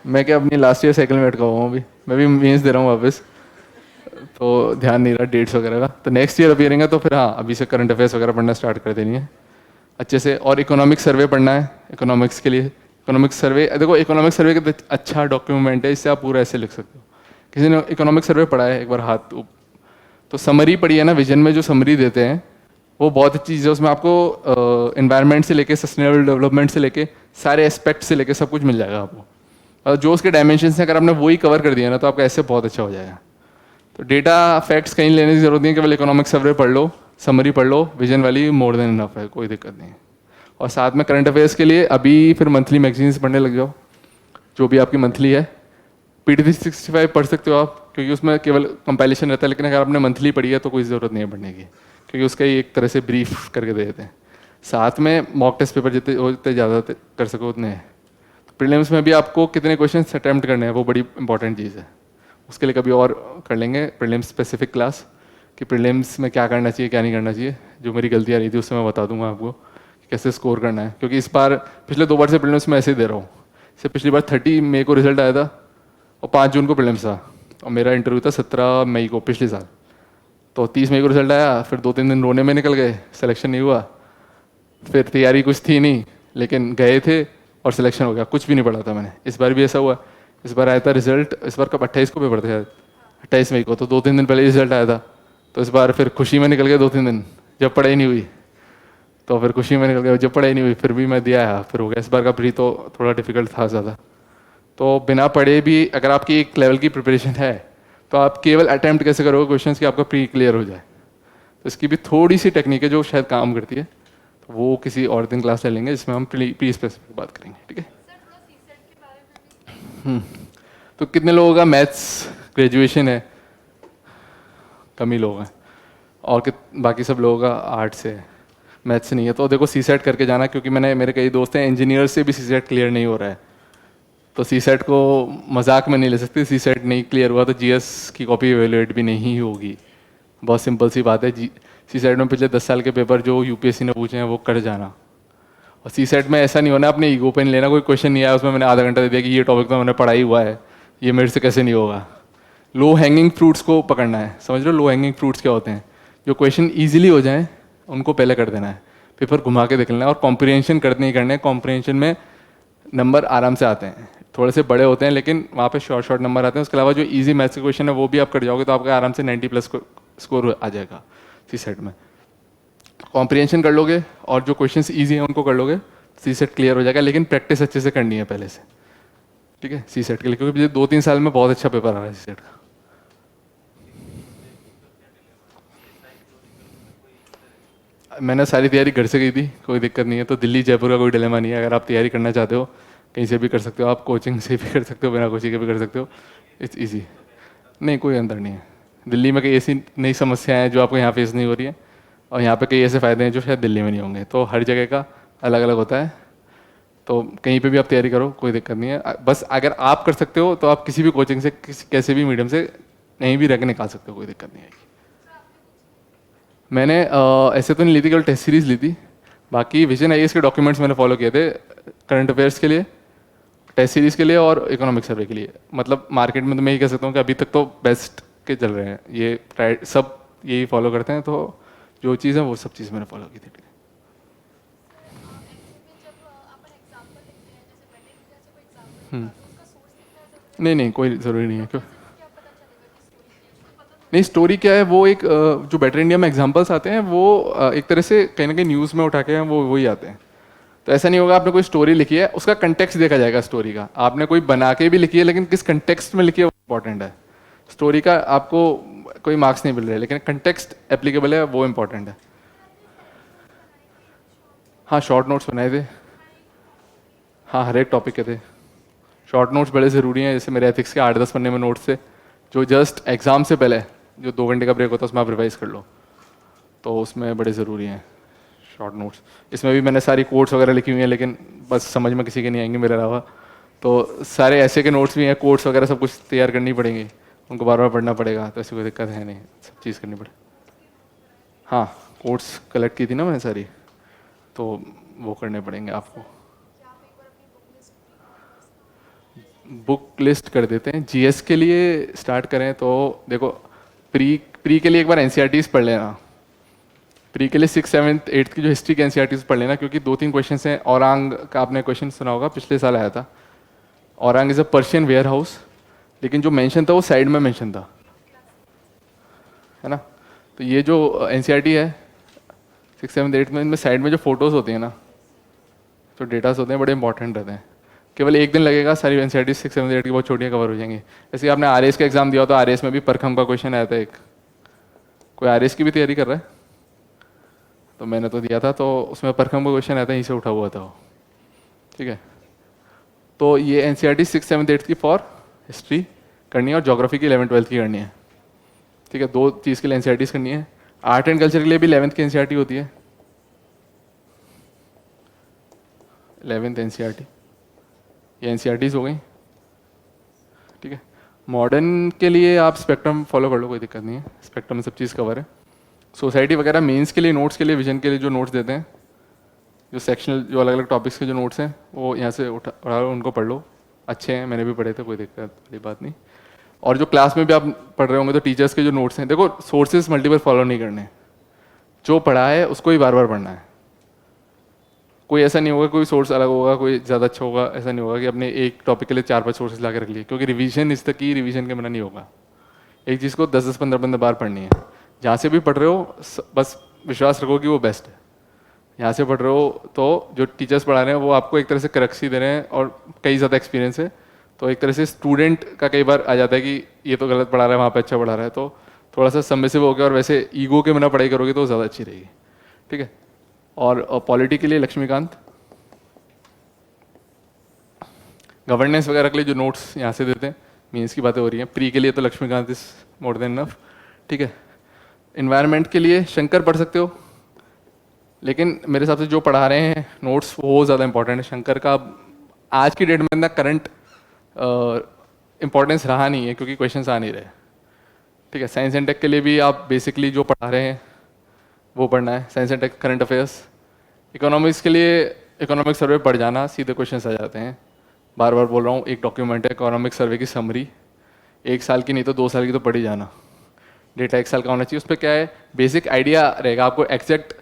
मैं क्या अपनी लास्ट ईयर साइकिल में अटका हुआ हूँ, अभी मैं भी मेंस दे रहा हूँ वापस, तो ध्यान नहीं रहा डेट्स वगैरह का, तो नेक्स्ट ईयर अपियरिंग है, तो फिर हाँ अभी से करंट अफेयर्स वगैरह पढ़ना स्टार्ट कर देनी है अच्छे से। और इकोनॉमिक सर्वे पढ़ना है, इकोनॉमिक्स के लिए इकोनॉमिक सर्वे, देखो इकोनॉमिक सर्वे का अच्छा डॉक्यूमेंट है, इससे आप पूरा ऐसे लिख सकते हो। किसी ने इकोनॉमिक सर्वे पढ़ा है एक बार हाथ तो समरी पढ़ी है ना, विजन में जो समरी देते हैं वो बहुत अच्छी चीज़ है, उसमें आपको एनवायरनमेंट से लेके सस्टेनेबल डेवलपमेंट से लेके सारे एस्पेक्ट से लेके सब कुछ मिल जाएगा आपको, और जो उसके डायमेंशंस हैं अगर आपने वही कवर कर दिया ना तो आपका ऐसे बहुत अच्छा हो जाएगा। तो डेटा फैक्ट्स कहीं लेने की जरूरत नहीं है, केवल इकोनॉमिक सर्वे पढ़ लो, समरी पढ़ लो, vision valley more than enough है, कोई दिक्कत नहीं है। और साथ में करंट अफेयर्स के लिए अभी फिर मंथली मैगजीन्स पढ़ने लग जाओ, जो भी आपकी मंथली है। PT365 पढ़ सकते हो आप, क्योंकि उसमें केवल कंपाइलेशन रहता है, लेकिन अगर आपने मंथली पढ़ी है तो कोई ज़रूरत नहीं है पढ़ने की, क्योंकि उसका ही एक तरह से ब्रीफ करके दे देते हैं। साथ में मॉक टेस्ट पेपर जितने ज़्यादा कर सको उतने हैं। प्रीलिम्स में भी आपको कितने क्वेश्चन अटैम्प्ट करने हैं वो बड़ी इंपॉर्टेंट चीज़ है। उसके लिए कभी और कर लेंगे प्रीलिम्स स्पेसिफिक क्लास, कि प्रीलिम्स में क्या करना चाहिए क्या नहीं करना चाहिए। जो मेरी गलतियाँ रही थी उससे मैं बता दूंगा आपको कि कैसे स्कोर करना है, क्योंकि इस बार पिछले 2 बार से प्रीलिम्स में ऐसे ही दे रहा हूँ। इससे पिछली बार 30 मई को रिजल्ट आया था और 5 जून को प्रीलिम्स था, और मेरा इंटरव्यू था 17 मई को पिछले साल। तो 30 मई को रिजल्ट आया, फिर 2-3 दिन रोने में निकल गए, सिलेक्शन नहीं हुआ। फिर तैयारी कुछ थी नहीं, लेकिन गए थे और सिलेक्शन हो गया, कुछ भी नहीं पढ़ा था मैंने। इस बार भी ऐसा हुआ। इस बार आया था रिजल्ट, इस बार कब 28 को पेपर थे शायद, 28 मई को, तो 2-3 दिन पहले रिजल्ट आया था। तो इस बार फिर खुशी में निकल गए 2-3 दिन, जब पढ़ाई नहीं हुई तो फिर खुशी में निकल गया, जब पढ़ाई नहीं हुई फिर भी मैं दिया है, फिर हो गया। इस बार का प्री तो थोड़ा डिफिकल्ट था ज़्यादा। तो बिना पढ़े भी अगर आपकी एक लेवल की प्रिपरेशन है तो आप केवल अटैम्प्ट कैसे करोगे क्वेश्चंस कि आपका प्री क्लियर हो जाए। तो इसकी भी थोड़ी सी टेक्निक है जो शायद काम करती है, तो वो किसी और दिन क्लास ले लेंगे जिसमें हम प्री स्पेसिफिक बात करेंगे, ठीक है। तो कितने लोगों का मैथ्स ग्रेजुएशन है? कम ही लोग हैं। और बाकी सब लोगों का आर्ट से है, मैथ्स नहीं है। तो देखो CSET करके जाना, क्योंकि मेरे कई दोस्त हैं इंजीनियर से भी CSET क्लियर नहीं हो रहा है। तो CSET को मजाक में नहीं ले सकते। CSET नहीं क्लियर हुआ तो GS की कॉपी एवेलुएट भी नहीं होगी। बहुत सिंपल सी बात है। CSET में पिछले 10 साल के पेपर जो UPSC ने पूछे हैं वो कर जाना। और CSET में ऐसा नहीं होना अपने ईगो पे नहीं लेना, कोई क्वेश्चन नहीं आया उसमें मैंने आधा घंटा दे दिया कि ये टॉपिक तो मैंने पढ़ाई हुआ है, ये मेरे से कैसे नहीं होगा। लो हैंगिंग फ्रूट्स को पकड़ना है। समझ लो लो हैंगिंग फ्रूट्स क्या होते हैं? जो क्वेश्चन ईजिली हो जाए उनको पहले कर देना है, पेपर घुमा के देख लेना है। और कॉम्प्रिहेंशन करने ही करने हैं। कॉम्प्रिहेंशन में नंबर आराम से आते हैं, थोड़े से बड़े होते हैं लेकिन वहाँ पे शॉर्ट नंबर आते हैं। उसके अलावा जो इजी मैथ्स के क्वेश्चन है वो भी आप कर जाओगे तो आपका आराम से 90+ स्कोर आ जाएगा CSET में। कॉम्प्रिहेंशन कर लोगे और जो क्वेश्चंस इजी हैं उनको कर लोगे, CSET क्लियर हो जाएगा। लेकिन प्रैक्टिस अच्छे से करनी है पहले से, ठीक है, CSET के लिए, क्योंकि पिछले 2-3 साल में बहुत अच्छा पेपर आ रहा है CSET का। मैंने सारी तैयारी घर से की थी, कोई दिक्कत नहीं है। तो दिल्ली जयपुर का कोई डिलेमा नहीं है। अगर आप तैयारी करना चाहते हो कहीं से भी कर सकते हो, आप कोचिंग से भी कर सकते हो, बिना कोचिंग के भी कर सकते हो। इट्स ईजी, नहीं कोई अंतर नहीं है। दिल्ली में कई ऐसी नई समस्याएं हैं जो आपको यहाँ फेस नहीं हो रही है, और यहाँ पे कई ऐसे फ़ायदे हैं जो शायद दिल्ली में नहीं होंगे। तो हर जगह का अलग अलग होता है। तो कहीं पे भी आप तैयारी करो, कोई दिक्कत नहीं है। बस अगर आप कर सकते हो तो आप किसी भी कोचिंग से कैसे भी मीडियम से कहीं भी रह के निकाल सकते हो, कोई दिक्कत नहीं आएगी। मैंने ऐसे तो नहीं ली थी, केवल टेस्ट सीरीज़ ली थी। बाकी विजन IAS के डॉक्यूमेंट्स मैंने फॉलो किए थे, करंट अफेयर्स के लिए, टेस्ट सीरीज़ के लिए और इकोनॉमिक सर्वे के लिए। मतलब मार्केट में तो मैं ये कह सकता हूँ कि अभी तक तो बेस्ट के चल रहे हैं ये, सब यही फॉलो करते हैं। तो जो चीज़ है वो सब चीज़ मैंने फॉलो की थी। नहीं नहीं कोई ज़रूरी नहीं है। क्यों नहीं, स्टोरी क्या है वो एक जो बेटर इंडिया में एग्जांपल्स आते हैं वो एक तरह से कहीं ना कहीं न्यूज़ में उठा के हैं वो वही आते हैं। तो ऐसा नहीं होगा आपने कोई स्टोरी लिखी है उसका कंटेक्स्ट देखा जाएगा स्टोरी का। आपने कोई बना के भी लिखी है लेकिन किस कंटेक्स्ट में लिखी है वो इंपॉर्टेंट है। स्टोरी का आपको कोई मार्क्स नहीं मिल रहे, लेकिन कंटेक्स्ट एप्लीकेबल है वो इंपॉर्टेंट है। हाँ शॉर्ट नोट्स बनाए थे। हाँ हर एक टॉपिक के थे। शॉर्ट नोट्स बड़े ज़रूरी हैं। जैसे मेरे एथिक्स के 8-10 पन्ने में नोट्स थे जो जस्ट एग्ज़ाम से पहले जो 2 घंटे का ब्रेक होता है उसमें आप रिवाइज कर लो, तो उसमें बड़े ज़रूरी हैं शॉर्ट नोट्स। इसमें भी मैंने सारी कोट्स वगैरह लिखी हुई हैं, लेकिन बस समझ में किसी के नहीं आएंगे मेरे अलावा। तो सारे ऐसे के नोट्स भी हैं, कोट्स वगैरह सब कुछ तैयार करनी पड़ेंगी, उनको बार बार पढ़ना पड़ेगा। तो ऐसी कोई दिक्कत है नहीं, सब चीज़ करनी पड़े। हाँ कोट्स कलेक्ट की थी ना मैंने सारी, तो वो करने पड़ेंगे आपको। बुक लिस्ट कर देते हैं। GS के लिए स्टार्ट करें तो देखो, प्री के लिए एक बार NCERTs पढ़ लेना। प्री के लिए 6th 7th 8th की जो हिस्ट्री के NCERTs पढ़ लेना, क्योंकि 2-3 क्वेश्चन हैं। औरंग का आपने क्वेश्चन सुना होगा, पिछले साल आया था। Aurang is a Persian warehouse हाउस, लेकिन जो मेंशन था वो साइड में मेंशन था, है ना। तो ये जो NCERT है 6th 7th 8th में, इनमें साइड में जो फोटोज़ होती हैं ना, जो डेटास होते हैं बड़े इंपॉर्टेंट रहते हैं। केवल एक दिन लगेगा, सारी एनसीईआरटी 6, 7, 8 की बहुत छोटियाँ कवर हो जाएंगी। जैसे आपने आरएएस का एग्जाम दिया हो तो आरएएस में भी परखम का क्वेश्चन आया था एक। कोई आरएएस की भी तैयारी कर रहा है? तो मैंने तो दिया था, तो उसमें परखम का क्वेश्चन आया था, यहीं से उठा हुआ था वो। ठीक है, तो ये एनसीईआरटी 6, 7, 8 की फॉर हिस्ट्री करनी है और ज्योग्राफी की 11, 12 की करनी है। ठीक है, 2 चीज़ के लिए एनसीईआरटीज करनी है। आर्ट एंड कल्चर के लिए भी 11th की एनसीईआरटी होती है, 11th एनसीईआरटी, ये एनसीईआरटीज हो गई। ठीक है, मॉडर्न के लिए आप स्पेक्ट्रम फॉलो कर लो, कोई दिक्कत नहीं है, स्पेक्ट्रम में सब चीज़ कवर है। सोसाइटी वगैरह मेंस के लिए, नोट्स के लिए, विजन के लिए जो नोट्स देते हैं, जो सेक्शनल, जो अलग अलग टॉपिक्स के जो नोट्स हैं, वो यहाँ से उठा उनको पढ़ लो, अच्छे हैं, मैंने भी पढ़े थे, कोई दिक्कत वाली बात नहीं। और जो क्लास में भी आप पढ़ रहे होंगे तो टीचर्स के जो नोट्स हैं, देखो सोर्सेज मल्टीपल फॉलो नहीं करने, जो पढ़ा है उसको ही बार बार पढ़ना है। कोई ऐसा नहीं होगा कोई सोर्स अलग होगा, कोई ज़्यादा अच्छा होगा, ऐसा नहीं होगा कि अपने एक टॉपिक के लिए 4-5 सोर्सेज ला के रख लिए, क्योंकि रिवीजन इस तक की, रिवीजन के बिना नहीं होगा। एक चीज़ को 10-10, 15-15 बार पढ़नी है। जहाँ से भी पढ़ रहे हो बस विश्वास रखो कि वो बेस्ट है। यहाँ से पढ़ रहे हो तो जो टीचर्स पढ़ा रहे हैं वो आपको एक तरह से करक्सी दे रहे हैं और कई ज़्यादा एक्सपीरियंस है, तो एक तरह से स्टूडेंट का कई बार आ जाता है कि ये तो गलत पढ़ा रहा है, वहाँ पे अच्छा पढ़ा रहा है, तो थोड़ा सा सबमिसिव हो गया। और वैसे ईगो के बिना पढ़ाई करोगे तो ज़्यादा अच्छी रहेगी। ठीक है, और पॉलिटी के लिए लक्ष्मीकांत, गवर्नेंस वगैरह के लिए जो नोट्स यहाँ से देते हैं, मीन्स की बातें हो रही हैं, प्री के लिए तो Laxmikanth is more than enough. ठीक है, इन्वायरमेंट के लिए शंकर पढ़ सकते हो, लेकिन मेरे हिसाब से जो पढ़ा रहे हैं नोट्स वो ज़्यादा इंपॉर्टेंट है। शंकर का आज की डेट में इतना करंट इंपॉर्टेंस रहा नहीं है, क्योंकि क्वेश्चंस आ नहीं रहे। ठीक है, साइंस एंड टेक के लिए भी आप बेसिकली जो पढ़ा रहे हैं वो पढ़ना है, science and tech, current affairs. Economics के लिए इकोनॉमिक सर्वे पढ़ जाना, सीधे क्वेश्चन आ जाते हैं। बार बार बोल रहा हूँ, एक डॉक्यूमेंट है इकोनॉमिक सर्वे की समरी, 1 साल की नहीं तो 2 साल की तो पढ़ ही जाना। डेटा 1 साल का होना चाहिए, उस पर क्या है बेसिक आइडिया रहेगा, आपको एग्जैक्ट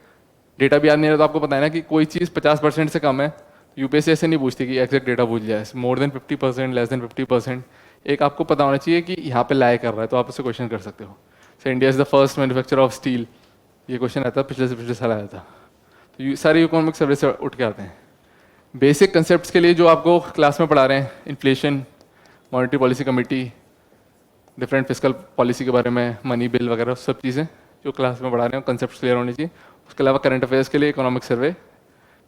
डेटा भी याद नहीं रहा तो आपको पता है ना कि कोई चीज़ 50% से कम है, यूपीएससी ऐसे नहीं पूछती कि एग्जैक्ट डेटा पूछ जाए, मोर देन 50%, लेस देन 50%, एक आपको पता होना चाहिए कि यहाँ पे लाया कर रहा है, तो आप उससे क्वेश्चन कर सकते हो। So India is the first manufacture of steel, ये क्वेश्चन आता है, पिछले से पिछले साल आया था। तो ये सारे इकोनॉमिक सर्वे से उठ के आते हैं। बेसिक कंसेप्ट के लिए जो आपको क्लास में पढ़ा रहे हैं, inflation, monetary policy committee, different physical policy के बारे में, मनी बिल वगैरह, सब चीज़ें जो क्लास में पढ़ा रहे हैं कंसेप्ट क्लियर होनी चाहिए। उसके अलावा करंट अफेयर्स के लिए इकोनॉमिक सर्वे,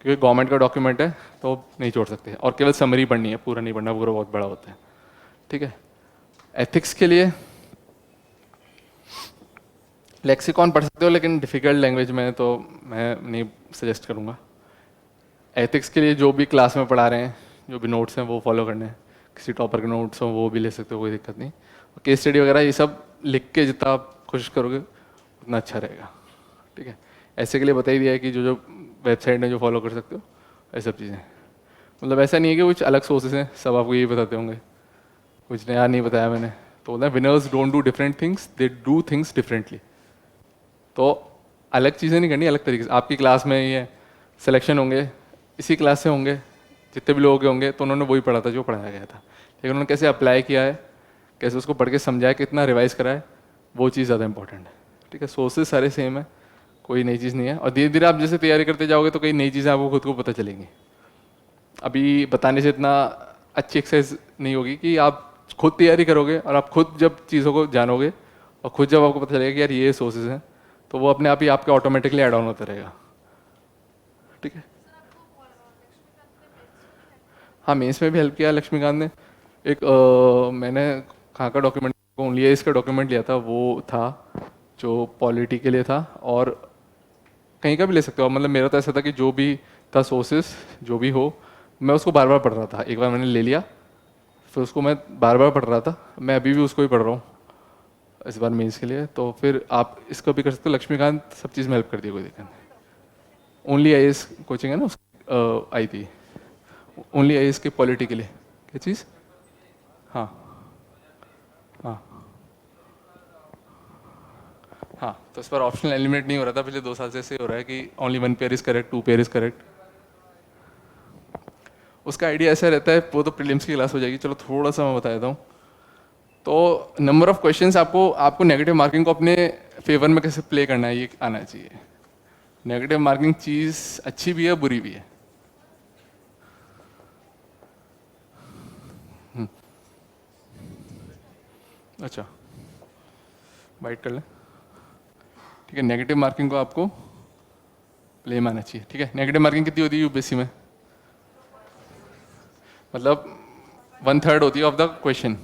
क्योंकि गवर्नमेंट का डॉक्यूमेंट है तो नहीं छोड़ सकते, और केवल समरी पढ़नी है, पूरा नहीं पढ़ना, पूरा बहुत बड़ा होता है। ठीक है, एथिक्स के लिए लेक्सिकॉन पढ़ सकते हो, लेकिन डिफ़िकल्ट लैंग्वेज में तो मैं नहीं सजेस्ट करूँगा। एथिक्स के लिए जो भी क्लास में पढ़ा रहे हैं, जो भी नोट्स हैं वो फॉलो करने हैं, किसी टॉपर के नोट्स हो वो भी ले सकते हो, कोई दिक्कत नहीं। केस स्टडी वगैरह ये सब लिख के जितना आप कोशिश करोगे उतना अच्छा रहेगा। ठीक है, ऐसे के लिए बता ही दिया है कि जो जो वेबसाइट में जो फॉलो कर सकते हो, ये सब चीज़ें। मतलब ऐसा नहीं है कि कुछ अलग सोर्सेज हैं, सब आपको यही बताते होंगे, कुछ नया नहीं बताया मैंने। तो बोलते हैं winners don't do different things, they do things differently. तो अलग चीज़ें नहीं करनी, अलग तरीके से। आपकी क्लास में ये सिलेक्शन होंगे, इसी क्लास से होंगे, जितने भी लोग होंगे तो उन्होंने वही पढ़ा था जो पढ़ाया गया था, लेकिन उन्होंने कैसे अप्लाई किया है, कैसे उसको पढ़ के समझाया, कितना रिवाइज करा है, वो चीज़ ज़्यादा इंपॉर्टेंट है। ठीक है, सोर्सेज सारे सेम है, कोई नई चीज़ नहीं है। और धीरे धीरे आप जैसे तैयारी करते जाओगे तो कई नई चीज़ें आपको खुद को पता चलेंगी। अभी बताने से इतना अच्छी एक्सरसाइज नहीं होगी कि आप खुद तैयारी करोगे और आप खुद जब चीज़ों को जानोगे और खुद जब आपको पता चलेगा कि यार ये सोर्सेज हैं, तो वो अपने आप ही आपके ऑटोमेटिकली ऐड ऑन होता रहेगा। ठीक है, हाँ मेंस में भी हेल्प किया लक्ष्मीकांत ने। एक मैंने कहाँ का डॉक्यूमेंट, ओनली इसका डॉक्यूमेंट लिया था, वो था जो पॉलिटी के लिए था, और कहीं का भी ले सकते हो। मतलब मेरा तो ऐसा था कि जो भी था सोर्सेस, जो भी हो, मैं उसको बार बार पढ़ रहा था। एक बार मैंने ले लिया, फिर उसको मैं बार बार पढ़ रहा था। मैं अभी भी उसको ही पढ़ रहा हूँ इस बार मेंस के लिए। तो फिर आप इसको भी कर सकते हो, लक्ष्मीकांत सब चीज़ में हेल्प कर दिया, कोई दिक्कत नहीं। ओनली आईएएस कोचिंग है ना, उस आई थी, ओनली आईएएस की पॉलिटी के लिए। क्या चीज़? हाँ हाँ हाँ, तो इस पर ऑप्शनल एलिमिनेट नहीं हो रहा था, पिछले 2 साल से ऐसे हो रहा है कि only 1 pair is correct, 2 pair is correct. उसका आइडिया ऐसा रहता है, वो तो प्रीलिम्स की क्लास हो जाएगी, चलो थोड़ा सा मैं बता देता हूँ। तो नंबर ऑफ क्वेश्चंस आपको आपको नेगेटिव मार्किंग को अपने फेवर में कैसे प्ले करना है ये आना चाहिए। नेगेटिव मार्किंग चीज़ अच्छी भी है, बुरी भी है। अच्छा, वाइट कर लें, ठीक है। नेगेटिव मार्किंग को आपको प्लेन आना चाहिए, ठीक है। नेगेटिव मार्किंग कितनी होती है यूपीएससी में? मतलब 1/3 होती है ऑफ द क्वेश्चन,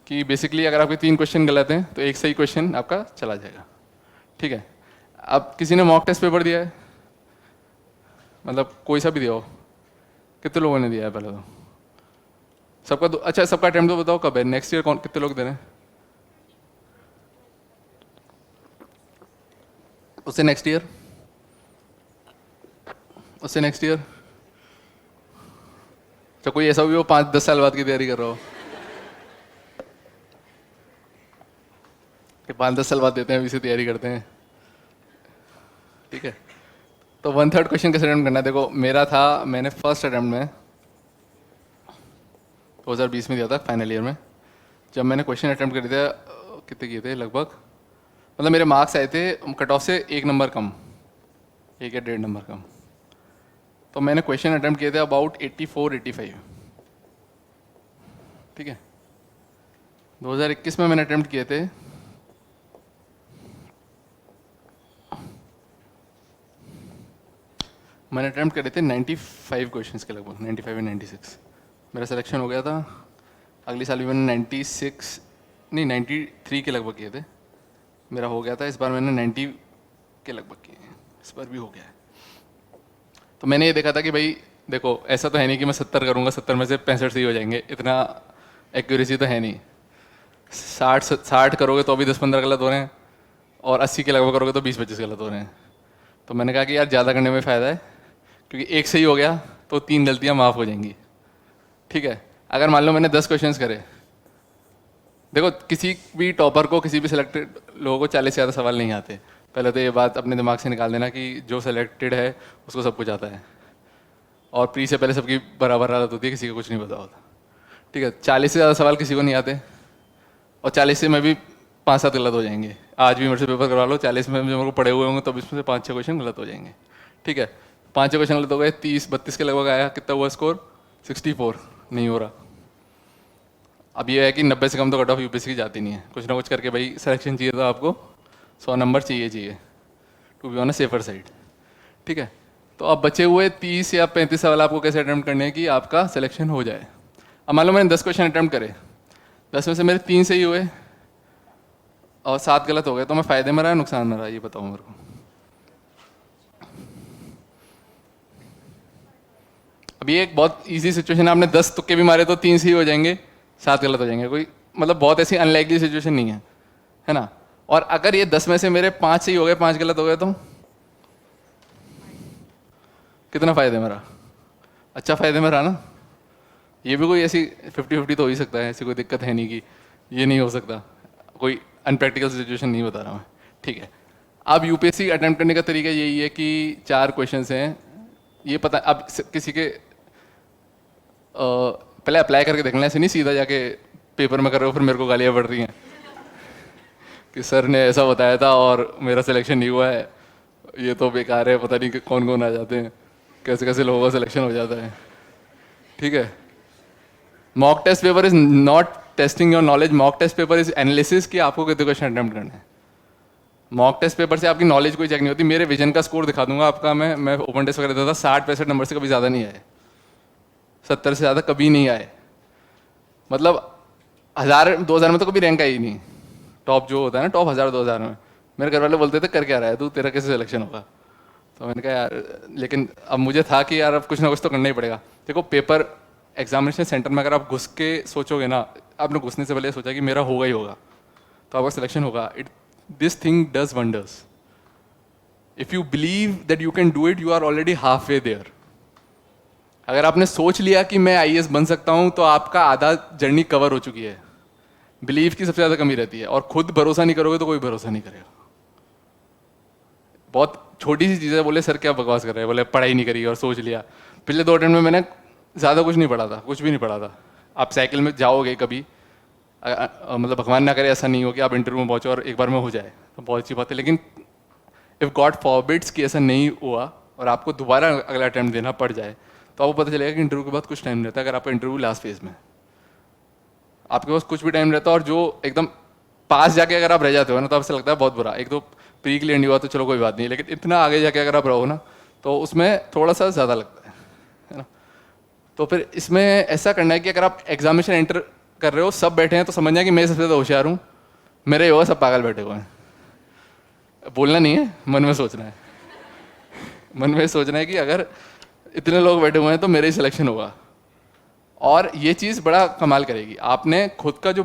कि बेसिकली अगर आपके 3 क्वेश्चन गलत हैं तो एक सही क्वेश्चन आपका चला जाएगा, ठीक है। अब किसी ने मॉक टेस्ट पेपर दिया है, मतलब कोई सा भी दिया हो, कितने लोगों ने दिया है पहले तो? सबका अच्छा, सबका अटेम्प्ट तो बताओ कब है, नेक्स्ट ईयर कौन कितने लोग दे रहे हैं? उससे नेक्स्ट ईयर, उससे नेक्स्ट ईयर, तो कोई ऐसा भी हो 5-10 साल बाद की तैयारी कर रहा हो कि 5-10 साल बाद देते हैं, अभी से तैयारी करते हैं, ठीक है। तो 1/3 क्वेश्चन कैसे अटेम्प्ट करना है? देखो मेरा था, मैंने फर्स्ट अटेम्प्ट में 2020 में दिया था फाइनल ईयर में। जब मैंने क्वेश्चन अटेम्प्ट करे थे, कितने किए थे लगभग, मतलब मेरे मार्क्स आए थे कट ऑफ से 1 नंबर कम, 1 या 1.5 नंबर कम। तो मैंने क्वेश्चन अटेम्प्ट किए थे अबाउट 84-85, ठीक है। 2021 में मैंने अटेम्प्ट किए थे मैंने अटेम्प्ट करे थे 95 क्वेश्चंस के लगभग, 95 या 96। मेरा सिलेक्शन हो गया था। अगली साल भी मैंने 96 नहीं 93 के लगभग किए थे, मेरा हो गया था। इस बार मैंने 90 के लगभग किए हैं, इस बार भी हो गया है। तो मैंने ये देखा था कि भाई देखो, ऐसा तो है नहीं कि मैं 70 करूँगा 70 में से 65 सही हो जाएंगे, इतना एक्यूरेसी तो है नहीं। 60 करोगे तो भी 10-15 गलत हो रहे हैं, और 80 के लगभग करोगे तो 20-25 गलत हो रहे हैं। तो मैंने कहा कि यार ज़्यादा करने में फ़ायदा है, क्योंकि एक सही हो गया तो 3 गलतियाँ माफ़ हो जाएंगी, ठीक है। अगर मान लो मैंने 10 क्वेश्चंस करे, देखो किसी भी टॉपर को, किसी भी सिलेक्टेड लोगों को 40 से ज़्यादा सवाल नहीं आते। पहले तो ये बात अपने दिमाग से निकाल देना कि जो सिलेक्टेड है उसको सब कुछ आता है, और प्री से पहले सबकी बराबर हालत होती है, किसी को कुछ नहीं पता होता, ठीक है। 40 से ज़्यादा सवाल किसी को नहीं आते, और 40 से मैं भी 5-7 गलत हो जाएंगे। आज भी मेरे से पेपर करवा लो, 40 में जो मेरे को पढ़े हुए होंगे तब इसमें से 5-6 क्वेश्चन गलत हो जाएंगे, ठीक है। 5-6 क्वेश्चन गलत हो गए, 30-32 के लगभग आया, कितना हुआ स्कोर? 64 नहीं हो रहा। अब ये है कि 90 से कम तो कट ऑफ यूपीएससी की जाती नहीं है, कुछ ना कुछ करके भाई सिलेक्शन चाहिए, तो आपको 100 नंबर चाहिए to be on a safer side, ठीक है। तो अब बचे हुए 30 या 35 सवाल आपको कैसे अटेम्प्ट करने हैं कि आपका सिलेक्शन हो जाए। अब मान लो मैंने 10 क्वेश्चन अटेम्प्ट करे, 10 में से मेरे 3 सही हुए और 7 गलत हो गए, तो मैं फ़ायदे में रहा नुकसान में रहा, ये बताओ मेरे को। अभी एक बहुत इजी सिचुएशन है, आपने 10 तुक्के भी मारे तो 3 सही हो जाएंगे, 7 गलत हो जाएंगे, कोई मतलब बहुत ऐसी अनलाइकली सिचुएशन नहीं है ना। और अगर ये 10 में से मेरे 5 सही हो गए 5 गलत हो गए, तो कितना फ़ायदे में रहा? अच्छा फ़ायदे में रहा ना। ये भी कोई ऐसी 50-50 तो हो ही सकता है, ऐसी कोई दिक्कत है नहीं कि ये नहीं हो सकता, कोई अनप्रैक्टिकल सिचुएशन नहीं बता रहा मैं, ठीक है। अब यूपीएससी अटेम्प्ट करने का तरीका यही है कि 4 क्वेश्चंस हैं, ये पता अब किसी के पहले अप्लाई करके देखना, ऐसे नहीं सीधा जाके पेपर में कर रहे हो फिर मेरे को गालियाँ पड़ रही हैं कि सर ने ऐसा बताया था और मेरा सिलेक्शन नहीं हुआ है, ये तो बेकार है, पता नहीं कि कौन कौन आ जाते हैं, कैसे कैसे लोगों का सिलेक्शन हो जाता है, ठीक है। Mock test paper is not testing your knowledge, mock test paper is analysis कि आपको कितने क्वेश्चन अटेम्प्ट करने हैं। मॉक टेस्ट पेपर से आपकी नॉलेज कोई चेक नहीं होती। मेरे विजन का स्कोर दिखा दूंगा आपका, मैं ओपन टेस्ट वगैरह देता था, 60-65 नंबर से कभी ज़्यादा नहीं आए, 70 से ज़्यादा कभी नहीं आए, मतलब 1000-2000 में तो कभी रैंक आई नहीं। टॉप जो होता है ना, टॉप 1000-2000 में, मेरे घर वाले बोलते थे कर क्या रहा है तू, तेरा कैसे सिलेक्शन होगा। तो मैंने कहा यार, लेकिन अब मुझे था कि यार अब कुछ ना कुछ तो करना ही पड़ेगा। देखो पेपर एग्जामिनेशन सेंटर में अगर आप घुस के सोचोगे ना, आपने घुसने से पहले सोचा कि मेरा होगा ही होगा, तो आपका सिलेक्शन होगा। This thing does wonders. If you believe that you can do it, you are already half way there. अगर आपने सोच लिया कि मैं आईएएस बन सकता हूं, तो आपका आधा जर्नी कवर हो चुकी है। बिलीव की सबसे ज़्यादा कमी रहती है, और खुद भरोसा नहीं करोगे तो कोई भरोसा नहीं करेगा। बहुत छोटी सी चीज़ है, बोले सर क्या बकवास कर रहे हैं, बोले पढ़ाई नहीं करी और सोच लिया। पिछले 2 अटेम्प्ट में मैंने ज़्यादा कुछ नहीं पढ़ा था, कुछ भी नहीं पढ़ा था। आप साइकिल में जाओगे कभी, मतलब भगवान ना करे ऐसा नहीं हो कि आप इंटरव्यू में पहुँचो और एक बार में हो जाए, तो बहुत अच्छी बात है। लेकिन इफ़ गॉड फॉरबिड्स कि ऐसा नहीं हुआ और आपको दोबारा अगला अटेम्प्ट देना पड़ जाए, तो आपको पता चलेगा कि इंटरव्यू के बाद कुछ टाइम रहता है। अगर आपका इंटरव्यू लास्ट फेज में, आपके पास कुछ भी टाइम रहता है, और जो एकदम पास जाके अगर आप रह जाते हो ना, तो आपसे लगता है बहुत बुरा। एक तो प्री क्लियर नहीं हुआ तो चलो कोई बात नहीं, लेकिन इतना आगे जाके अगर आप रहो ना, तो उसमें थोड़ा सा ज़्यादा लगता है ना। तो फिर इसमें ऐसा करना है कि अगर आप एग्जामिनेशन एंटर कर रहे हो, सब बैठे हैं, तो समझना है कि मैं सबसे ज़्यादा होशियार हूँ, मेरे होगा सब पागल बैठे हुए हैं। बोलना नहीं है, मन में सोचना है। मन में सोचना है कि अगर इतने लोग बैठे हुए हैं तो मेरा ही सिलेक्शन होगा। और ये चीज़ बड़ा कमाल करेगी, आपने खुद का जो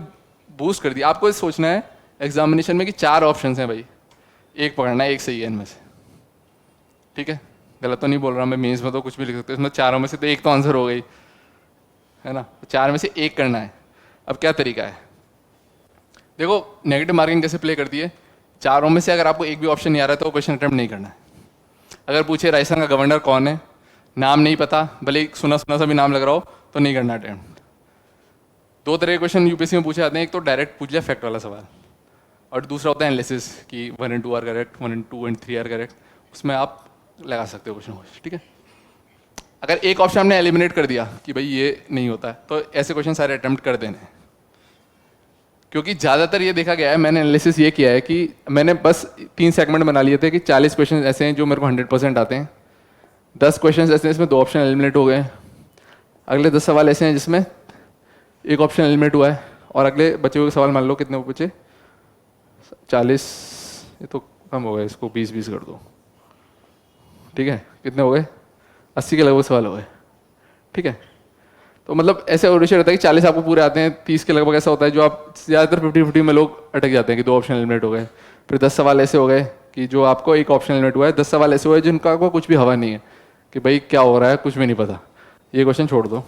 बूस्ट कर दिया। आपको ये सोचना है एग्जामिनेशन में कि 4 ऑप्शंस हैं भाई, एक पकड़ना है, एक सही है इनमें से, ठीक है। गलत तो नहीं बोल रहा मैं, मेंस में तो कुछ भी लिख सकते हो, इसमें चारों में से तो एक तो आंसर हो गई, है ना। 4 में से एक करना है। अब क्या तरीका है, देखो नेगेटिव मार्किंग कैसे प्ले करती है। चारों में से अगर आपको एक भी ऑप्शन नहीं आ रहा है तो क्वेश्चन अटेम्प्ट नहीं करना है। अगर पूछे राजस्थान का गवर्नर कौन है, नाम नहीं पता, भले ही सुना सुना सा भी नाम लग रहा हो, तो नहीं करना अटेम्प्ट। 2 तरह के क्वेश्चन यूपीएससी में पूछे जाते हैं, एक तो डायरेक्ट पूछ लिया फैक्ट वाला सवाल, और दूसरा होता है एनालिसिस कि 1 and 2 are correct, 1 and 2 and 3 are correct. उसमें आप लगा सकते हो क्वेश्चन, ठीक है। अगर एक ऑप्शन हमने एलिमिनेट कर दिया कि भाई ये नहीं होता है, तो ऐसे क्वेश्चन सारे अटेम्प्ट कर देने हैं। क्योंकि ज़्यादातर ये देखा गया है, मैंने एनालिसिस ये किया है कि मैंने बस 3 सेगमेंट बना लिए थे कि 40 क्वेश्चन ऐसे हैं जो मेरे को 100% आते हैं, 10 क्वेश्चन ऐसे हैं जिसमें 2 ऑप्शन एलिमिनेट हो गए, अगले 10 सवाल ऐसे हैं जिसमें एक ऑप्शन एलिमिनेट हुआ है, और अगले बचे हुए सवाल मान लो कितने बचे, 40, ये तो कम हो गए, इसको 20-20 कर दो, ठीक है। कितने हो गए, 80 के लगभग सवाल हो गए, ठीक है। तो मतलब ऐसे और रहता है कि 40 आपको पूरे आते हैं, 30 के लगभग ऐसा होता है जो आप ज़्यादातर 50-50 में लोग अटक जाते हैं कि 2 ऑप्शन एलिमिनेट हो गए। फिर 10 सवाल ऐसे हो गए कि जो आपको एक ऑप्शन एलिमिनेट हुआ है, 10 सवाल ऐसे हुए जिनका आपको कुछ भी हवा नहीं है कि भाई क्या हो रहा है, कुछ भी नहीं पता, ये क्वेश्चन छोड़ दो।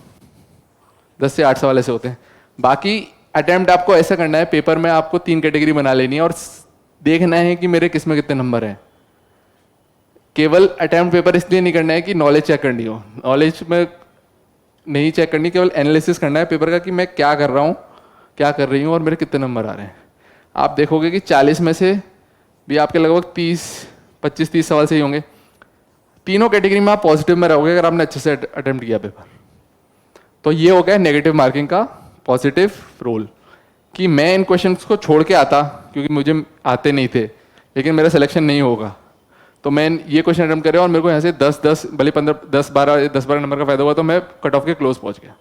10 से 8 सवाल ऐसे होते हैं। बाकी अटैम्प्ट आपको ऐसा करना है, पेपर में आपको 3 कैटेगरी बना लेनी है और देखना है कि मेरे किस में कितने नंबर हैं। केवल अटैम्प्ट पेपर इसलिए नहीं करना है कि नॉलेज चेक करनी हो, नॉलेज में नहीं चेक करनी, केवल एनालिसिस करना है पेपर का कि मैं क्या कर रहा हूँ, क्या कर रही हूँ, और मेरे कितने नंबर आ रहे हैं। आप देखोगे कि 40 में से भी आपके लगभग 25-30 सवाल सही होंगे। तीनों कैटेगरी में आप पॉजिटिव में रहोगे अगर आपने अच्छे से अटेम्प्ट किया पेपर। तो ये हो गया नेगेटिव मार्किंग का पॉजिटिव रोल, कि मैं इन क्वेश्चंस को छोड़ के आता क्योंकि मुझे आते नहीं थे, लेकिन मेरा सिलेक्शन नहीं होगा, तो मैं ये क्वेश्चन अटेम्प्ट कर रहा हूँ और मेरे को यहाँ से 10-10 भले 15-10-12 नंबर का फायदा हुआ, तो मैं कट ऑफ के क्लोज पहुँच गया।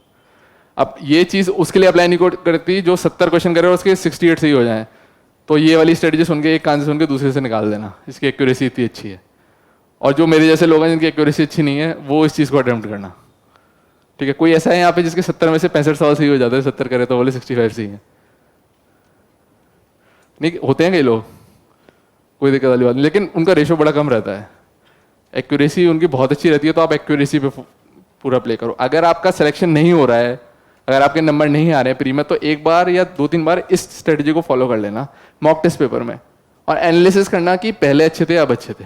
अब ये चीज़ उसके लिए अप्लाई नहीं करती जो 70 क्वेश्चन करे और उसके 68 सही हो जाए। तो ये वाली स्ट्रेटेजी सुन के, एक कान से सुन के दूसरे से निकाल देना, इसकी एक्यूरेसी इतनी अच्छी है। और जो मेरे जैसे लोग हैं जिनकी एक्यूरेसी अच्छी नहीं है, वो इस चीज़ को अटेम्प्ट करना, ठीक है। कोई ऐसा है यहाँ पे जिसके 70 में से 65 सवाल सही हो जाते हैं, 70 करे तो बोले 65 सही है, नहीं होते हैं कई लोग, कोई दिक्कत वाली बात नहीं, लेकिन उनका रेशो बड़ा कम रहता है। एक्यूरेसी उनकी बहुत अच्छी रहती है, तो आप एक्यूरेसी पे पूरा प्ले करो। अगर आपका सिलेक्शन नहीं हो रहा है, अगर आपके नंबर नहीं आ रहे हैं प्री में, तो एक बार या 2-3 बार इस स्ट्रेटजी को फॉलो कर लेना मॉक टेस्ट पेपर में, और एनालिसिस करना कि पहले अच्छे थे अब अच्छे थे।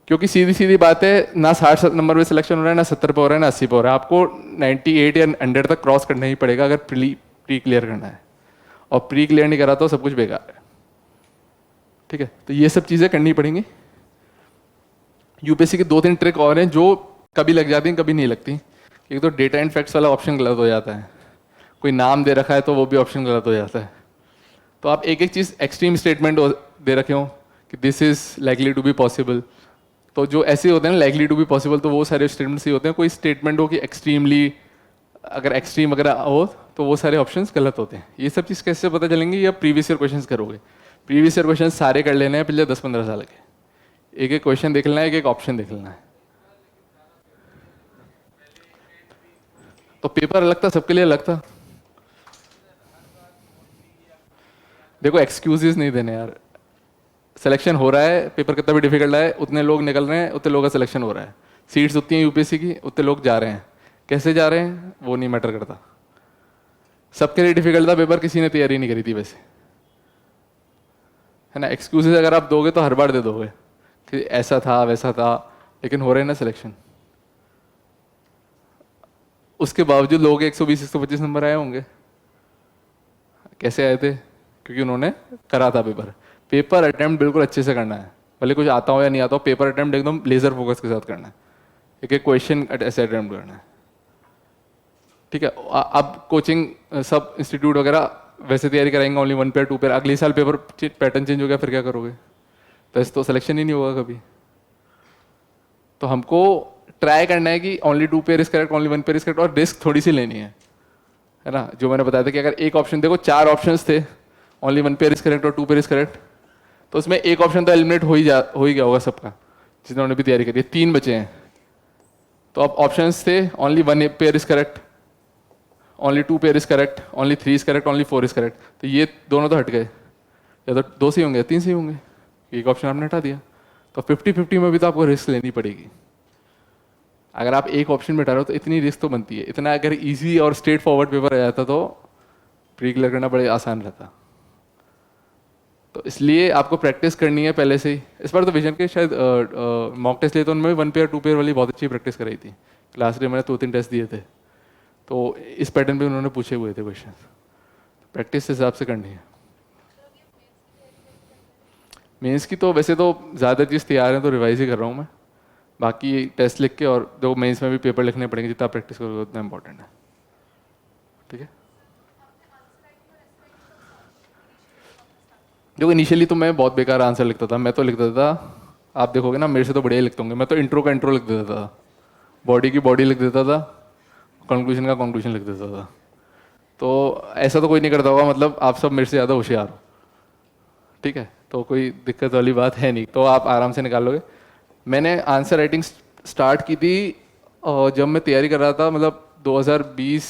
क्योंकि सीधी सीधी बात है, ना 60 नंबर पे सिलेक्शन हो रहा है, ना 70 पे हो रहा है, ना 80 पे हो रहा है, आपको 98 या 100 तक क्रॉस करना ही पड़ेगा अगर प्री क्लियर करना है, और प्री क्लियर नहीं करा तो सब कुछ बेकार है, ठीक है। तो ये सब चीज़ें करनी पड़ेंगी। यूपीएससी की 2-3 ट्रिक और हैं जो कभी लग जाती हैं कभी नहीं लगती। एक तो डेटा एंड फैक्ट्स वाला ऑप्शन गलत हो जाता है, कोई नाम दे रखा है तो वो भी ऑप्शन गलत हो जाता है। तो आप एक एक चीज़ एक्सट्रीम स्टेटमेंट दे रखे हो कि this is likely to be possible, तो जो ऐसे होते हैं ना लाइकली टू बी पॉसिबल, तो वो सारे स्टेटमेंट सही होते हैं। कोई स्टेटमेंट हो कि एक्सट्रीमली, अगर एक्सट्रीम अगर हो तो वो सारे ऑप्शंस गलत होते हैं। ये सब चीज़ कैसे पता चलेंगे, या प्रीवियस ईयर क्वेश्चंस करोगे। प्रीवियस ईयर क्वेश्चन सारे कर लेने हैं पिछले 10-15 साल के, एक एक क्वेश्चन देख लेना है, एक एक ऑप्शन देख लेना है। तो पेपर अलग था, सबके लिए अलग था। देखो एक्सक्यूजेस नहीं देने यार, सिलेक्शन हो रहा है, पेपर कितना भी डिफिकल्ट है, उतने लोग निकल रहे हैं, उतने लोगों का सिलेक्शन हो रहा है। सीट्स उतनी हैं यूपीएससी की, उतने लोग जा रहे हैं, कैसे जा रहे हैं वो नहीं मैटर करता। सबके लिए डिफिकल्ट था पेपर, किसी ने तैयारी नहीं करी थी वैसे, है ना। एक्सक्यूजेस अगर आप दोगे तो हर बार दे दोगे कि ऐसा था वैसा था, लेकिन हो रहे हैं ना सिलेक्शन। उसके बावजूद लोगों के 120-125 नंबर आए होंगे। कैसे आए थे, क्योंकि उन्होंने करा था पेपर। पेपर अटेम्प्ट बिल्कुल अच्छे से करना है, भले कुछ आता हो या नहीं आता हो, पेपर अटेम्प्ट एकदम लेजर फोकस के साथ करना है, एक एक क्वेश्चन ऐसे अटेम्प्ट करना है। ठीक है, अब कोचिंग सब इंस्टीट्यूट वगैरह वैसे तैयारी कराएंगे, ओनली 1 पेयर 2 पेयर, अगले साल पेपर पैटर्न चेंज हो गया फिर क्या करोगे? तो ऐसे तो सिलेक्शन ही नहीं होगा कभी। तो हमको ट्राई करना है कि only 2 pair is correct, only 1 pair is correct, और रिस्क थोड़ी सी लेनी है ना। जो मैंने बताया था कि अगर एक ऑप्शन, देखो 4 ऑप्शंस थे, ओनली 1 पेयर इज करेक्ट और 2 पेयर इज करेक्ट, तो उसमें एक ऑप्शन तो एलिमिनेट हो ही गया होगा सबका, जिन्होंने भी तैयारी करी है। 3 बचे हैं, तो अब ऑप्शंस थे only 1 pair is correct, only 2 pair is correct, only 3 is correct, only 4 is correct. तो ये दोनों तो हट गए, या तो 2 सही होंगे या 3 सही होंगे, एक ऑप्शन आपने हटा दिया। तो 50-50 में भी तो आपको रिस्क लेनी पड़ेगी। अगर आप एक ऑप्शन में हटा रहे हो तो इतनी रिस्क तो बनती है। इतना अगर इजी और स्ट्रेट फॉरवर्ड पेपर आ जाता तो प्री क्लियर करना बड़े आसान रहता। तो इसलिए आपको प्रैक्टिस करनी है पहले से ही। इस बार तो विजन के शायद मॉक टेस्ट लिए तो उनमें 1 पेयर 2 पेयर वाली बहुत अच्छी प्रैक्टिस कराई थी। क्लास में मैंने 2-3 टेस्ट दिए थे, तो इस पैटर्न पे उन्होंने पूछे हुए थे क्वेश्चन। प्रैक्टिस हिसाब से करनी है। मेंस की तो वैसे तो ज़्यादा चीज़ तैयार है, तो रिवाइज ही कर रहा हूँ मैं। बाकी टेस्ट लिख के, और जो मेंस में भी पेपर लिखने पड़ेंगे, जितना प्रैक्टिस करोगे उतना इंपॉर्टेंट है। ठीक है, देखो इनिशियली तो मैं बहुत बेकार आंसर लिखता था। मैं तो लिख देता था, आप देखोगे ना मेरे से तो बढ़िया ही लिखते होंगे, मैं तो इंट्रो का इंट्रो लिख देता था, बॉडी की बॉडी लिख देता था, कंक्लूजन का कंक्लूजन लिख देता था। तो ऐसा तो कोई नहीं करता होगा, मतलब आप सब मेरे से ज़्यादा होशियार हो। ठीक है, तो कोई दिक्कत वाली बात है नहीं, तो आप आराम से निकाल लोगे। मैंने आंसर राइटिंग स्टार्ट की थी जब मैं तैयारी कर रहा था, मतलब 2020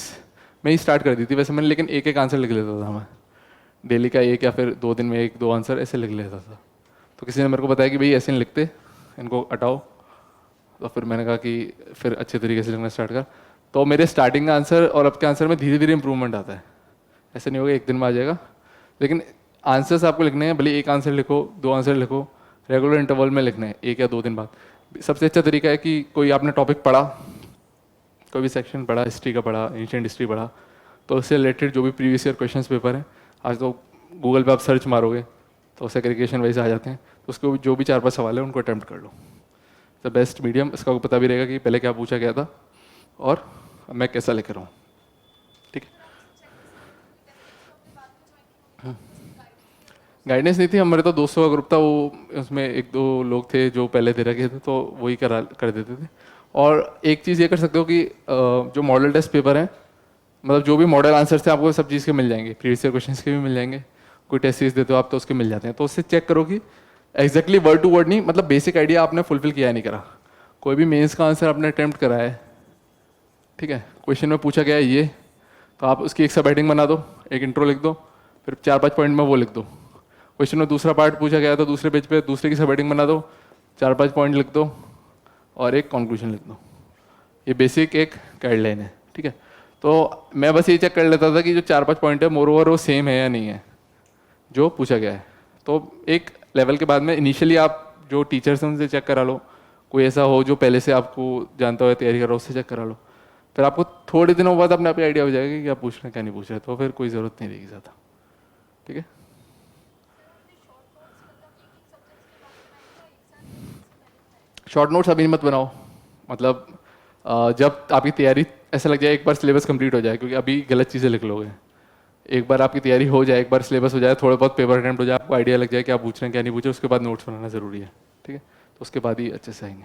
में ही स्टार्ट कर दी थी वैसे मैंने, लेकिन एक एक आंसर लिख लेता था मैं, डेली का एक, या फिर 2 दिन में 1-2 आंसर ऐसे लिख लेता था। तो किसी ने मेरे को बताया कि भाई ऐसे नहीं लिखते, इनको हटाओ। तो फिर मैंने कहा कि फिर अच्छे तरीके से लिखना स्टार्ट कर। तो मेरे स्टार्टिंग का आंसर और अब के आंसर में धीरे धीरे इंप्रूवमेंट आता है। ऐसे नहीं होगा एक दिन में आ जाएगा, लेकिन आंसर्स आपको लिखने हैं, भले एक आंसर लिखो 2 आंसर लिखो, रेगुलर इंटरवल में लिखने हैं, 1 या 2 दिन बाद। सबसे अच्छा तरीका है कि कोई आपने टॉपिक पढ़ा, कोई भी सेक्शन पढ़ा, हिस्ट्री का पढ़ा, एंशिएंट हिस्ट्री पढ़ा, तो उससे रिलेटेड जो भी प्रीवियस ईयर क्वेश्चन पेपर हैं, आज तो गूगल पे आप सर्च मारोगे तो सेग्रीगेशन वाइज आ जाते हैं, तो उसको जो भी 4-5 सवाल है उनको अटैम्प्ट कर लो। द बेस्ट मीडियम, इसका आपको पता भी रहेगा कि पहले क्या पूछा गया था और मैं कैसा लेकर रहा हूँ। ठीक है, गाइडेंस नहीं थी, हमारे तो दोस्तों का ग्रुप था, वो उसमें 1-2 लोग थे जो पहले दे रखे थे, तो वही कर देते थे। और एक चीज़ ये कर सकते हो कि जो मॉडल टेस्ट पेपर है, मतलब जो भी मॉडल आंसर थे आपको सब चीज़ के मिल जाएंगे, प्रीवियस ईयर क्वेश्चन के भी मिल जाएंगे। कोई टेस्ट सीरीज देते हो आप तो उसके मिल जाते हैं, तो उससे चेक करो कि एग्जैक्टली वर्ड टू वर्ड नहीं, मतलब बेसिक आइडिया आपने फुलफिल किया नहीं करा। कोई भी मेंस का आंसर आपने अटेम्प्ट करा है, ठीक है, क्वेश्चन में पूछा गया है ये, तो आप उसकी एक सब हेडिंग बना दो, एक इंट्रो लिख दो, फिर 4-5 पॉइंट में वो लिख दो। क्वेश्चन में दूसरा पार्ट पूछा गया है तो दूसरे पेज पे दूसरे की सब हेडिंग बना दो, 4-5 पॉइंट लिख दो और एक कंक्लूजन लिख दो। ये बेसिक एक गाइडलाइन है। ठीक है, तो मैं बस ये चेक कर लेता था कि जो 4-5 पॉइंट है मोर ओवर वो सेम है या नहीं है जो पूछा गया है। तो एक लेवल के बाद में इनिशियली आप जो टीचर्स हैं उनसे चेक करा लो, कोई ऐसा हो जो पहले से आपको जानता हो, तैयारी कर रहा हो, उससे चेक करा लो। फिर आपको थोड़े दिनों बाद अपने आप आइडिया हो जाएगा कि क्या पूछ रहे हैं क्या नहीं पूछ रहे, तो फिर कोई ज़रूरत नहीं रहेगी ज़्यादा। ठीक है, शॉर्ट नोट्स अभी मत बनाओ, मतलब जब आपकी तैयारी ऐसा लग जाए एक बार सिलेबस कंप्लीट हो जाए, क्योंकि अभी गलत चीज़ें लिख लोगे। एक बार आपकी तैयारी हो जाए, एक बार सिलेबस हो जाए, थोड़े बहुत पेपर अटेम्प्ट हो जाए, आपको आइडिया लग जाए क्या पूछ रहे हैं क्या नहीं पूछ रहे, उसके बाद नोट्स बनाना ज़रूरी है। ठीक है, तो उसके बाद ही अच्छे से आएंगे।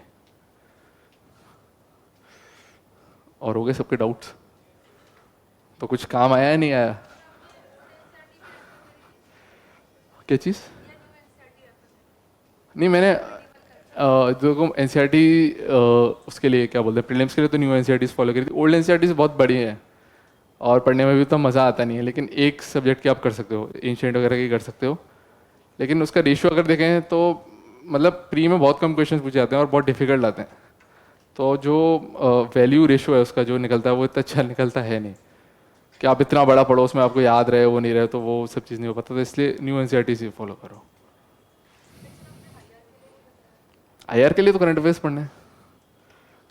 और हो गए सबके डाउट्स? तो कुछ काम आया या नहीं आया? क्या चीज़? नहीं मैंने जो एन सी आर टी उसके लिए क्या बोलते हैं, प्रीलिम्स के लिए तो new N C R T follow करी थी। Old N C R T बहुत बड़ी है और पढ़ने में भी तो मज़ा आता नहीं है, लेकिन एक सब्जेक्ट की आप कर सकते हो, एंशिएंट वगैरह की कर सकते हो। लेकिन उसका रेशियो अगर देखें तो मतलब प्री में बहुत कम क्वेश्चन पूछे जाते हैं और बहुत डिफिकल्ट आते हैं, तो जो वैल्यू रेशियो है उसका जो निकलता है वो इतना अच्छा निकलता है नहीं कि आप इतना बड़ा पढ़ो उसमें आपको याद रहे वो नहीं रहे, तो वो सब चीज़ नहीं हो पाता। तो इसलिए new N C R T से फॉलो करो। आई आर के लिए तो करंट अफेयर्स पढ़ने हैं।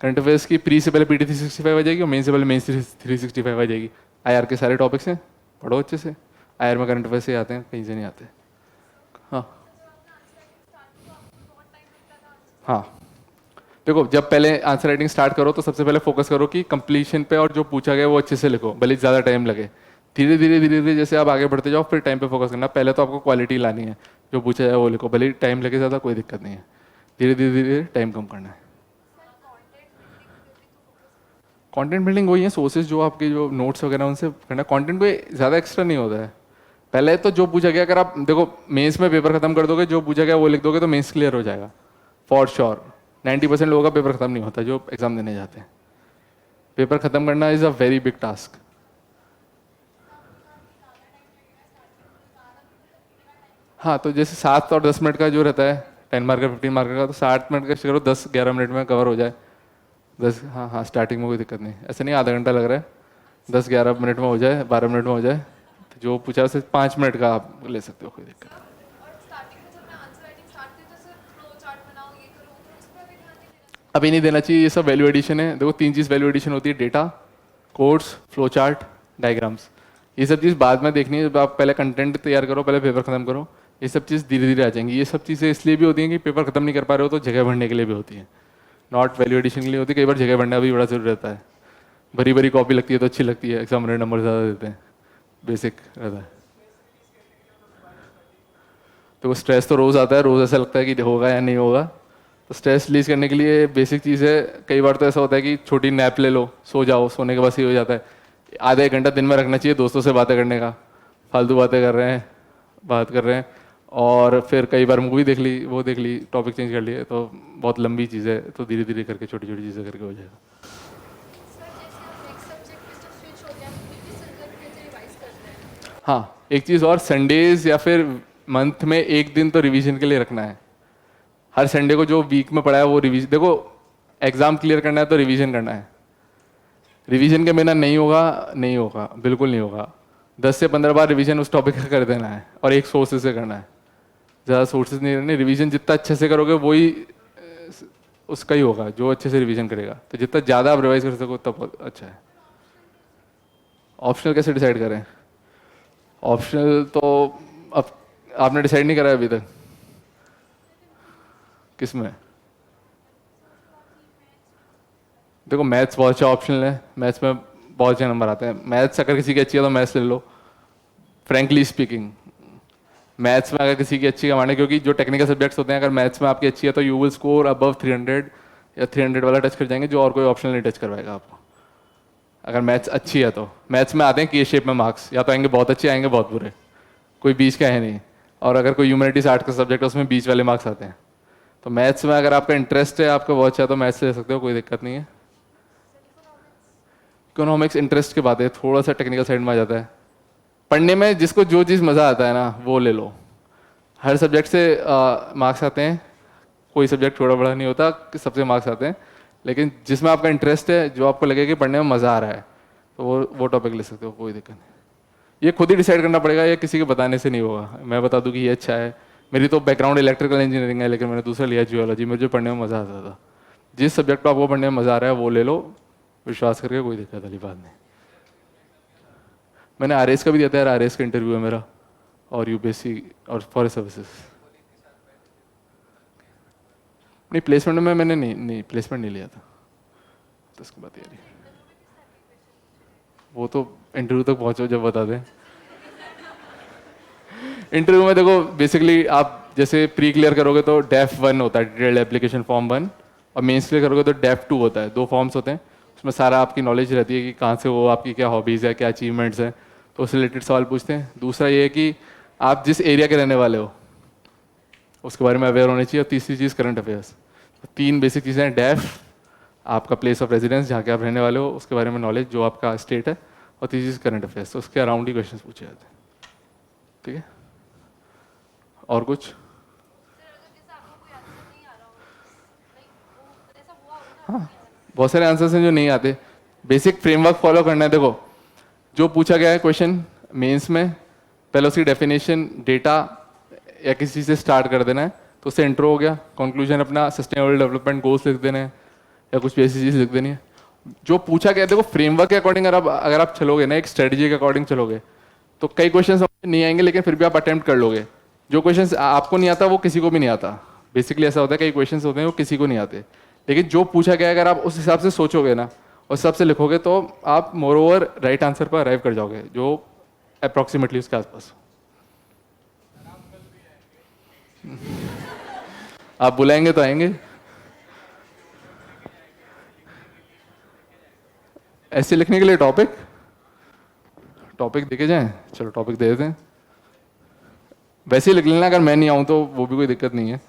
करंट अफेयर्स की प्री से पहले पी टी 365 आ जाएगी और मेन से पहले मेन 365 आ जाएगी। आई आर के सारे टॉपिक्स हैं, पढ़ो अच्छे से। आई आर में करंट अफेयर्स से आते हैं, कहीं से नहीं आते। हाँ हाँ, देखो जब पहले आंसर राइटिंग स्टार्ट करो तो सबसे पहले फोकस करो कि कंप्लीशन पे और जो पूछा गया वो अच्छे से लिखो, भले ही ज़्यादा टाइम लगे। धीरे धीरे जैसे आप आगे बढ़ते जाओ फिर टाइम पे फोकस करना। पहले तो आपको क्वालिटी लानी है, जो पूछा जाए वो लिखो, भले ही टाइम लगे ज़्यादा कोई दिक्कत नहीं है। धीरे धीरे टाइम कम करना है। कंटेंट बिल्डिंग वही है, सोर्सेज जो आपके जो नोट्स वगैरह उनसे करना। कंटेंट कोई ज़्यादा एक्स्ट्रा नहीं होता है। पहले तो जो पूछा गया, अगर आप देखो मेंस में पेपर खत्म कर दोगे, जो पूछा गया वो लिख दोगे तो मेंस क्लियर हो जाएगा फॉर श्योर। 90% लोगों का पेपर खत्म नहीं होता जो एग्जाम देने जाते हैं। पेपर खत्म करना is a very big task. हाँ, तो जैसे 7 और 10 मिनट का जो रहता है, 10 मार्क का 15 मार्क का, तो 60 मिनट का करो, 10-11 मिनट में कवर हो जाए। 10, हाँ हाँ, स्टार्टिंग में कोई दिक्कत नहीं, ऐसे नहीं आधा घंटा लग रहा है। 10-11 मिनट में हो जाए, 12 मिनट में हो जाए, तो जो पूछा उसे 5 मिनट का आप ले सकते हो, कोई दिक्कत नहीं। अभी नहीं देना चाहिए, ये सब वैल्यू एडिशन है। देखो 3 चीज़ वैल्यू एडिशन होती है, data, codes, flow chart, diagrams. ये सब चीज़ बाद में देखनी है, जब आप पहले कंटेंट तैयार करो, पहले पेपर खत्म करो। ये सब चीज़ धीरे धीरे आ जाएंगी। ये सब चीज़ें इसलिए भी होती हैं कि पेपर खत्म नहीं कर पा रहे हो तो जगह भरने के लिए भी होती है, नॉट वैल्यू एडिशन के लिए होती है। कई बार जगह भरना भी बड़ा जरूरी रहता है। भरी भरी कॉपी लगती है तो अच्छी लगती है, एग्जामिनर नंबर ज़्यादा देते हैं, बेसिक रहता है। तो स्ट्रेस तो रोज़ आता है, रोज़ ऐसा लगता है कि होगा या नहीं होगा। तो स्ट्रेस रिलीज करने के लिए बेसिक चीज़ है, कई बार तो ऐसा होता है कि छोटी नैप ले लो, सो जाओ, सोने के बाद ही हो जाता है। आधा 1 घंटा दिन में रखना चाहिए दोस्तों से बातें करने का, फालतू बातें कर रहे हैं, बात कर रहे हैं। और फिर कई बार मूवी देख ली, वो देख ली, टॉपिक चेंज कर लिए, तो बहुत लंबी चीज़ है, तो धीरे धीरे करके छोटी छोटी चीज़ें करके हो जाएगा। हाँ, एक चीज़ और, संडेज या फिर मंथ में एक दिन तो रिवीजन के लिए रखना है। हर संडे को जो वीक में पढ़ा है वो रिवीजन, देखो एग्जाम क्लियर करना है तो रिवीजन करना है। रिवीजन के बिना नहीं होगा, नहीं होगा, बिल्कुल नहीं होगा। 10 से 15 बार रिवीजन उस टॉपिक का कर देना है, और एक सोर्सेज से करना है, ज़्यादा सोर्सेज नहीं रहने। रिवीजन जितना अच्छे से करोगे वही उसका ही होगा जो अच्छे से रिवीजन करेगा। तो जितना ज़्यादा आप रिवाइज कर सको तब अच्छा है। ऑप्शनल कैसे डिसाइड करें? ऑप्शनल तो अब आपने डिसाइड नहीं करा है अभी तक किस में? देखो मैथ्स बहुत अच्छा ऑप्शनल है, मैथ्स में बहुत अच्छे नंबर आते हैं। मैथ्स अगर किसी की अच्छी है तो मैथ्स ले लो, फ्रेंकली स्पीकिंग। मैथ्स में अगर किसी की अच्छी का माने, क्योंकि जो टेक्निकल सब्जेक्ट्स होते हैं, अगर मैथ्स में आपकी अच्छी है तो यू विल स्कोर अबव 300 या 300 वाला टच कर जाएंगे, जो और कोई ऑप्शनल नहीं टच करवाएगा आपको। अगर मैथ्स अच्छी है तो मैथ्स में आते हैं के शेप में मार्क्स, या तो आएंगे बहुत अच्छे, आएंगे बहुत बुरे, कोई बीच का है नहीं। और अगर कोई ह्यूमैनिटीज आर्ट का सब्जेक्ट है उसमें बीच वाले मार्क्स आते हैं। तो मैथ्स में अगर आपका इंटरेस्ट है, आपका बहुत अच्छा है, तो मैथ्स ले सकते हो, कोई दिक्कत नहीं है। इकोनॉमिक्स इंटरेस्ट की बात है, थोड़ा सा टेक्निकल साइड में आ जाता है। पढ़ने में जिसको जो चीज़ मज़ा आता है ना वो ले लो। हर सब्जेक्ट से मार्क्स आते हैं, कोई सब्जेक्ट थोड़ा बड़ा नहीं होता कि सबसे मार्क्स आते हैं। लेकिन जिसमें आपका इंटरेस्ट है, जो आपको लगे कि पढ़ने में मज़ा आ रहा है, तो वो टॉपिक ले सकते हो, कोई दिक्कत नहीं। ये खुद ही डिसाइड करना पड़ेगा, ये किसी के बताने से नहीं होगा। मैं बता दूं कि ये अच्छा है, मेरी तो बैकग्राउंड इलेक्ट्रिकल इंजीनियरिंग है, लेकिन मैंने दूसरा लिया जियोलॉजी, मुझे पढ़ने में मज़ा आता था। जिस सब्जेक्ट पर आपको पढ़ने में मज़ा आ रहा है वो ले लो, विश्वास करके, कोई दिक्कत वाली बात नहीं। मैंने आरएस का भी दिया था यार, आरएस का इंटरव्यू है मेरा, और यूपीएससी और फॉरेस्ट सर्विसेज। नहीं, प्लेसमेंट में मैंने नहीं प्लेसमेंट नहीं लिया था, तो उसकी बात यार, वो तो इंटरव्यू तक पहुंचो जब बता दें। इंटरव्यू में देखो बेसिकली आप जैसे प्री क्लियर करोगे तो डेफ 1 होता है, डिटेल्ड एप्लीकेशन फॉर्म 1, और मेंस क्लियर करोगे तो डेफ 2 होता है। 2 फॉर्म्स होते हैं, उसमें सारा आपकी नॉलेज रहती है कि कहाँ से हो, आपकी क्या हॉबीज़ है, क्या अचीवमेंट्स हैं, तो उससे रिलेटेड सवाल पूछते हैं। दूसरा ये है कि आप जिस एरिया के रहने वाले हो उसके बारे में अवेयर होने चाहिए। और तीसरी चीज़ करंट अफेयर्स। तो 3 बेसिक चीज़ें हैं, डेफ, आपका प्लेस ऑफ रेजिडेंस जहाँ के आप रहने वाले हो उसके बारे में नॉलेज, जो आपका स्टेट है, और तीसरी चीज़ करंट अफेयर्स। तो उसके अराउंड ही क्वेश्चन पूछे जाते हैं, ठीक है। और कुछ? हाँ, बहुत सारे आंसर्स हैं जो नहीं आते। बेसिक फ्रेमवर्क फॉलो करना है। देखो जो पूछा गया है क्वेश्चन मेंस में, पहले उसकी डेफिनेशन, डेटा या किसी चीज़ से स्टार्ट कर देना है, तो उससे इंट्रो हो गया। कंक्लूजन अपना सस्टेनेबल डेवलपमेंट गोल्स लिख देने हैं, या कुछ भी ऐसी चीज़ लिख देनी है। जो पूछा गया है, देखो फ्रेमवर्क के अकॉर्डिंग अगर आप चलोगे ना, एक स्ट्रेटजी के अकॉर्डिंग चलोगे, तो कई क्वेश्चन नहीं आएंगे, लेकिन फिर भी आप अटेम्प्ट कर लोगे। जो क्वेश्चन आपको नहीं आता वो किसी को भी नहीं आता। बेसिकली ऐसा होता है, कई क्वेश्चन होते हैं वो किसी को नहीं आते, लेकिन जो पूछा गया अगर आप उस हिसाब से सोचोगे ना, उस हिसाब से लिखोगे, तो आप मोर ओवर राइट आंसर पर अराइव कर जाओगे, जो अप्रॉक्सीमेटली उसके आसपास। आप बुलाएंगे तो आएंगे। ऐसे लिखने के लिए टॉपिक टॉपिक देखे जाएं, चलो टॉपिक दे देते हैं। वैसे ही लिख लेना, अगर मैं नहीं आऊं तो वो भी कोई दिक्कत नहीं है।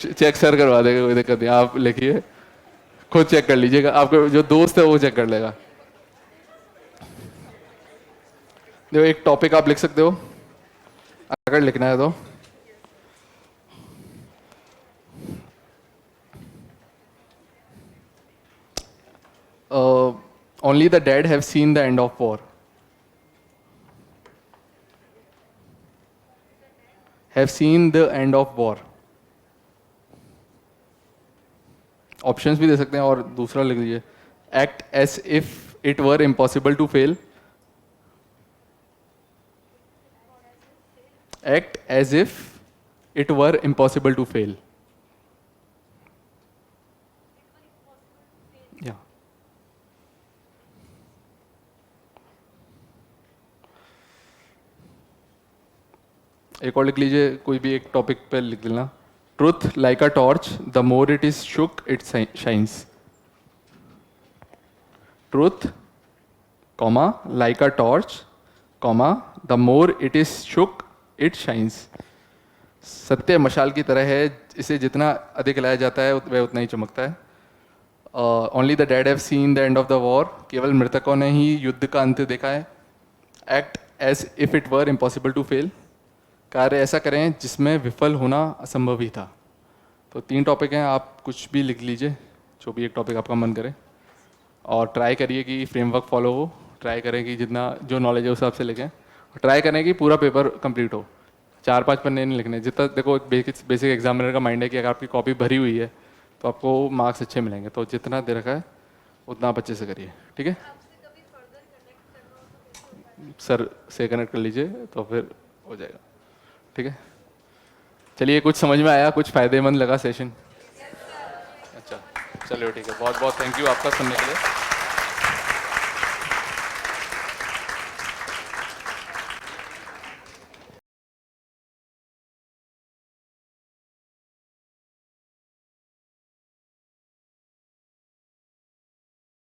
चेक सर करवा देगा, कोई दिक्कत नहीं, आप लिखिए, खुद चेक कर लीजिएगा, आपका जो दोस्त है वो चेक कर लेगा। देखो एक टॉपिक आप लिख सकते हो अगर लिखना है तो। Only the dead have seen the end of war. Have seen the end of war. Options भी दे सकते हैं, और दूसरा लिख लीजिए, act as if it were impossible to fail. Act as if it were impossible to fail. या एक और लिख लीजिए, कोई भी एक टॉपिक पे लिख लेना, truth like a torch the more it is shook it shines. Truth comma like a torch comma the more it is shook it shines. सत्य मशाल की तरह है, इसे जितना अधिक लाया जाता है वह उतना ही चमकता है। Only the dead have seen the end of the war. केवल मृतकों ने ही युद्ध का अंत देखा है। Act as if it were impossible to fail. कार्य ऐसा करें जिसमें विफल होना असंभव ही था। तो 3 टॉपिक हैं, आप कुछ भी लिख लीजिए, जो भी एक टॉपिक आपका मन करे, और ट्राई करिए कि फ्रेमवर्क फॉलो हो। ट्राई करें कि जितना जो नॉलेज है उस हिसाब से लिखें, और ट्राई करें कि पूरा पेपर कंप्लीट हो। 4-5 पन्ने नहीं लिखने, जितना देखो बेसिक एग्जामिनर का माइंड है कि अगर आपकी कॉपी भरी हुई है तो आपको मार्क्स अच्छे मिलेंगे, तो जितना दे रखा है उतना आप अच्छे से करिए, ठीक है। सर से कनेक्ट कर लीजिए तो फिर हो जाएगा, ठीक है। चलिए, कुछ समझ में आया, कुछ फ़ायदेमंद लगा सेशन? अच्छा, चलिए ठीक है, बहुत बहुत थैंक यू आपका सुनने के लिए।